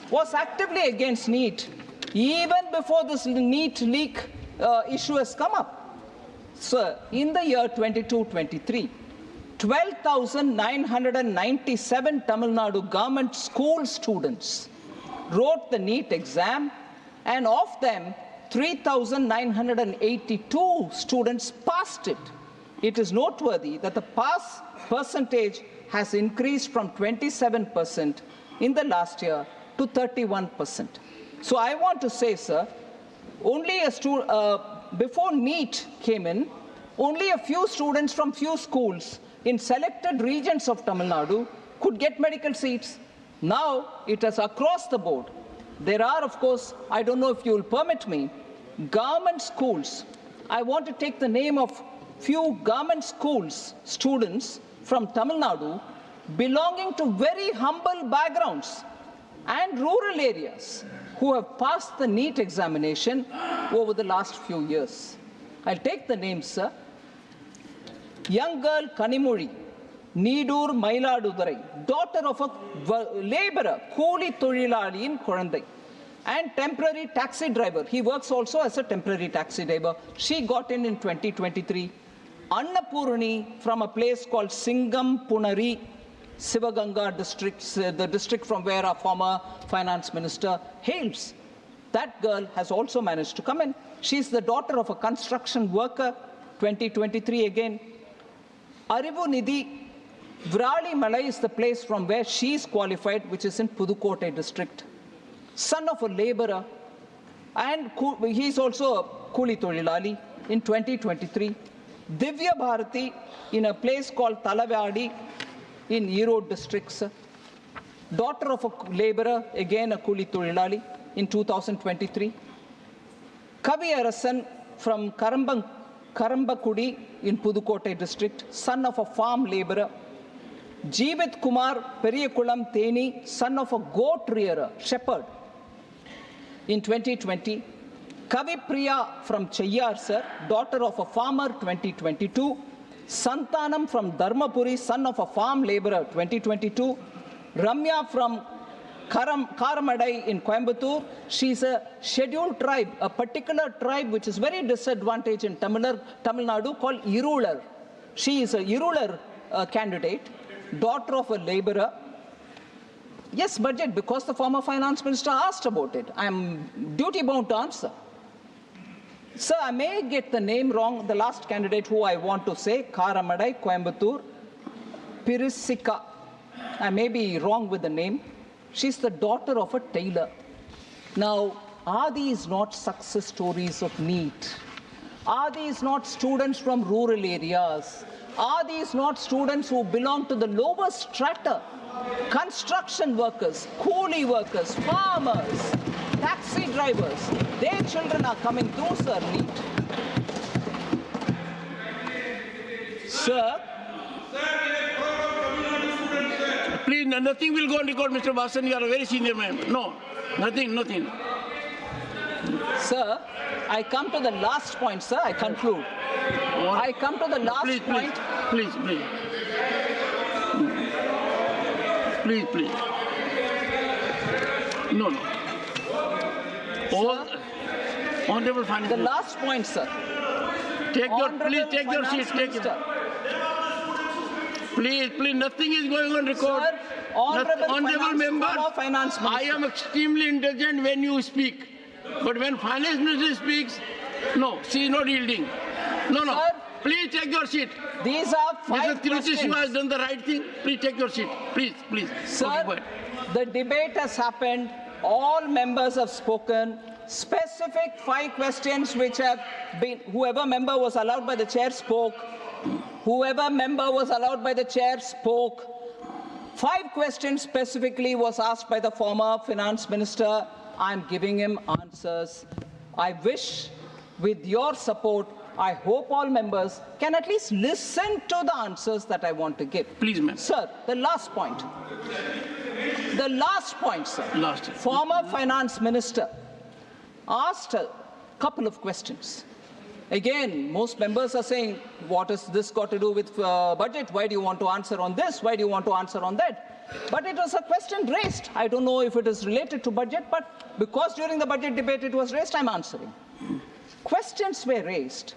was actively against NEET, even before this NEET leak issue has come up. Sir, in the year 22-23, 12,997 Tamil Nadu government school students wrote the NEET exam, and of them, 3,982 students passed it. It is noteworthy that the pass percentage has increased from 27% in the last year to 31%. So I want to say, sir, only before NEET came in, only a few students from few schools in selected regions of Tamil Nadu could get medical seats. Now it is across the board. There are, of course, I don't know if you will permit me, government schools. I want to take the name of few government schools students from Tamil Nadu belonging to very humble backgrounds and rural areas who have passed the NEET examination over the last few years. I'll take the names, sir. Young girl Kanimuri, Needur Mailadurai, daughter of a laborer, Kooli Tozhilali in Korandai, and temporary taxi driver. He works also as a temporary taxi driver. She got in 2023. Annapurni from a place called Singam Punari, Sivaganga district, the district from where our former finance minister hails. That girl has also managed to come in. She's the daughter of a construction worker, 2023 again. Arivu Nidhi, Virali Malai is the place from where she is qualified, which is in Pudukkottai district. Son of a laborer, and he is also a Kuli Tolilali in 2023. Divya Bharati in a place called Talavadi in Erode districts. Daughter of a laborer, again a Kuli Tolilali in 2023. Kavi Arasan from Karambakudi in Pudukkottai district, son of a farm laborer. Jeevit Kumar Periyakulam Theni, son of a goat rearer, shepherd, in 2020. Kavi Priya from Chayyar, sir, daughter of a farmer, 2022. Santanam from Dharmapuri, son of a farm laborer, 2022. Ramya from Karamadai in Coimbatore. She's a scheduled tribe, a particular tribe which is very disadvantaged in Tamil Nadu called Irular. She is a Irular candidate, daughter of a laborer. Yes, budget, because the former finance minister asked about it. I'm duty bound to answer. Sir, I may get the name wrong. The last candidate who I want to say, Karamadai, Coimbatore, Pirisika. I may be wrong with the name. She's the daughter of a tailor. Now, are these not success stories of NEET? Are these not students from rural areas? Are these not students who belong to the lower strata? Construction workers, coolie workers, farmers, taxi drivers, their children are coming through, sir, NEET. Sir, please, nothing will go on record, Mr. Vasan. You are a very senior man. No, nothing. Sir, I come to the last point, sir. I conclude. I come to the last point. Please. No. All honorable finance. The last point, sir. Take your seat. Please, nothing is going on record. Sir, honorable member, finance minister. I am extremely indulgent when you speak. But when finance minister speaks, no, she is not yielding. No. Sir, please take your seat. These are 5 Mr. Tiruchi questions. Shiva has done the right thing. Please take your seat. Please. Sir, the debate has happened. All members have spoken. Specific 5 questions which have been, whoever member was allowed by the chair spoke. Whoever member was allowed by the chair spoke. 5 questions specifically was asked by the former finance minister. I'm giving him answers. I wish, with your support, I hope all members can at least listen to the answers that I want to give. Please, ma'am. Sir, the last point. The last point, sir. Former finance minister asked a couple of questions. Again, most members are saying, what has this got to do with budget? Why do you want to answer on this? Why do you want to answer on that? But it was a question raised. I don't know if it is related to budget, but because during the budget debate it was raised, I'm answering. Questions were raised.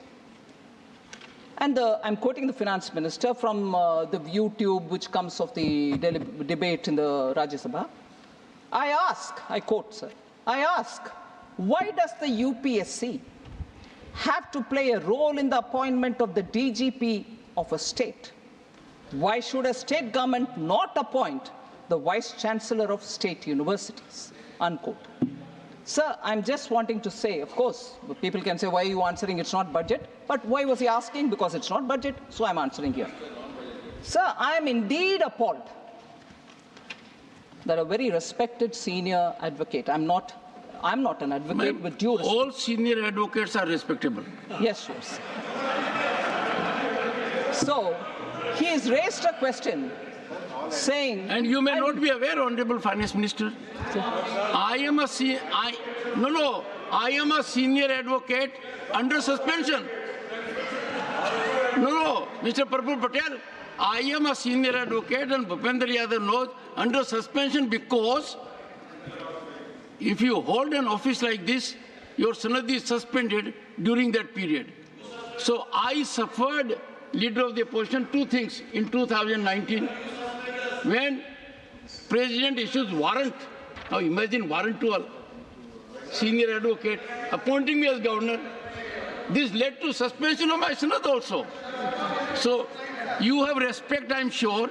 And I'm quoting the finance minister from the YouTube which comes of the debate in the Rajya Sabha. I quote, sir, I ask, why does the UPSC have to play a role in the appointment of the DGP of a state? Why should a state government not appoint the vice chancellor of state universities? Unquote. Sir, I'm just wanting to say, of course, people can say, why are you answering? It's not budget. But why was he asking? Because it's not budget, so I'm answering here. Sir, I am indeed appalled that a very respected senior advocate, I'm not an advocate with due respect. All senior advocates are respectable. Yes. So, he has raised a question saying... And you may not be aware, Honorable Finance Minister, I am a senior advocate under suspension. No, Mr. Prabhu Patel, I am a senior advocate and Bhupender Yadav knows under suspension because if you hold an office like this, your sanad is suspended during that period. So I suffered, leader of the opposition, 2 things in 2019. When President issues warrant, now imagine warrant to a senior advocate appointing me as governor, this led to suspension of my sanad also. So you have respect, I'm sure,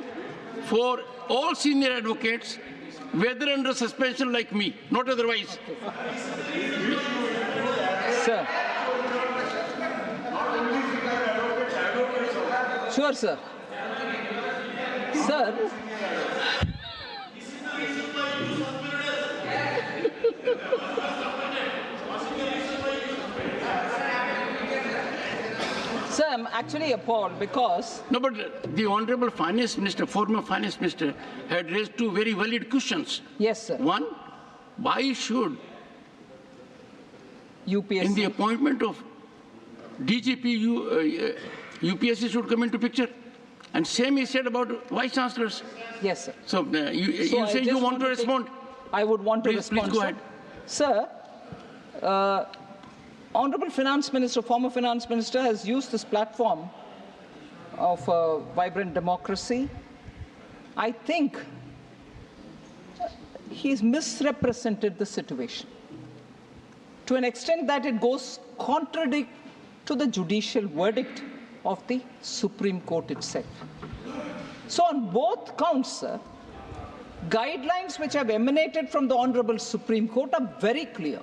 for all senior advocates, whether under suspension like me, not otherwise. Sir. Sure, sir. Sir. Sir, I'm actually appalled because... No, but the Honorable Finance Minister, former Finance Minister, had raised two very valid questions. Yes, sir. One, why should UPSC... in the appointment of DGP, UPSC should come into picture? And same he said about Vice Chancellors. Yes, sir. So you say you want to respond? I would want to respond. Please go ahead. Sir, Honorable Finance Minister, former Finance Minister, has used this platform of vibrant democracy. I think he's misrepresented the situation to an extent that it goes contrary to the judicial verdict of the Supreme Court itself. So on both counts, sir, guidelines which have emanated from the Honorable Supreme Court are very clear.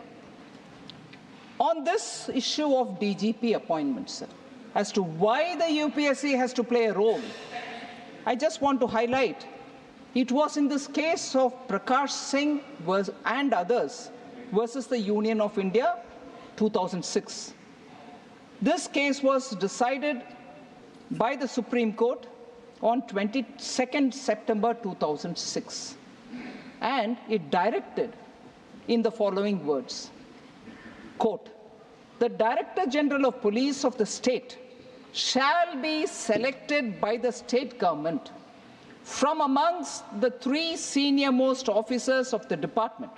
On this issue of DGP appointments, sir, as to why the UPSC has to play a role, I just want to highlight, it was in this case of Prakash Singh and others versus the Union of India, 2006. This case was decided by the Supreme Court on 22nd September 2006. And it directed in the following words, quote, "The Director General of Police of the state shall be selected by the state government from amongst the 3 senior-most officers of the department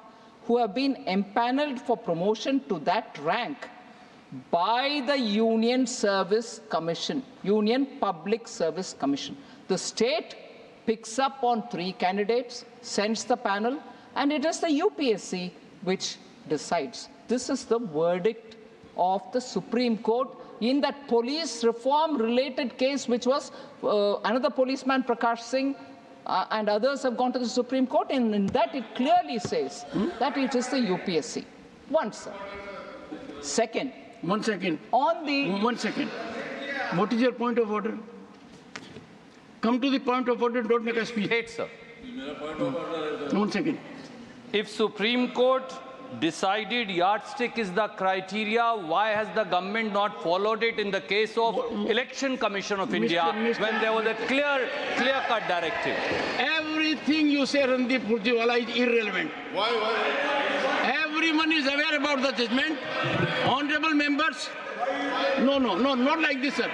who have been empaneled for promotion to that rank by the Union Service Commission, Union Public Service Commission. The state picks up on 3 candidates, sends the panel, and it is the UPSC which decides." This is the verdict of the Supreme Court in that police reform related case, which was another policeman, Prakash Singh, and others have gone to the Supreme Court, and in that it clearly says that it is the UPSC. One, sir. Second. 1 second. On the... 1 second. What is your point of order? Come to the point of order, don't make a speech. Wait, sir. 1 second. If Supreme Court decided yardstick is the criteria, why has the government not followed it in the case of Election Commission of India when there was a clear-cut directive? Everything you say, Randeep Purjiwala, is irrelevant. Why? Everyone is aware about the judgment. Honorable members, no, not like this, sir.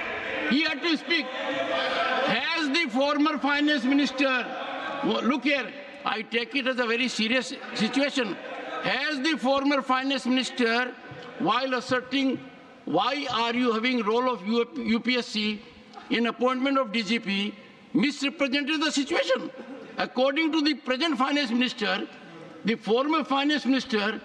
He had to speak. Has the former finance minister, look here, I take it as a very serious situation. Has the former finance minister, while asserting why are you having role of UPSC in appointment of DGP, misrepresented the situation? According to the present finance minister, the former finance minister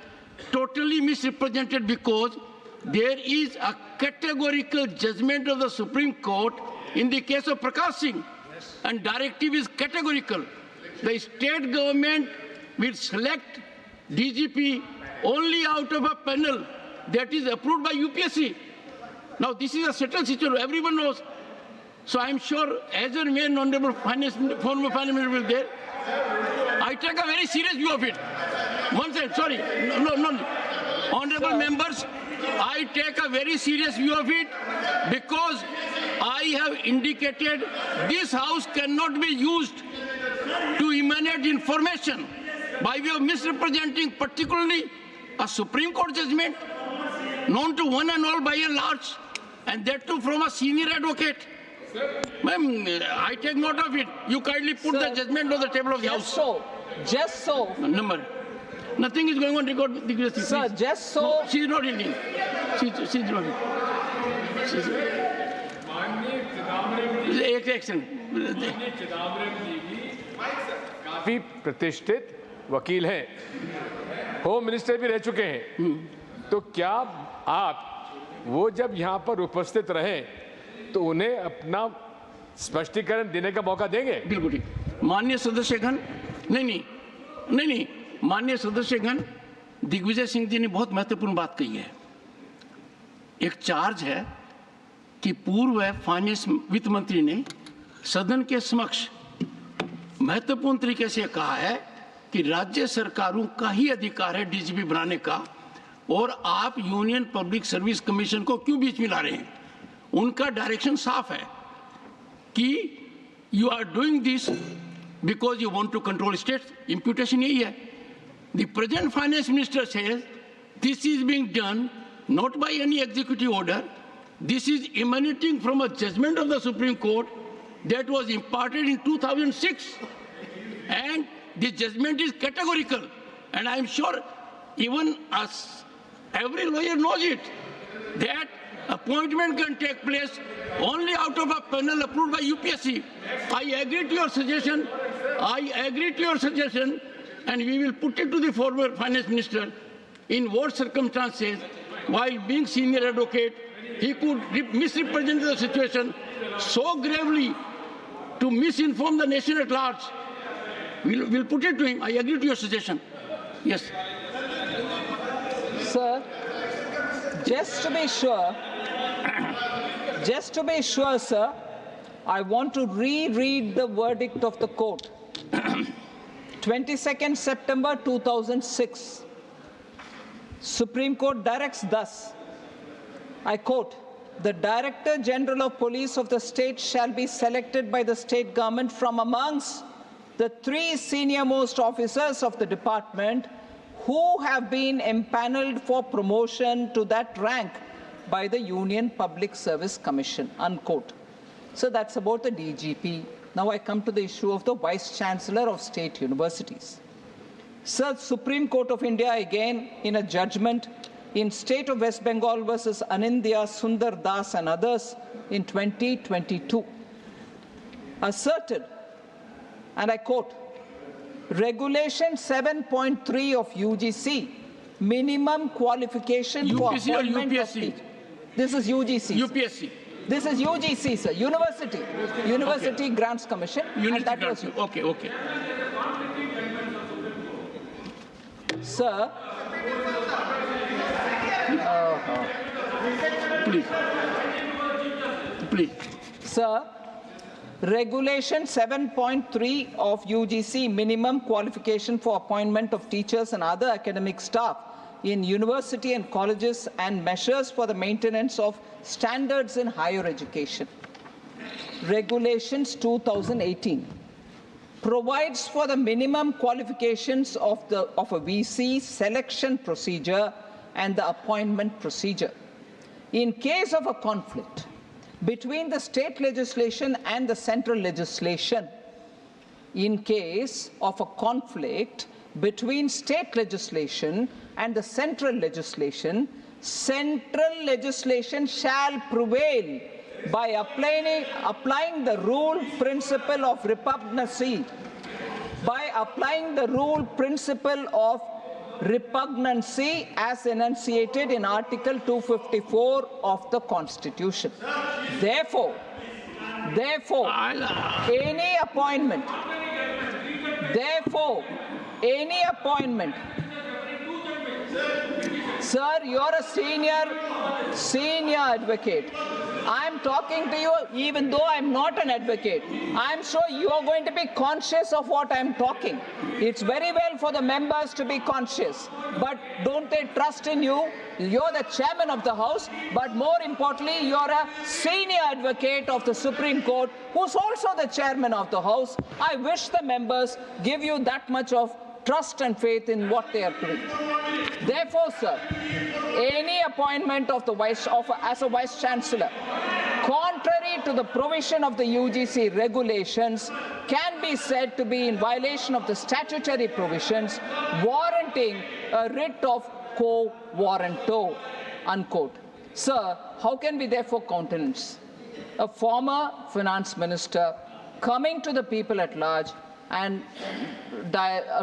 totally misrepresented because there is a categorical judgment of the Supreme Court in the case of Prakash Singh, and directive is categorical. The state government will select DGP only out of a panel that is approved by UPSC. Now, this is a settled situation. Everyone knows. So I'm sure as and when Honorable former Finance Minister will there, I take a very serious view of it. One second, sorry. No. Honorable members, I take a very serious view of it because I have indicated this House cannot be used to emanate information by way of misrepresenting particularly a Supreme Court judgment known to one and all by and large, and that too from a senior advocate. Ma'am, I take note of it. You kindly put the judgment on the table of the House. Just so. Number. Nothing is going on record. Sir, just so. No, she is not yielding. She is not yielding. काफी प्रतिष्ठित वकील हैं, home minister भी रह चुके हैं, तो क्या आप वो जब यहाँ पर उपस्थित रहे तो उन्हें अपना स्पष्टीकरण देने का मौका देंगे? बिल्कुल। माननीय सदस्यगण, नहीं, माननीय सदस्यगण, दिग्विजय सिंह जी ने बहुत महत्वपूर्ण बात कही है। एक चार्ज है कि पूर्व फाइनेंस वित्त मंत्री ने सदन के समक्ष महत्वपूर्ण तरीके से कहा है कि राज्य सरकारों का ही अधिकार है डीजीपी बनाने का, और आप यूनियन पब्लिक सर्विस कमीशन को क्यों बीच में ला रहे हैं। उनका डायरेक्शन साफ है कि you are doing this because you want to control states. Imputation यही है। The present finance minister says this is being done not by any executive order. This is emanating from a judgment of the Supreme Court that was imparted in 2006, and the judgment is categorical, and I am sure even us, every lawyer knows it, that appointment can take place only out of a panel approved by UPSC. I agree to your suggestion. And we will put it to the former finance minister in what circumstances, while being senior advocate, he could misrepresent the situation so gravely to misinform the nation at large. We'll put it to him. I agree to your suggestion. Yes. Sir, just to be sure, sir, I want to reread the verdict of the court. 22nd September 2006. Supreme Court directs thus, I quote, "The Director General of Police of the state shall be selected by the state government from amongst the 3 senior-most officers of the department who have been empaneled for promotion to that rank by the Union Public Service Commission," unquote. So that's about the DGP. Now I come to the issue of the Vice-Chancellor of state universities. Sir, Supreme Court of India again in a judgment in State of West Bengal versus Anindya, Sundar Das and others in 2022 asserted, and I quote, "Regulation 7.3 of UGC, minimum qualification for appointment of teachers." This is UGC. UPSC. This is UGC, sir. University Grants Commission. University and that Grants. was Okay. Sir, please. Sir, Regulation 7.3 of UGC, minimum qualification for appointment of teachers and other academic staff in university and colleges, and measures for the maintenance of standards in higher education. Regulations 2018. Provides for the minimum qualifications of a VC selection procedure and the appointment procedure. In case of a conflict between the state legislation and the central legislation, central legislation shall prevail by applying the rule principle of repugnancy. As enunciated in Article 254 of the Constitution. Therefore, any appointment. Sir, you're a senior advocate. I'm talking to you even though I'm not an advocate. I'm sure you're going to be conscious of what I'm talking. It's very well for the members to be conscious, but don't they trust in you? You're the chairman of the House, but more importantly, you're a senior advocate of the Supreme Court, who's also the chairman of the House. I wish the members give you that much of trust and faith in what they are doing. Therefore, sir, any appointment of the as a Vice Chancellor, contrary to the provision of the UGC regulations, can be said to be in violation of the statutory provisions warranting a writ of quo warranto, unquote. Sir, how can we therefore countenance a former finance minister coming to the people at large and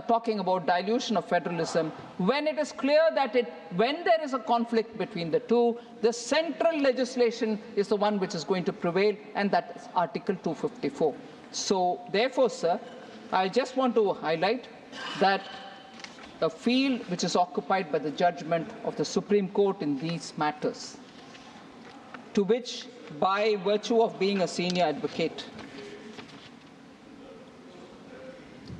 talking about dilution of federalism, when it is clear that when there is a conflict between the two, the central legislation is the one which is going to prevail, and that is Article 254. So, therefore, sir, I just want to highlight that the field which is occupied by the judgment of the Supreme Court in these matters, to which, by virtue of being a senior advocate,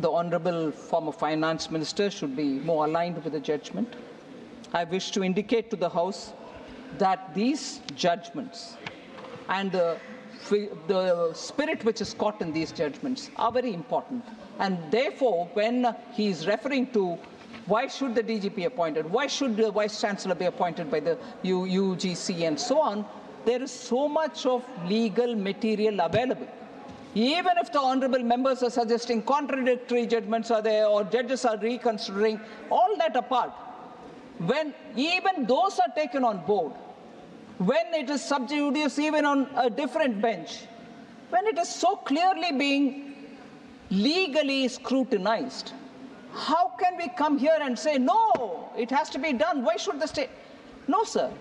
the Honourable former Finance Minister should be more aligned with the judgment. I wish to indicate to the House that these judgments and the spirit which is caught in these judgments are very important. And therefore, when he is referring to why should the DG be appointed, why should the Vice Chancellor be appointed by the UGC and so on, there is so much of legal material available. Even if the honourable members are suggesting contradictory judgments are there or judges are reconsidering, all that apart, when even those are taken on board, when it is sub judice even on a different bench, when it is so clearly being legally scrutinized, how can we come here and say, no, it has to be done, why should the state? No, sir.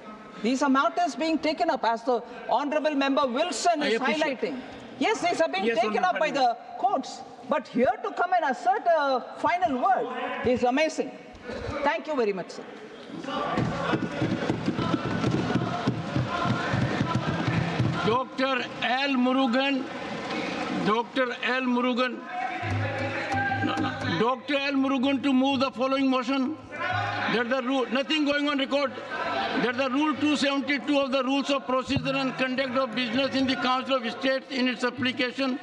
These are matters being taken up, as the Honourable Member Wilson is highlighting. Yes, these are being taken up by the courts. But here to come and assert a final word is amazing. Thank you very much, sir. Dr. L. Murugan, Dr. L. Murugan, Dr. L. Murugan to move the following motion. That the rule, nothing going on record. That the Rule 272 of the Rules of Procedure and Conduct of Business in the Council of States in its application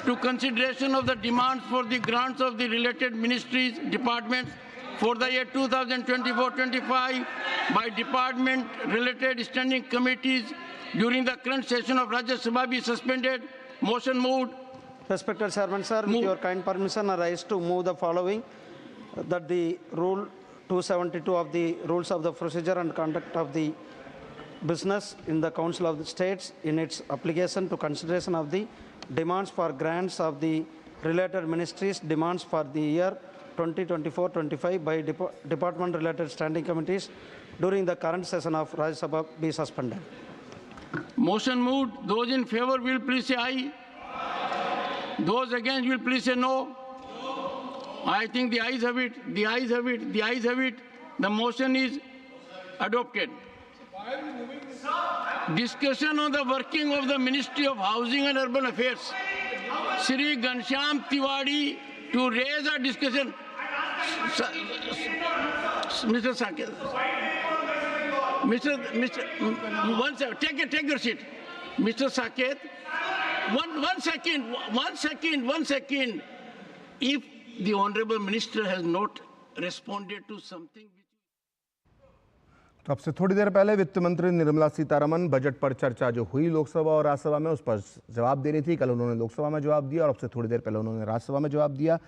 to consideration of the demands for the grants of the related ministries, departments for the year 2024-25 by department-related standing committees during the current session of Rajya Sabha be suspended. Motion moved. Respected Chairman, sir, with your kind permission, I rise to move the following, that the Rule 272 of the Rules of the Procedure and Conduct of the Business in the Council of the States in its application to consideration of the demands for grants of the related ministries, demands for the year 2024-25 by department-related standing committees during the current session of Rajya Sabha be suspended. Motion moved. Those in favor will please say aye. Those against will please say no. I think the ayes have it. The ayes have it. The ayes have it. The motion is adopted. Discussion on the working of the Ministry of Housing and Urban Affairs. Shri Ghanshyam Tiwari to raise a discussion. Mr. Saket. Mr. One second. Take your seat. Mr. Saket. One second. If the Honourable Minister has not responded to something. तो अब से थोड़ी देर पहले वित्त मंत्री Nirmala Sitharaman budget पर चर्चा जो हुई लोकसभा और राज्यसभा में उस पर जवाब दे रही थी। कल उन्होंने लोकसभा में जवाब दिया और अब से थोड़ी देर पहले उन्होंने राज्यसभा में जवाब दिया।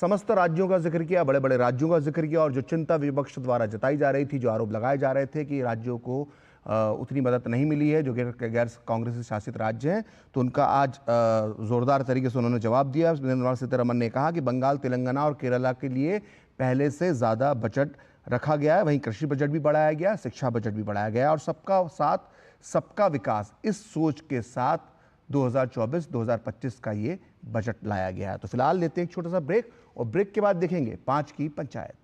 समस्त राज्यों का जिक्र किया, बड़े बड़े राज्यों का जिक्र किया और जो चिंता विपक्ष द्वारा जताई जा रही थी, जो आरोप लगाए जा रहे थे कि राज्यों को उतनी मदद नहीं मिली है जो गैर कांग्रेस शासित राज्य हैं, तो उनका आज ज़ोरदार तरीके से उन्होंने जवाब दिया। निर्मला सीतारमण ने कहा कि बंगाल, तेलंगाना और केरला के लिए पहले से ज़्यादा बजट रखा गया है, वहीं कृषि बजट भी बढ़ाया गया, शिक्षा बजट भी बढ़ाया गया और सबका साथ सबका विकास, इस सोच के साथ 2024-2025 का ये बजट लाया गया है। तो फिलहाल लेते हैं एक छोटा सा ब्रेक और ब्रेक के बाद देखेंगे 5 की पंचायत।